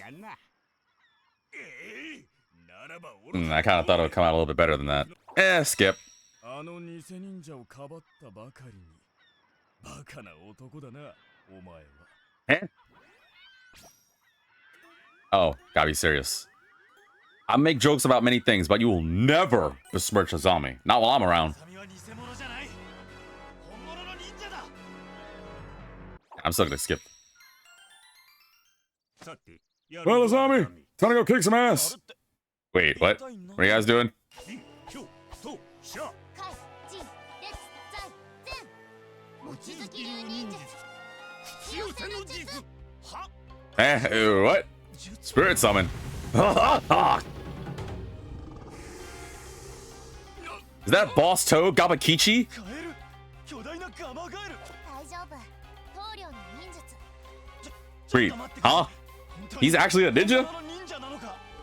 I kind of thought it would come out a little bit better than that. Skip. Oh, gotta be serious. I make jokes about many things, but you will never besmirch Azami. Not while I'm around. I'm still gonna skip. Well, Azami, time to go kick some ass. Wait, what? What are you guys doing? What? Spirit summon. Is that Boss Toad Gabakichi? Sweet. Huh? He's actually a ninja?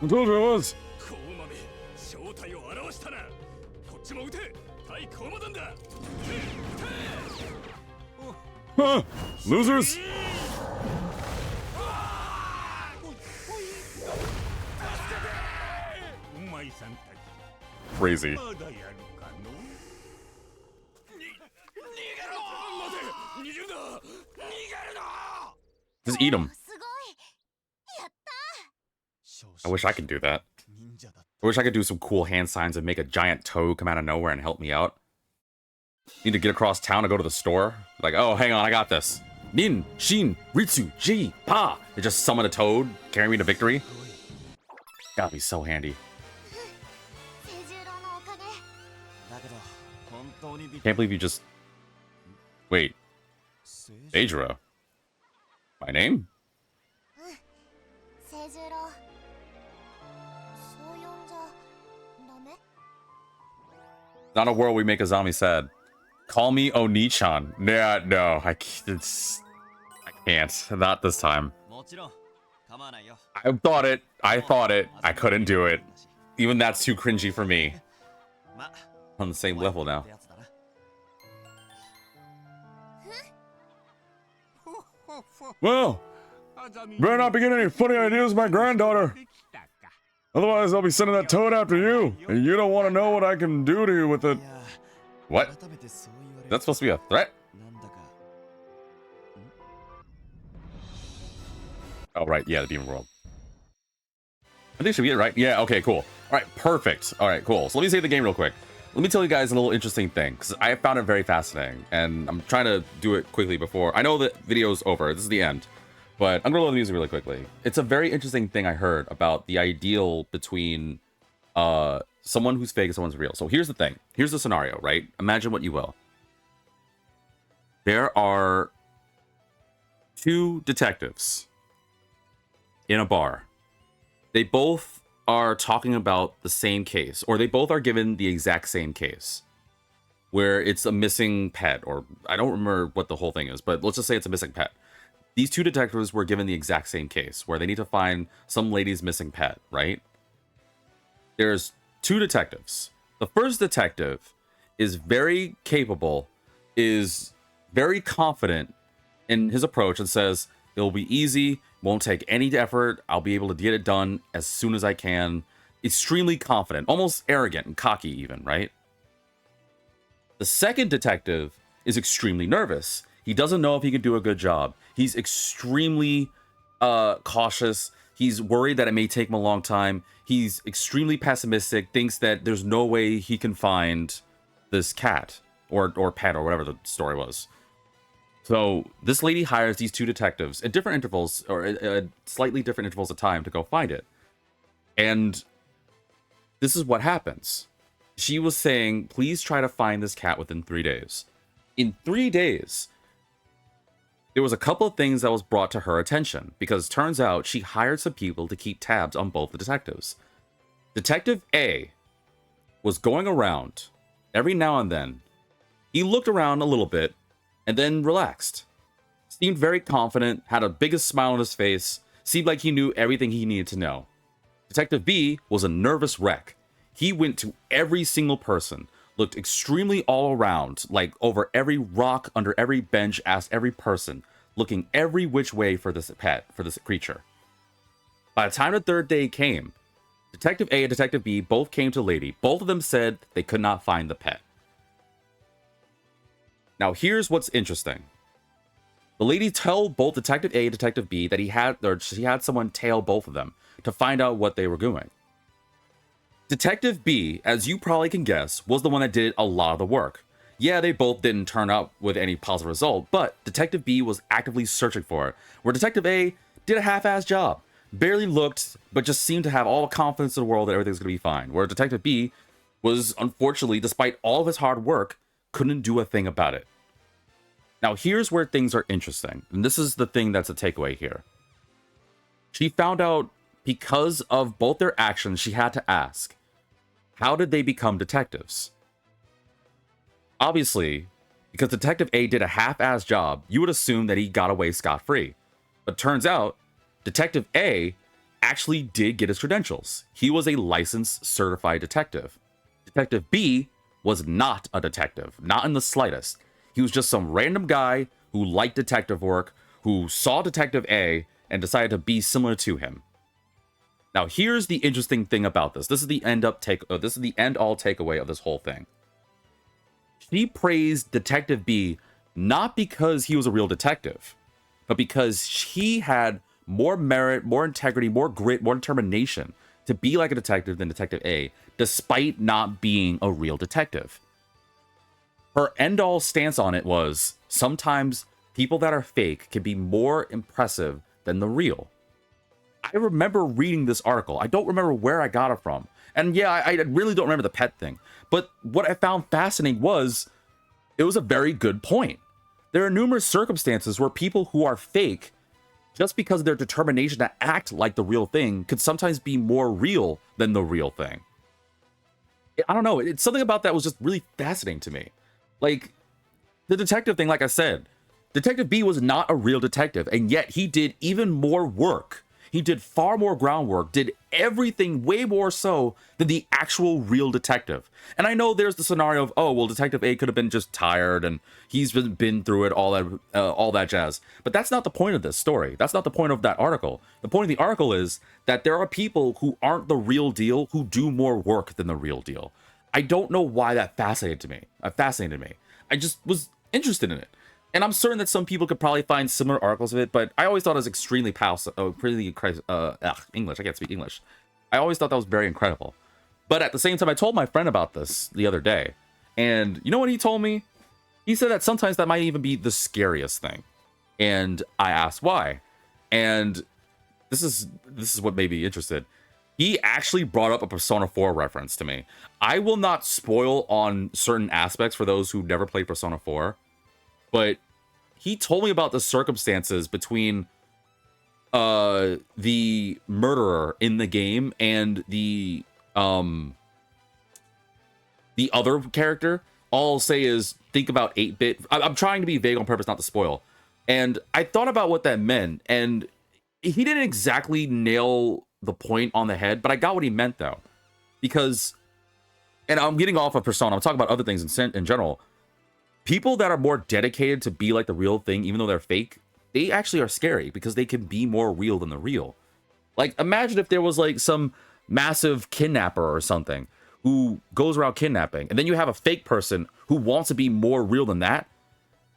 I told you I was. Huh? Losers? Crazy. Just eat him. I wish I could do that. I wish I could do some cool hand signs and make a giant toad come out of nowhere and help me out. Need to get across town to go to the store. Like, oh, hang on, I got this. Nin, Shin, Ritsu, Ji, Pa. They just summon a toad, carry me to victory. Gotta be so handy. Can't believe you just... Wait. Seijiro. My name? Not a world we make Azami sad. Call me Oni-chan. Yeah, no, I can't. Not this time. I thought it. I couldn't do it. Even that's too cringy for me. On the same level now. Well, better not be getting any funny ideas with my granddaughter. Otherwise, I'll be sending that toad after you, and you don't want to know what I can do to you with it. What? That's supposed to be a threat? Oh, right. Yeah, the demon world. I think it should be it, right? Yeah, okay, cool. All right, perfect. All right, cool. So let me save the game real quick. Let me tell you guys a little interesting thing, because I found it very fascinating, and I'm trying to do it quickly before. I know the video's over. This is the end. But I'm going to load the music really quickly. It's a very interesting thing I heard about the ideal between someone who's fake and someone's real. So here's the thing. Here's the scenario, right? Imagine what you will. There are two detectives in a bar. They both are talking about the same case, or they both are given the exact same case, where it's a missing pet, or I don't remember what the whole thing is, but let's just say it's a missing pet. These two detectives were given the exact same case, where they need to find some lady's missing pet, right? There's two detectives. The first detective is very capable, is very confident in his approach, and says, it'll be easy, won't take any effort, I'll be able to get it done as soon as I can. Extremely confident, almost arrogant and cocky even, right? The second detective is extremely nervous. He doesn't know if he can do a good job. He's extremely cautious. He's worried that it may take him a long time. He's extremely pessimistic, thinks that there's no way he can find this cat or pet or whatever the story was. So this lady hires these two detectives at different intervals, or at slightly different intervals of time, to go find it. And this is what happens. She was saying, please try to find this cat within 3 days. In 3 days, there was a couple of things that was brought to her attention, because turns out she hired some people to keep tabs on both the detectives. Detective A was going around every now and then. He looked around a little bit and then relaxed. Seemed very confident, had a biggest smile on his face, seemed like he knew everything he needed to know. Detective B was a nervous wreck. He went to every single person, looked extremely all around, like over every rock, under every bench, asked every person, looking every which way for this pet, for this creature. By the time the third day came, Detective A and Detective B both came to Lady. Both of them said they could not find the pet. Now here's what's interesting. The lady told both Detective A and Detective B that she had someone tail both of them to find out what they were doing. Detective B, as you probably can guess, was the one that did a lot of the work. Yeah, they both didn't turn up with any positive result, but Detective B was actively searching for it, where Detective A did a half-assed job. Barely looked, but just seemed to have all the confidence in the world that everything's going to be fine. Where Detective B was, unfortunately, despite all of his hard work, couldn't do a thing about it. Now, here's where things are interesting, and this is the thing that's a takeaway here. She found out because of both their actions, she had to ask, how did they become detectives? Obviously, because Detective A did a half-assed job, you would assume that he got away scot-free. But turns out, Detective A actually did get his credentials. He was a licensed, certified detective. Detective B was not a detective, not in the slightest. He was just some random guy who liked detective work, who saw Detective A and decided to be similar to him. Now, here's the interesting thing about this. This is the end-all takeaway of this whole thing. She praised Detective B not because he was a real detective, but because he had more merit, more integrity, more grit, more determination to be like a detective than Detective A, despite not being a real detective. Her end-all stance on it was, sometimes people that are fake can be more impressive than the real. I remember reading this article. I don't remember where I got it from. And yeah, I really don't remember the pet thing. But what I found fascinating was, it was a very good point. There are numerous circumstances where people who are fake, just because of their determination to act like the real thing, could sometimes be more real than the real thing. I don't know. It's something about that was just really fascinating to me. Like, the detective thing, like I said, Detective B was not a real detective, and yet he did even more work. He did far more groundwork, did everything way more so than the actual real detective. And I know there's the scenario of, oh, well, Detective A could have been just tired and he's been through it, all that jazz. But that's not the point of this story. That's not the point of that article. The point of the article is that there are people who aren't the real deal who do more work than the real deal. I don't know why that fascinated me. I just was interested in it. And I'm certain that some people could probably find similar articles of it, but I always thought it was extremely English. I can't speak English. I always thought that was very incredible. But at the same time, I told my friend about this the other day. And you know what he told me? He said that sometimes that might even be the scariest thing. And I asked why. And this is what made me interested. He actually brought up a Persona 4 reference to me. I will not spoil on certain aspects for those who never played Persona 4. But he told me about the circumstances between the murderer in the game and the other character. All I'll say is think about 8-bit. I'm trying to be vague on purpose not to spoil. And I thought about what that meant, and he didn't exactly nail the point on the head, but I got what he meant though. Because, and I'm getting off of Persona, I'm talking about other things in general. People that are more dedicated to be like the real thing, even though they're fake, they actually are scary because they can be more real than the real. Like, imagine if there was like some massive kidnapper or something who goes around kidnapping, and then you have a fake person who wants to be more real than that.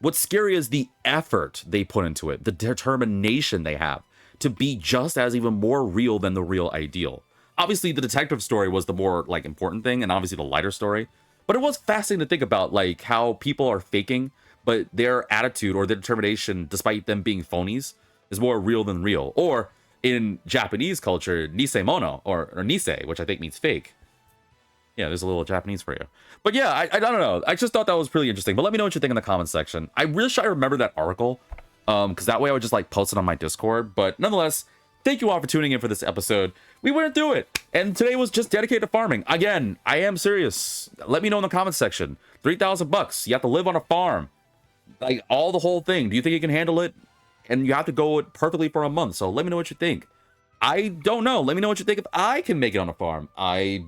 What's scary is the effort they put into it, the determination they have to be just as even more real than the real ideal. Obviously, the detective story was the more like important thing, and obviously the lighter story. But it was fascinating to think about, like, how people are faking, but their attitude or their determination, despite them being phonies, is more real than real. Or, in Japanese culture, nisemono, or nisei, which I think means fake. Yeah, there's a little Japanese for you. But yeah, I don't know. I just thought that was really interesting. But let me know what you think in the comments section. I wish I remember that article, because that way I would just, like, post it on my Discord. But nonetheless, thank you all for tuning in for this episode. We went through it, and today was just dedicated to farming. Again, I am serious. Let me know in the comments section. $3,000. You have to live on a farm. Like, all the whole thing. Do you think you can handle it? And you have to go it perfectly for a month. So let me know what you think. I don't know. Let me know what you think if I can make it on a farm. I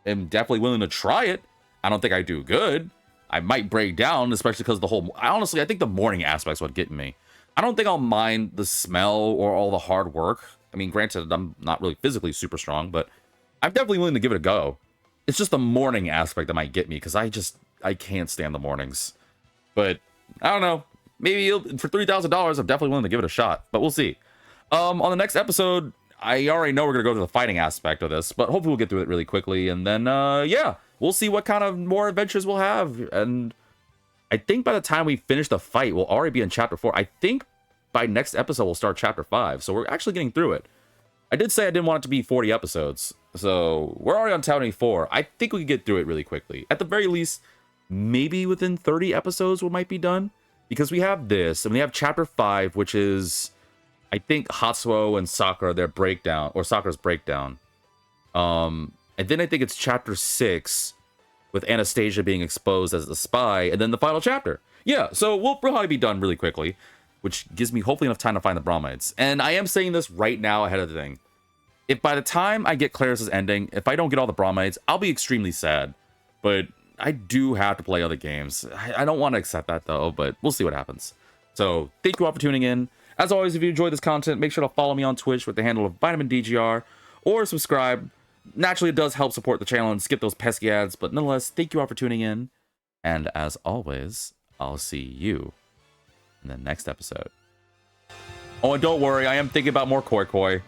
am definitely willing to try it. I don't think I do good. I might break down, especially because the whole... Honestly, I think the morning aspect's what getting me. I don't think I'll mind the smell or all the hard work. I mean, granted, I'm not really physically super strong, but I'm definitely willing to give it a go. It's just the morning aspect that might get me, because I can't stand the mornings. But, I don't know. Maybe for $3,000, I'm definitely willing to give it a shot, but we'll see. On the next episode, I already know we're going to go to the fighting aspect of this, but hopefully we'll get through it really quickly, and then, yeah, we'll see what kind of more adventures we'll have, and I think by the time we finish the fight, we'll already be in Chapter 4. I think by next episode, we'll start Chapter 5. So we're actually getting through it. I did say I didn't want it to be 40 episodes. So we're already on 24. I think we can get through it really quickly. At the very least, maybe within 30 episodes we might be done. Because we have this, and we have Chapter 5, which is, I think, Hatsuo and Sakura, their breakdown, or Sakura's breakdown. And then I think it's Chapter 6, with Anastasia being exposed as a spy, and then the final chapter. Yeah, so we'll probably be done really quickly, which gives me hopefully enough time to find the Bromides. And I am saying this right now ahead of the thing. If by the time I get Claris's ending, if I don't get all the Bromides, I'll be extremely sad. But I do have to play other games. I don't want to accept that though, but we'll see what happens. So thank you all for tuning in. As always, if you enjoyed this content, make sure to follow me on Twitch with the handle of VitaminDGR, or subscribe. Naturally, it does help support the channel and skip those pesky ads, but nonetheless, thank you all for tuning in. And as always, I'll see you in the next episode. Oh, and don't worry, I am thinking about more Koi Koi.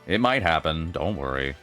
It might happen, don't worry.